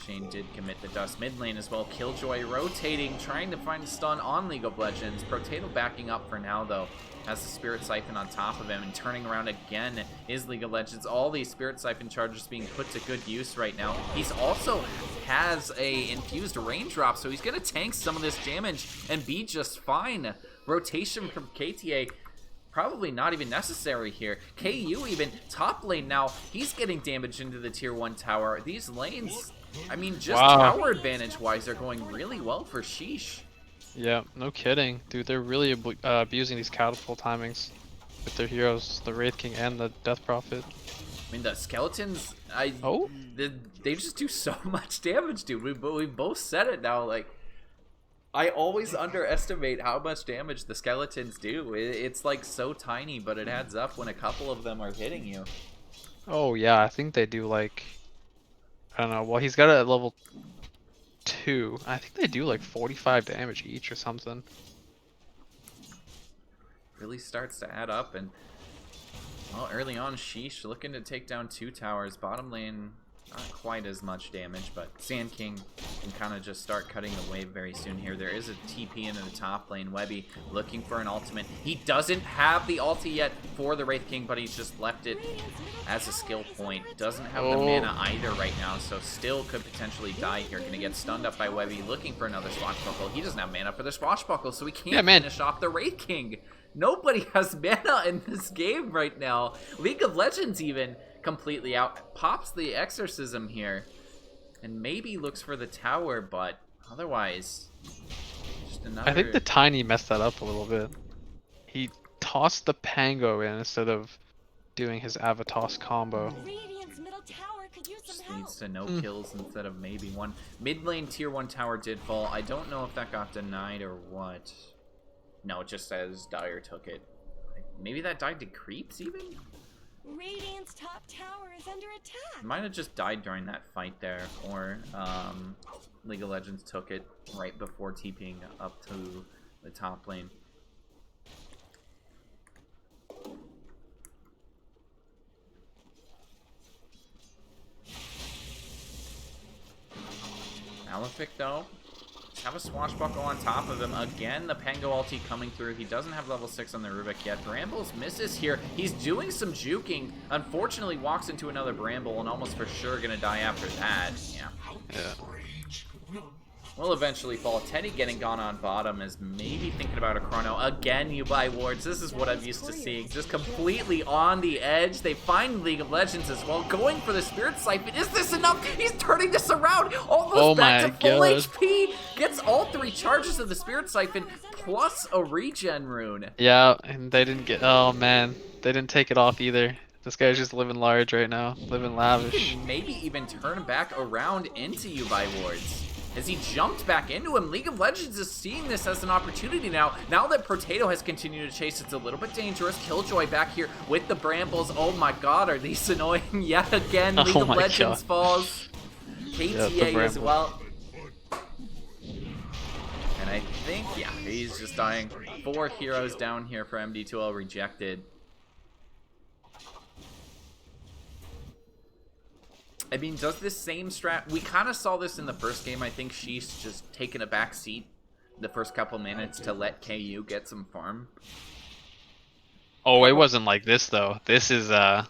Speaker 1: Shane did commit the Dust mid lane as well. Killjoy rotating, trying to find a stun on League of Legends. Potato backing up for now, though, has the Spirit Siphon on top of him, and turning around again is League of Legends. All these Spirit Siphon charges being put to good use right now. He's also has a infused raindrop, so he's going to tank some of this damage and be just fine. Rotation from KTA, probably not even necessary here. KU even, top lane now, he's getting damage into the tier 1 tower. These lanes, I mean, just tower advantage-wise, are going really well for Sheesh.
Speaker 2: Yeah, no kidding. Dude, they're really abusing these catapult timings with their heroes, the Wraith King and the Death Prophet.
Speaker 1: I mean, the skeletons, they just do so much damage, dude. We both said it now, like, I always underestimate how much damage the skeletons do. It's like so tiny, but it adds up when a couple of them are hitting you.
Speaker 2: Oh yeah, I think they do like, I don't know, well he's got it at level 2. I think they do like 45 damage each or something.
Speaker 1: Really starts to add up, and well, early on, Sheesh looking to take down 2 towers. Bottom lane, not quite as much damage, but Sand King can kind of just start cutting the wave very soon here. There is a TP into the top lane. Webby looking for an ultimate. He doesn't have the ulti yet for the Wraith King, but he's just left it as a skill point. Doesn't have the mana either right now, so still could potentially die here. Gonna get stunned up by Webby, looking for another Swashbuckle. He doesn't have mana for the Swashbuckle, so he can't finish off the Wraith King. Nobody has mana in this game right now. League of Legends even completely out. Pops the exorcism here and maybe looks for the tower, but otherwise just another...
Speaker 2: I think the Tiny messed that up a little bit. He tossed the Pango in instead of doing his Avatos combo.
Speaker 3: Radiant's middle tower could use some
Speaker 1: just
Speaker 3: help.
Speaker 1: needs to no kills instead of maybe one. Mid lane tier 1 tower did fall. I don't know if that got denied or what. No, it just says Dire took it. Maybe that died to creeps even?
Speaker 3: Radiant's top tower is under attack.
Speaker 1: Might have just died during that fight there, or League of Legends took it right before TPing up to the top lane. Malefic though, have a Swashbuckle on top of him. Again, the Pango ulti coming through. He doesn't have level 6 on the Rubik yet. Brambles misses here. He's doing some juking. Unfortunately, walks into another Bramble and almost for sure gonna die after that. Yeah. Will eventually fall. Teddy getting gone on bottom is maybe thinking about a chrono. Again, you buy wards. This is what I'm used to seeing. Just completely on the edge. They find League of Legends as well. Going for the Spirit Siphon. Is this enough? He's turning this around. Almost back to full HP. Gets all 3 charges of the Spirit Siphon plus a regen rune.
Speaker 2: Yeah, and they didn't get... Oh man, they didn't take it off either. This guy's just living large right now, living
Speaker 1: He
Speaker 2: lavish.
Speaker 1: can maybe even turn back around into you by wards. As he jumped back into him, League of Legends is seeing this as an opportunity now. Now that Potato has continued to chase, it's a little bit dangerous. Killjoy back here with the brambles. Oh my god, are these annoying yet again? League of Legends falls. KTA as well. And I think, yeah, he's just dying. 4 heroes down here for MD2L rejected. I mean, does this same strat... We kind of saw this in the first game. I think she's just taking a back seat the first couple minutes to let KU get some farm.
Speaker 2: Oh, it wasn't like this, though. This is, I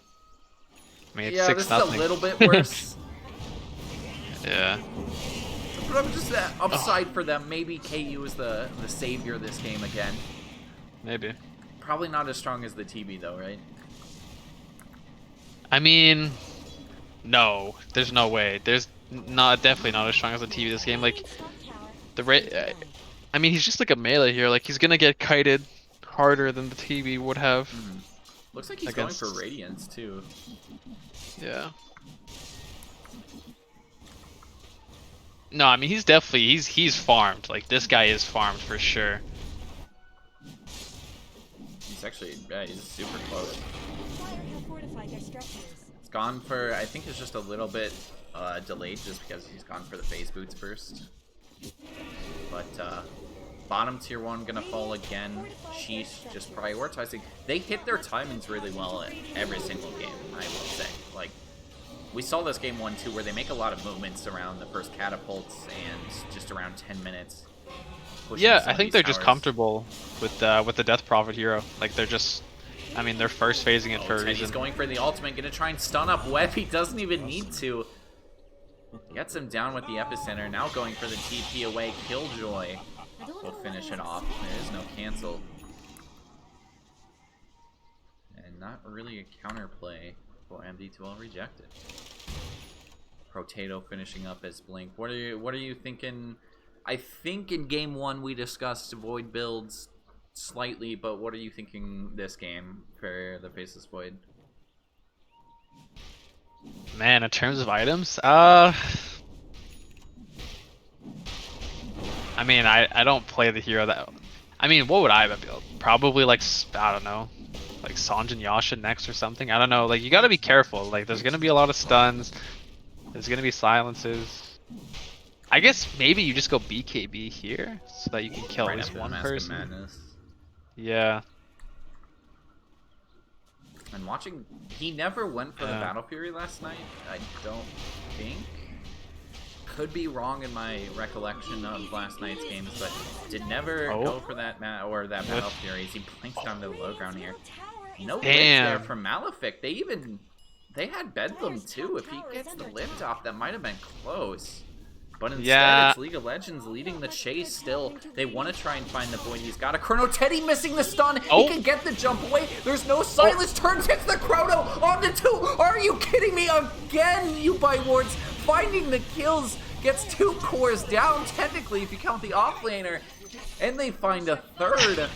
Speaker 2: mean, it's
Speaker 1: yeah,
Speaker 2: 6-0.
Speaker 1: This is a little bit worse.
Speaker 2: Yeah.
Speaker 1: But I'm just upside for them. Maybe KU is the savior of this game again.
Speaker 2: Maybe.
Speaker 1: Probably not as strong as the TB, though, right?
Speaker 2: I mean... No, there's no way. There's definitely not as strong as the TV this game. Like I mean, he's just like a melee here. Like he's gonna get kited harder than the TV would have.
Speaker 1: Looks like he's going for Radiance too.
Speaker 2: Yeah. No, I mean he's definitely he's farmed. Like this guy is farmed for sure.
Speaker 1: He's actually he's super close. It's gone for, I think it's just a little bit delayed just because he's gone for the phase boots first. But bottom tier 1 gonna fall again. Sheesh just prioritizing. They hit their timings really well at every single game, I will say. Like, we saw this game 1-2 where they make a lot of movements around the first catapults and just around 10 minutes.
Speaker 2: Yeah, I think they're just comfortable with the Death Prophet hero. Like they're just... I mean, they're first phasing it for a reason.
Speaker 1: He's going for the ultimate, gonna try and stun up Web. He doesn't even need to. Gets him down with the epicenter. Now going for the TP away. Killjoy will finish it off. There is no cancel. And not really a counterplay for MD2L rejected. Potato finishing up as Blink. What are you thinking? I think in game 1 we discussed Void builds slightly, but what are you thinking this game for the Faceless Void?
Speaker 2: Man, in terms of items, I mean, I don't play the hero that... I mean, what would I build? Probably like, I don't know, like Sanjin Yasha next or something. I don't know, like you gotta be careful. Like there's gonna be a lot of stuns. There's gonna be silences. I guess maybe you just go BKB here so that you can kill at least one person.
Speaker 1: Madness.
Speaker 2: Yeah.
Speaker 1: And watching, he never went for the Battle Fury last night. I don't think. Could be wrong in my recollection of last night's games, but did never go for that Battle Fury. As he blinks down to the low ground here. No lift there from Malefic. They had Bedlam too. If he gets the lift off, that might have been close. But instead, it's League of Legends leading the chase still. They want to try and find the Void. He's got a Chrono. Teddy missing the stun. He can get the jump away. There's no silence. Turns, hits the Chrono on the 2. Are you kidding me? Again, you by wards. Finding the kills. Gets 2 cores down, technically, if you count the offlaner. And they find a 3rd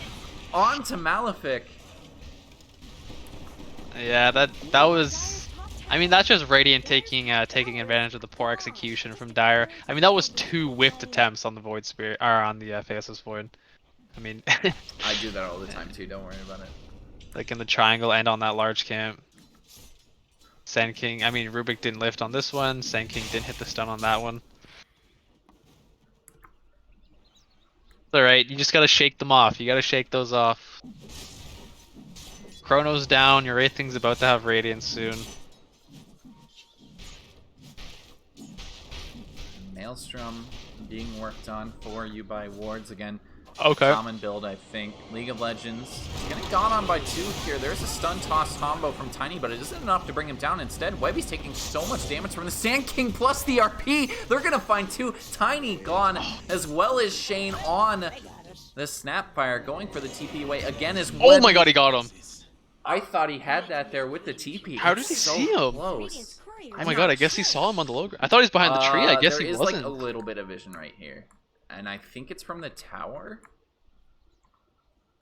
Speaker 1: onto Malefic.
Speaker 2: Yeah, that was... I mean, that's just Radiant taking advantage of the poor execution from Dire. I mean, that was 2 whiffed attempts on the Void Spirit, or on the Faceless Void. I mean...
Speaker 1: I do that all the time too, don't worry about it.
Speaker 2: Like in the triangle and on that large camp. Sand King, I mean, Rubik didn't lift on this one. Sand King didn't hit the stun on that one. It's alright, you just gotta shake them off. You gotta shake those off. Chrono's down, your Wraith Thing's about to have Radiance soon.
Speaker 1: Maelstrom being worked on for you by wards again.
Speaker 2: Okay.
Speaker 1: Common build, I think. League of Legends. Getting gone on by 2 here. There's a stun toss combo from Tiny, but it isn't enough to bring him down. Instead, Webby's taking so much damage from the Sand King plus the RP. They're going to find 2. Tiny gone, as well as Shane on the Snapfire. Going for the TP away again as Webby.
Speaker 2: Oh my god, he got him.
Speaker 1: I thought he had that there with the TP.
Speaker 2: How did he see him?
Speaker 1: Close.
Speaker 2: Oh my god, I guess he saw him on the low ground. I thought he was behind the tree. I guess he wasn't.
Speaker 1: There is like a little bit of vision right here. And I think it's from the tower.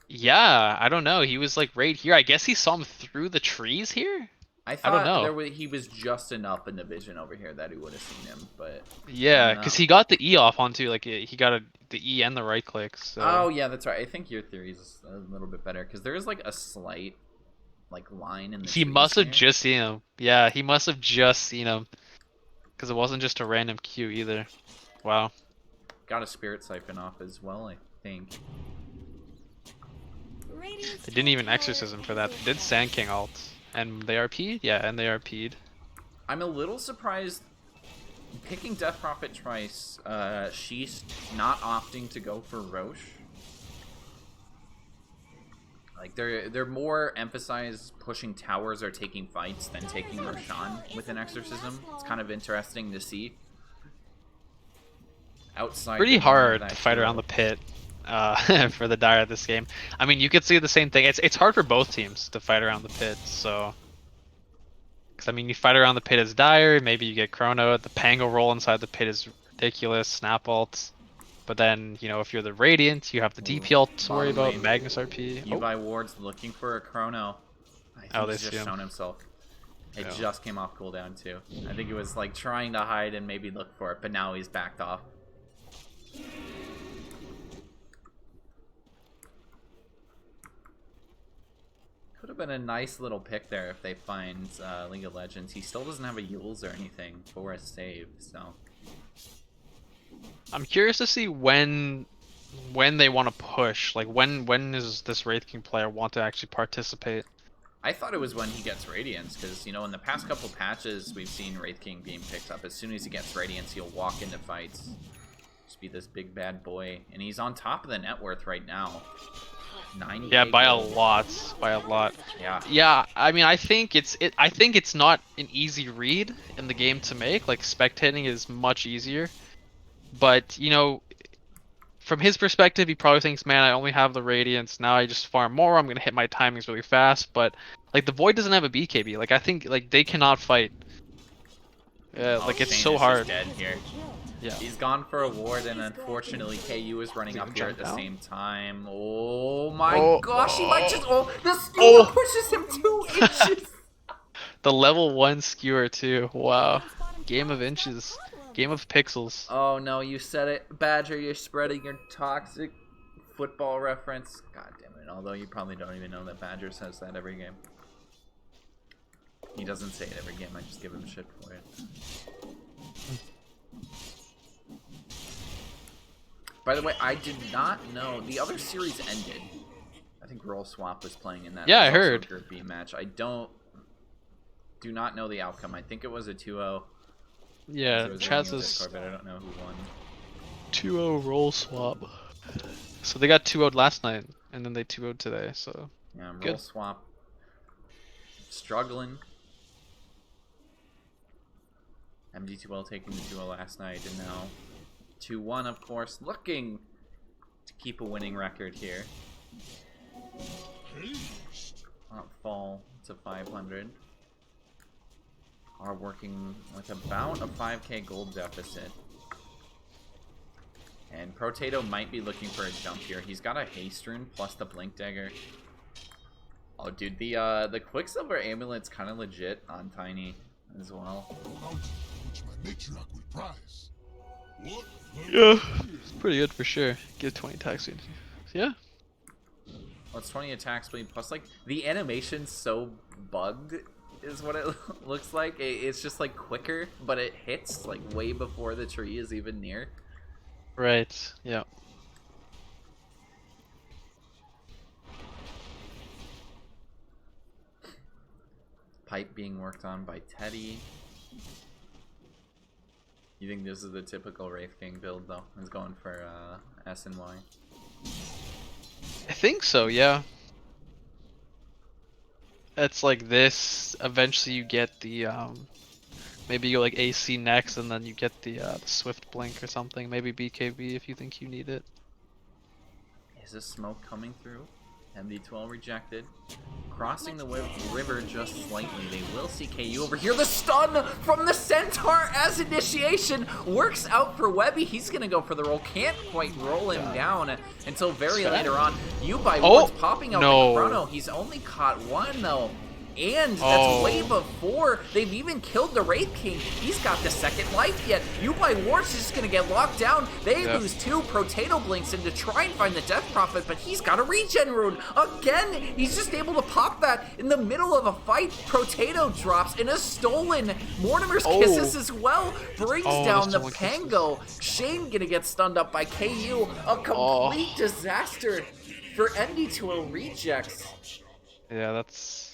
Speaker 2: Yeah, I don't know. He was like right here. I guess he saw him through the trees here.
Speaker 1: I
Speaker 2: I don't
Speaker 1: thought
Speaker 2: know.
Speaker 1: he was just enough in the vision over here that he would have seen him, but I
Speaker 2: Yeah,
Speaker 1: don't
Speaker 2: because
Speaker 1: know.
Speaker 2: he got the E off on too. Like he got the E and the right click. So.
Speaker 1: Oh yeah, that's right. I think your theory is a little bit better because there is like a slight like line in the
Speaker 2: He
Speaker 1: trees
Speaker 2: must have
Speaker 1: here.
Speaker 2: just seen him. Yeah, he must have just seen him. Because it wasn't just a random Q either. Wow.
Speaker 1: Got a spirit siphon off as well, I think.
Speaker 2: They didn't even exorcism for that. They did Sand King ult. And they RP'd? Yeah, and they RP'd.
Speaker 1: I'm a little surprised picking Death Prophet twice, she's not opting to go for Roche. Like they're more emphasized pushing towers or taking fights than taking Roshan with an exorcism. It's kind of interesting to see. Outside
Speaker 2: Pretty
Speaker 1: the norm of
Speaker 2: hard
Speaker 1: that
Speaker 2: to fight
Speaker 1: hero.
Speaker 2: around the pit for the Dire this game. I mean, you could see the same thing. It's hard for both teams to fight around the pit, so... Because, I mean, you fight around the pit as Dire, maybe you get Chrono, the Pango roll inside the pit is ridiculous, Snap ult. But then, you know, if you're the Radiant, you have the DP ult to worry
Speaker 1: Bottom
Speaker 2: about,
Speaker 1: lane.
Speaker 2: Magnus RP.
Speaker 1: Ubi Ward's looking for a Chrono. I think
Speaker 2: Oh, they
Speaker 1: he's
Speaker 2: see
Speaker 1: just
Speaker 2: him.
Speaker 1: shown himself. It
Speaker 2: Yeah.
Speaker 1: just came off cooldown too. I think he was like trying to hide and maybe look for it, but now he's backed off. Could have been a nice little pick there if they find League of Legends. He still doesn't have a Yules or anything for a save, so...
Speaker 2: I'm curious to see when they want to push. Like, when is this Wraith King player want to actually participate?
Speaker 1: I thought it was when he gets Radiance, because, you know, in the past couple patches, we've seen Wraith King being picked up. As soon as he gets Radiance, he'll walk into fights. Just be this big bad boy. And he's on top of the net worth right now. 90.
Speaker 2: Yeah, by a lot. By a lot.
Speaker 1: Yeah.
Speaker 2: Yeah, I mean, I think it's not an easy read in the game to make. Like, spectating is much easier. But, you know, from his perspective, he probably thinks, man, I only have the Radiance. Now I just farm more. I'm going to hit my timings really fast. But, like, the Void doesn't have a BKB. Like, I think, like, they cannot fight. Like, it's
Speaker 1: Shane
Speaker 2: so
Speaker 1: is
Speaker 2: hard.
Speaker 1: just dead here.
Speaker 2: Yeah.
Speaker 1: He's gone for a ward, and unfortunately, KU is running up here at the same time. Oh my gosh, he might just... Oh, the skewer pushes him 2 inches!
Speaker 2: The level 1 skewer, too. Wow. Game of inches. Game of pixels.
Speaker 1: Oh no, you said it. Badger, you're spreading your toxic football reference. God damn it. Although you probably don't even know that Badger says that every game. He doesn't say it every game, I just give him shit for it. By the way, I did not know the other series ended. I think Roll Swap was playing in that.
Speaker 2: Yeah,
Speaker 1: It was
Speaker 2: I
Speaker 1: also a
Speaker 2: heard.
Speaker 1: Group B match. I do not know the outcome. I think it was a 2-0.
Speaker 2: Yeah,
Speaker 1: There was
Speaker 2: Chaz
Speaker 1: Romeo
Speaker 2: is
Speaker 1: Discord, but I don't know who won.
Speaker 2: 2-0 roll swap. So they got 2-0'd last night, and then they 2-0'd today, so...
Speaker 1: Yeah, Roll
Speaker 2: Good.
Speaker 1: Swap. Struggling. MD2L taking the 2-0 last night, and now 2-1, of course, looking to keep a winning record here. Not fall to 500. Are working with about a 5k gold deficit. And Protato might be looking for a jump here. He's got a haste rune plus the blink dagger. Oh, dude, the Quicksilver amulet's kind of legit on Tiny as well.
Speaker 5: Which my matriarch will prize. What?
Speaker 2: Yeah, it's pretty good for sure. Give 20 attacks. Yeah.
Speaker 1: Well, it's 20 attack speed plus, like, the animation's so bugged is what it looks like. It's just, like, quicker, but it hits, like, way before the tree is even near.
Speaker 2: Right, yeah.
Speaker 1: Pipe being worked on by Teddy. You think this is the typical Wraith King build, though? He's going for S and Y.
Speaker 2: I think so, yeah. It's like this. Eventually you get the, maybe you go like AC next, and then you get the Swift Blink or something. Maybe BKB if you think you need it.
Speaker 1: Is this smoke coming through? MD2L rejected. Crossing the river just slightly. They will see KU over here. The stun from the Centaur as initiation works out for Webby. He's going to go for the roll. Can't quite roll him down until very later on. Ubi Ward's popping out the Chrono. He's only caught one, though. And that's
Speaker 2: Oh.
Speaker 1: way before they've even killed the Wraith King. He's got the second life yet. UI Wars is just going to get locked down. They lose 2 Potato Blinks in to try and find the Death Prophet, but he's got a regen rune. Again, he's just able to pop that in the middle of a fight. Potato drops in a stolen. Mortimer's Kisses as well brings down the Pango. Shane going to get stunned up by KU. A complete disaster for MD2L rejects.
Speaker 2: Yeah, that's...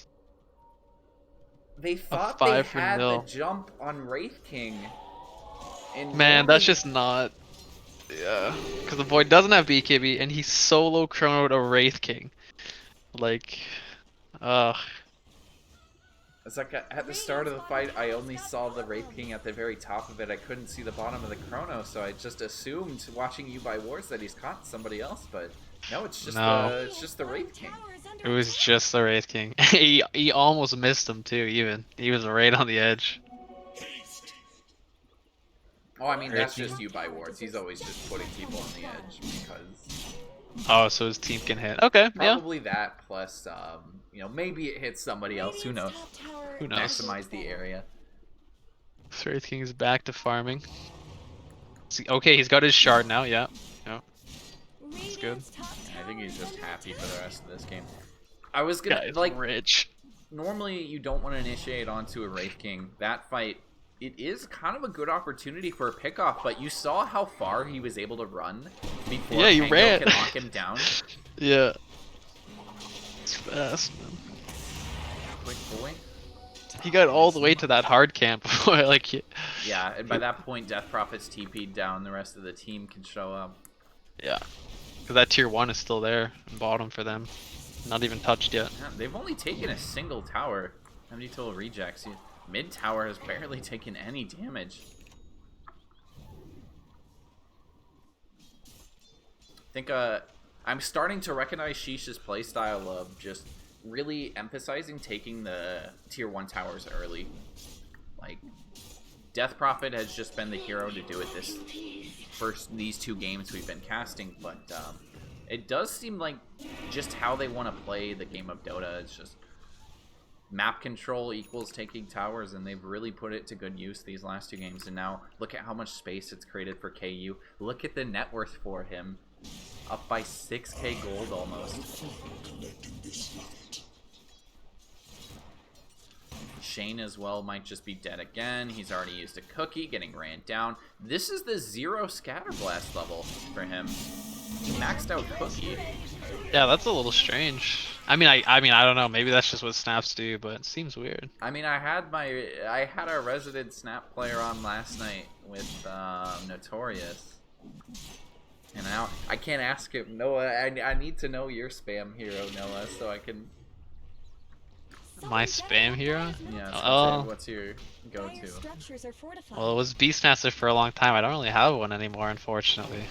Speaker 1: They thought
Speaker 2: 5
Speaker 1: they
Speaker 2: for
Speaker 1: had
Speaker 2: nil.
Speaker 1: the jump on Wraith King. And
Speaker 2: Man,
Speaker 1: only-
Speaker 2: that's just not... Yeah, because the boy doesn't have BKB, and he solo chronoed a Wraith King. Like...
Speaker 1: It's like at the start of the fight, I only saw the Wraith King at the very top of it. I couldn't see the bottom of the chrono, so I just assumed, watching You by Wars, that he's caught somebody else. But no, it's just the Wraith King.
Speaker 2: It was just the Wraith King. he almost missed him too, even. He was right on the edge.
Speaker 1: Oh, I mean, that's just You by Wars. He's always just putting people on the edge because...
Speaker 2: Oh, so his team can hit. Okay, yeah.
Speaker 1: Probably that, plus, you know, maybe it hits somebody else. Who knows?
Speaker 2: Who knows?
Speaker 1: Maximize the area.
Speaker 2: Wraith King is back to farming. Okay, he's got his shard now, yeah. Yeah. That's good.
Speaker 1: I think he's just happy for the rest of this game. I was gonna,
Speaker 2: Guy's
Speaker 1: like,
Speaker 2: rich.
Speaker 1: normally you don't want to initiate onto a Wraith King. That fight, it is kind of a good opportunity for a pickoff, but you saw how far he was able to run before
Speaker 2: Yeah, he
Speaker 1: Pango
Speaker 2: ran.
Speaker 1: can lock him down.
Speaker 2: Yeah. It's fast, man.
Speaker 1: Quick boy.
Speaker 2: He got all the way to that hard camp before, like...
Speaker 1: Yeah, and by that point, Death Prophet's TP'd down. The rest of the team can show up.
Speaker 2: Yeah. Because that tier 1 is still there, in bottom for them. Not even touched yet.
Speaker 1: Yeah, they've only taken a single tower. MD2L rejects. Mid tower has barely taken any damage. I think I'm starting to recognize Sheesh's playstyle of just really emphasizing taking the tier 1 towers early. Like, Death Prophet has just been the hero to do it these 2 games we've been casting, but it does seem like just how they want to play the game of Dota. It's just map control equals taking towers, and they've really put it to good use these last 2 games. And now look at how much space it's created for KU. Look at the net worth for him, up by 6k gold almost. Shane as well might just be dead again. He's already used a cookie, getting ran down. This is the 0 scatter blast level for him. He maxed out cookie.
Speaker 2: Yeah, that's a little strange. I mean, I don't know. Maybe that's just what snaps do, but it seems weird.
Speaker 1: I mean, I had our resident snap player on last night with Notorious, and now I can't ask him. Noah, I need to know your spam hero, Noah, so I can.
Speaker 2: My spam hero?
Speaker 1: Yeah.
Speaker 2: Oh.
Speaker 1: What's your go-to?
Speaker 2: Well, it was Beastmaster for a long time. I don't really have one anymore, unfortunately.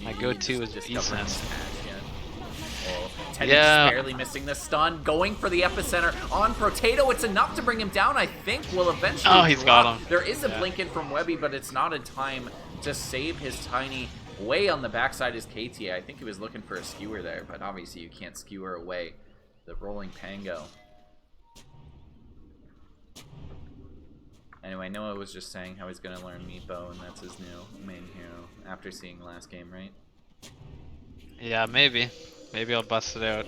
Speaker 2: My go-to is
Speaker 1: just covering his
Speaker 2: Beastmaster.
Speaker 1: patch, yeah. Oh, Teddy's
Speaker 2: Yeah.
Speaker 1: barely missing the stun, going for the epicenter on Potato. It's enough to bring him down. I think will eventually.
Speaker 2: Oh, he's
Speaker 1: drop.
Speaker 2: got him.
Speaker 1: There is a
Speaker 2: Yeah.
Speaker 1: blink in from Webby, but it's not in time to save his tiny. Way on the backside is KTA. I think he was looking for a skewer there, but obviously you can't skewer away the rolling Pango. Anyway, Noah was just saying how he's gonna learn Meepo, and that's his new main hero after seeing last game, right?
Speaker 2: Yeah, maybe. Maybe I'll bust it out.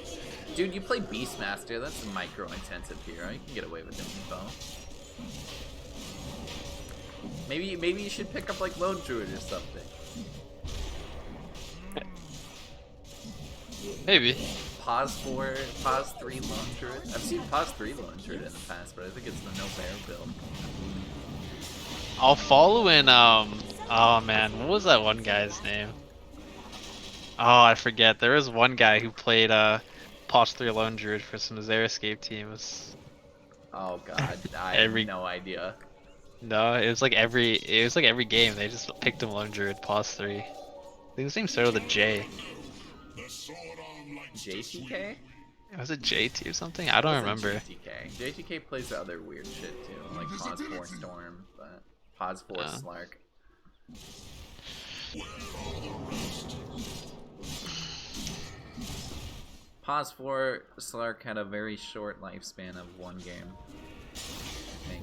Speaker 1: Dude, you play Beastmaster. That's a micro-intensive hero. You can get away with the Meepo. Maybe you should pick up like Lone Druid or something.
Speaker 2: Maybe.
Speaker 1: Pause 3 Lone Druid. I've seen Pause 3 Lone Druid in the past, but I think it's the no bear build.
Speaker 2: I'll follow in, oh man, what was that one guy's name? Oh, I forget. There was one guy who played, Pause 3 Lone Druid for some Xeriscape teams.
Speaker 1: Oh god, I have no idea.
Speaker 2: No, it was like every game they just picked him Lone Druid, Pause 3. I think his name started with a J.
Speaker 1: JTK?
Speaker 2: Was it JT or something? I don't remember.
Speaker 1: JTK. JTK plays other weird shit too, like Pause 4 Storm, but Pause 4 Slark. Pause for Slark had a very short lifespan of 1 game. I think.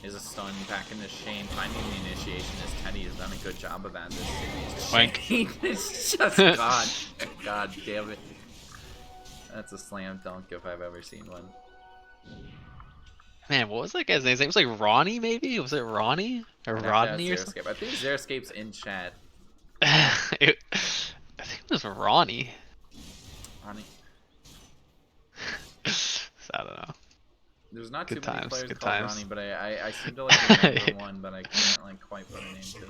Speaker 1: Is a stun back into Shane. Finding the initiation as Teddy has done a good job of that this series.
Speaker 2: Wank.
Speaker 1: Shane is just God. God damn it. That's a slam dunk if I've ever seen one.
Speaker 2: Man, what was that guy's name? His name was like Ronnie, maybe? Was it Ronnie? Or
Speaker 1: I'd have to
Speaker 2: Rodney or
Speaker 1: ask
Speaker 2: something?
Speaker 1: Xeriscape. I think Xeriscape's in chat.
Speaker 2: I think it was Ronnie.
Speaker 1: Ronnie.
Speaker 2: I don't know.
Speaker 1: There's not
Speaker 2: Good
Speaker 1: too many
Speaker 2: times,
Speaker 1: players
Speaker 2: good
Speaker 1: called
Speaker 2: times.
Speaker 1: Ronnie, but I seem to like remember one, but I can't like quite put a name to it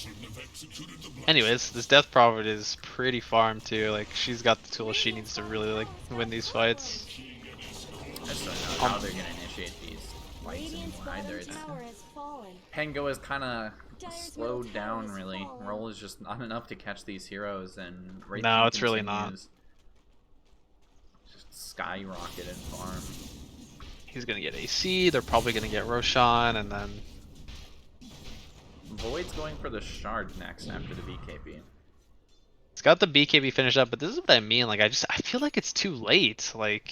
Speaker 1: yet.
Speaker 2: Anyways, this Death Prophet is pretty farmed too. Like, she's got the tools she needs to really like win these fights.
Speaker 1: I just don't know how they're gonna initiate these fights anymore either. It's, Pengo is kind of slowed down really. Roll is just not enough to catch these heroes, and Wraith
Speaker 2: No,
Speaker 1: King
Speaker 2: it's really not.
Speaker 1: continues just skyrocket and farm.
Speaker 2: He's gonna get AC, they're probably gonna get Roshan, and then
Speaker 1: Void's going for the shard next after the BKB.
Speaker 2: it's got the BKB finished up, but this is what I mean, like I feel like it's too late, like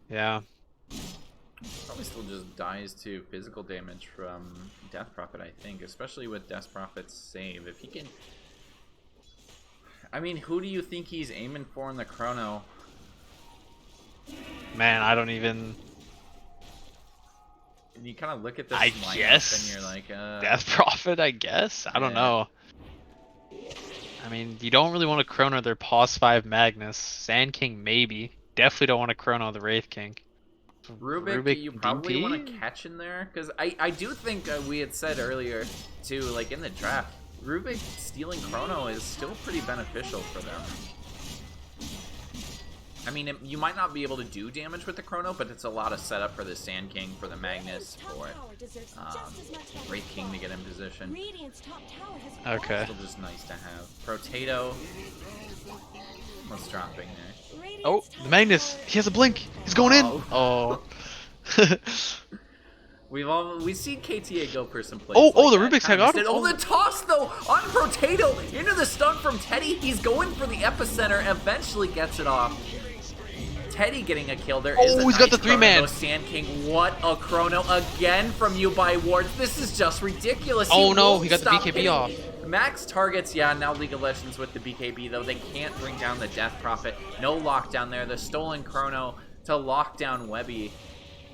Speaker 2: yeah.
Speaker 1: Probably still just dies to physical damage from Death Prophet, I think, especially with Death Prophet's save. If he can, I mean, who do you think he's aiming for in the chrono?
Speaker 2: Man, I don't even.
Speaker 1: And you kind of look at this
Speaker 2: I
Speaker 1: lineup
Speaker 2: guess
Speaker 1: and you're like,
Speaker 2: Death Prophet, I guess. I don't
Speaker 1: Yeah.
Speaker 2: know. I mean, you don't really want to chrono their Pos 5 Magnus. Sand King, maybe. Definitely don't want to chrono the Wraith King.
Speaker 1: Rubik, you probably
Speaker 2: DP?
Speaker 1: want to catch in there, because I do think we had said earlier too, like in the draft, Rubik stealing chrono is still pretty beneficial for them. I mean, you might not be able to do damage with the chrono, but it's a lot of setup for the Sand King, for the Magnus, for Wraith King to get in position.
Speaker 2: Okay.
Speaker 1: Still just nice to have. Potato, what's dropping there?
Speaker 2: Oh, the Magnus! He has a blink! He's going in! Oh.
Speaker 1: We've seen KTA go for some plays.
Speaker 2: Oh,
Speaker 1: like
Speaker 2: the
Speaker 1: that.
Speaker 2: Rubik's
Speaker 1: Kinda
Speaker 2: got
Speaker 1: missed
Speaker 2: him.
Speaker 1: it. Oh, the toss though on Potato into the stun from Teddy. He's going for the epicenter. Eventually gets it off. Teddy getting a kill. There is a
Speaker 2: he's got
Speaker 1: nice
Speaker 2: the 3-man.
Speaker 1: chrono. Sand King, what a chrono again from you by Wards. This is just ridiculous.
Speaker 2: Oh no,
Speaker 1: won't
Speaker 2: he got the
Speaker 1: stop
Speaker 2: BKB
Speaker 1: hitting.
Speaker 2: off.
Speaker 1: Max targets, yeah, now League of Legends with the BKB though. They can't bring down the Death Prophet. No lockdown there. The stolen chrono to lock down Webby.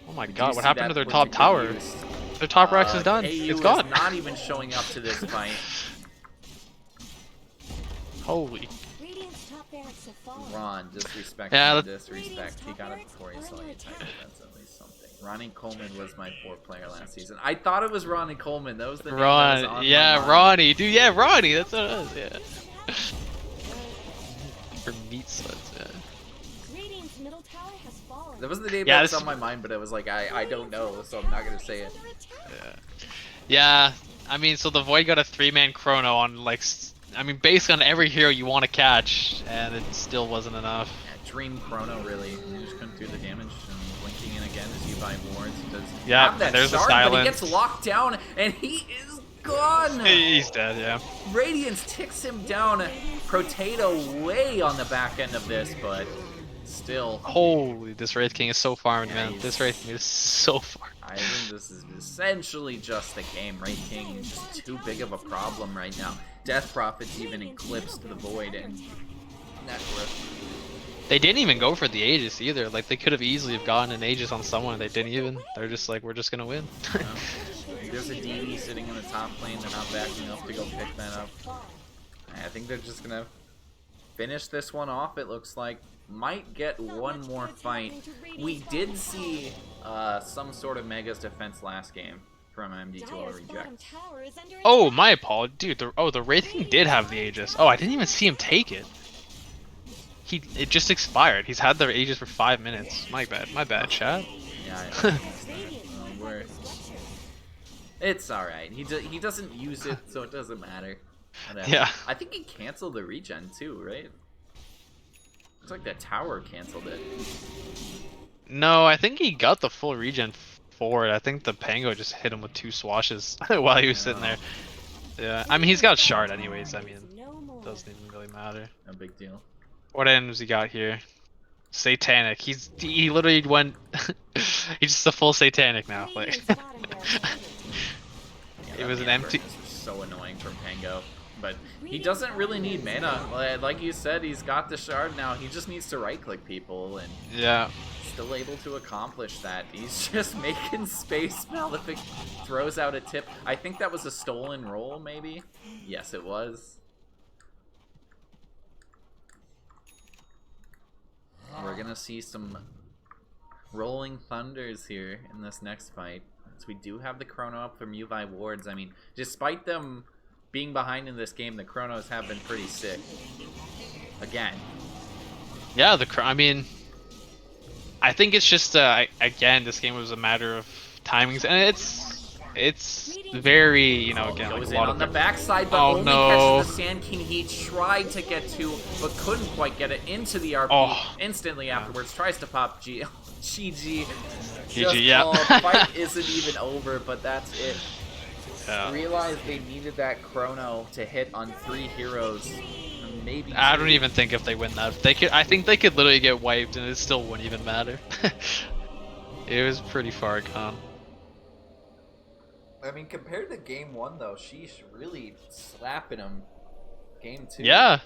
Speaker 2: Oh my
Speaker 1: Did you
Speaker 2: god,
Speaker 1: see
Speaker 2: what happened
Speaker 1: that
Speaker 2: to their
Speaker 1: with
Speaker 2: top
Speaker 1: the
Speaker 2: tower?
Speaker 1: use?
Speaker 2: Their top Rex is done.
Speaker 1: AU
Speaker 2: It's
Speaker 1: is
Speaker 2: gone.
Speaker 1: not even showing up to this fight.
Speaker 2: Holy.
Speaker 1: Ron, disrespect,
Speaker 2: Yeah,
Speaker 1: disrespect. He got it before he saw you type it. That's at least something. Ronnie Coleman was my 4th player last season. I thought it was Ronnie Coleman. That was the name that was on
Speaker 2: Yeah,
Speaker 1: my mind.
Speaker 2: Ronnie. Dude, yeah, Ronnie. That's what it is, yeah. For meat sluts, yeah.
Speaker 1: That was the name
Speaker 2: Yeah,
Speaker 1: that was
Speaker 2: this-
Speaker 1: on my mind, but I was like, I don't know, so I'm not gonna say it.
Speaker 2: Yeah, I mean, so the Void got a 3-man chrono on, like, I mean, based on every hero you want to catch, and it still wasn't enough.
Speaker 1: Yeah, Dream Chrono really. He just couldn't do the damage, and blinking in again as you buy wards. He does
Speaker 2: Yeah,
Speaker 1: have that
Speaker 2: there's the
Speaker 1: shard, but he
Speaker 2: silence.
Speaker 1: gets locked down, and he is gone.
Speaker 2: He's dead, yeah.
Speaker 1: Radiance ticks him down. Potato way on the back end of this, but still.
Speaker 2: Holy, this Wraith King is so farmed,
Speaker 1: Yeah,
Speaker 2: man.
Speaker 1: he's-
Speaker 2: This Wraith King is so farmed.
Speaker 1: I think this is essentially just a game. Wraith King is just too big of a problem right now. Death Prophet's even eclipsed the Void, and that's where
Speaker 2: They didn't even go for the Aegis either. Like, they could have easily have gotten an Aegis on someone. They didn't even. They're just like, we're just gonna win.
Speaker 1: there's a DD sitting in the top lane. They're not backing up to go pick that up. I think they're just gonna finish this one off. It looks like might get one more fight. We did see some sort of Mega's defense last game from MD2L Reject.
Speaker 2: Oh, my apology. Dude, the Wraith King did have the Aegis. Oh, I didn't even see him take it. It just expired. He's had the Aegis for 5 minutes. My bad, chat.
Speaker 1: Yeah, it's all right. He doesn't use it, so it doesn't matter. Whatever.
Speaker 2: Yeah.
Speaker 1: I think he canceled the regen too, right? Looks like the tower canceled it.
Speaker 2: No, I think he got the full regen for it. I think the Pango just hit him with 2 swashes while he was sitting there. Yeah, I mean, he's got shard anyways. I mean, Doesn't even really matter.
Speaker 1: No big deal.
Speaker 2: What items he got here? Satanic. He literally went. He's just a full satanic now. Like
Speaker 1: Yeah,
Speaker 2: it was an
Speaker 1: mana
Speaker 2: empty.
Speaker 1: burn is so annoying from Pango. But he doesn't really need mana. Like you said, he's got the shard now. He just needs to right-click people and
Speaker 2: Yeah.
Speaker 1: still able to accomplish that. He's just making space. Malefic throws out a tip. I think that was a stolen roll, maybe? Yes, it was. We're gonna see some rolling thunders here in this next fight. So we do have the chrono up from Uvi Wards. I mean, despite them being behind in this game, the chronos have been pretty sick. Again.
Speaker 2: Yeah, I mean, I think it's just again, this game was a matter of timings, and it's very, you know, again, like
Speaker 1: Goes
Speaker 2: a
Speaker 1: in
Speaker 2: lot
Speaker 1: on
Speaker 2: of
Speaker 1: the backside, but
Speaker 2: Oh,
Speaker 1: only
Speaker 2: no.
Speaker 1: catches the Sand King he tried to get to, but couldn't quite get it into the RP.
Speaker 2: Oh.
Speaker 1: Instantly afterwards, tries to pop GG.
Speaker 2: GG, yeah.
Speaker 1: Fight isn't even over, but that's it.
Speaker 2: Yeah.
Speaker 1: Realized they needed that chrono to hit on 3 heroes. Maybe
Speaker 2: I
Speaker 1: 2.
Speaker 2: don't even think if they win that, they could. I think they could literally get wiped, and it still wouldn't even matter. It was pretty far gone.
Speaker 1: I mean, compared to game 1, though, sheesh, really slapping him. Game 2.
Speaker 2: Yeah,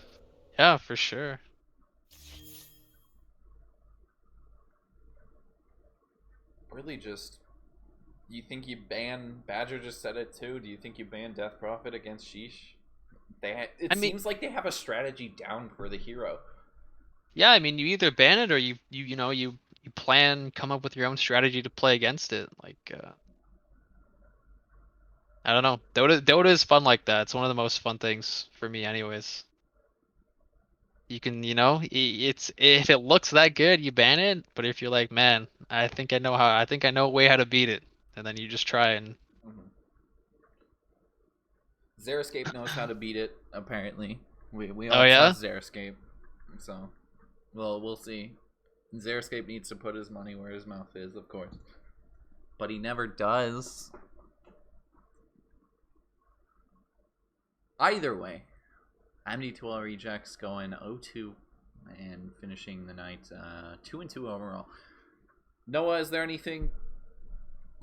Speaker 2: yeah, for sure.
Speaker 1: Really just... Do you think you ban... Badger just said it too. Do you think you ban Death Prophet against Sheesh? It seems like they have a strategy down for the hero.
Speaker 2: Yeah, I mean, you either ban it or you plan, come up with your own strategy to play against it. Like, I don't know. Dota is fun like that. It's one of the most fun things for me, anyways. You can, it's if it looks that good, you ban it. But if you're like, man, I think I know a way how to beat it, and then you just try and.
Speaker 1: Xeriscape knows how to beat it, apparently. We
Speaker 2: Oh,
Speaker 1: all
Speaker 2: yeah?
Speaker 1: trust Xeriscape. So, well, we'll see. Xeriscape needs to put his money where his mouth is, of course. But he never does. Either way, MD2L Rejects going 0-2 and finishing the night 2-2 overall. Noah, is there anything...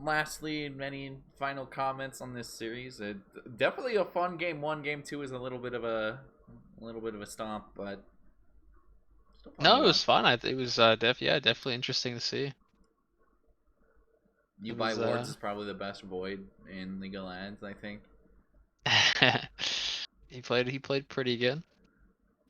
Speaker 1: Lastly, any final comments on this series? Definitely a fun game 1. Game 2 is a little bit of a stomp, but still fun
Speaker 2: No,
Speaker 1: to
Speaker 2: it was
Speaker 1: watch.
Speaker 2: fun. It was definitely interesting to see.
Speaker 1: Uvi Wards is probably the best Void in League of Legends, I think.
Speaker 2: He played pretty good,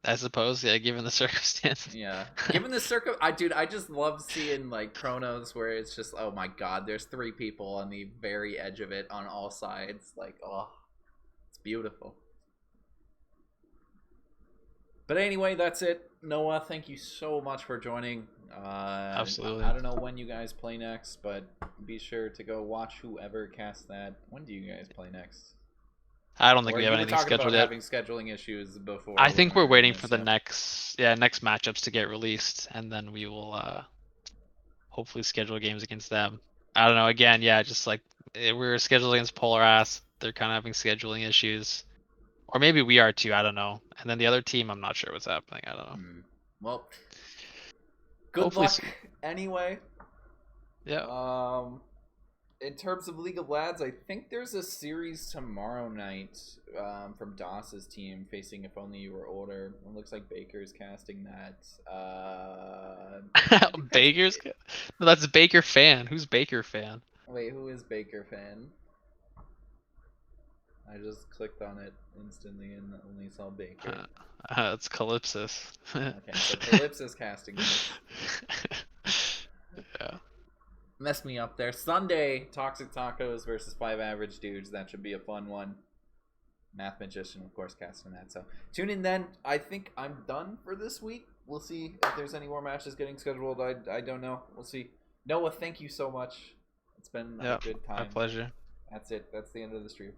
Speaker 2: I suppose. Yeah, given the circumstances.
Speaker 1: Yeah, given the I just love seeing like chronos where it's just, oh my god, there's 3 people on the very edge of it on all sides. Like, oh, it's beautiful. But anyway, that's it. Noah, thank you so much for joining.
Speaker 2: Absolutely.
Speaker 1: I don't know when you guys play next, but be sure to go watch whoever casts that. When do you guys play next?
Speaker 2: I don't think
Speaker 1: Or
Speaker 2: we have
Speaker 1: you were
Speaker 2: anything
Speaker 1: talking
Speaker 2: scheduled
Speaker 1: about
Speaker 2: yet.
Speaker 1: having scheduling issues before.
Speaker 2: I think we're waiting for the
Speaker 1: stuff.
Speaker 2: next matchups to get released, and then we will hopefully schedule games against them. I don't know. Again, yeah, just like we're scheduled against Polar Ass. They're kind of having scheduling issues, or maybe we are too. I don't know. And then the other team, I'm not sure what's happening. I don't know.
Speaker 1: Well, good
Speaker 2: Hopefully
Speaker 1: luck anyway.
Speaker 2: Yeah.
Speaker 1: In terms of League of Lads, I think there's a series tomorrow night from DOS's team facing If Only You Were Older. It looks like Baker's casting that.
Speaker 2: Baker's? No, that's Baker Fan. Who's Baker Fan?
Speaker 1: Wait, who is Baker Fan? I just clicked on it instantly and only saw Baker.
Speaker 2: It's Calypsis.
Speaker 1: Okay, so Calypso's casting this.
Speaker 2: Yeah.
Speaker 1: Messed me up there. Sunday, Toxic Tacos versus 5 Average Dudes. That should be a fun one. Math Magician, of course, casting that. So tune in then. I think I'm done for this week. We'll see if there's any more matches getting scheduled. I don't know. We'll see. Noah, thank you so much. It's been a good time.
Speaker 2: My pleasure.
Speaker 1: That's it. That's the end of the stream.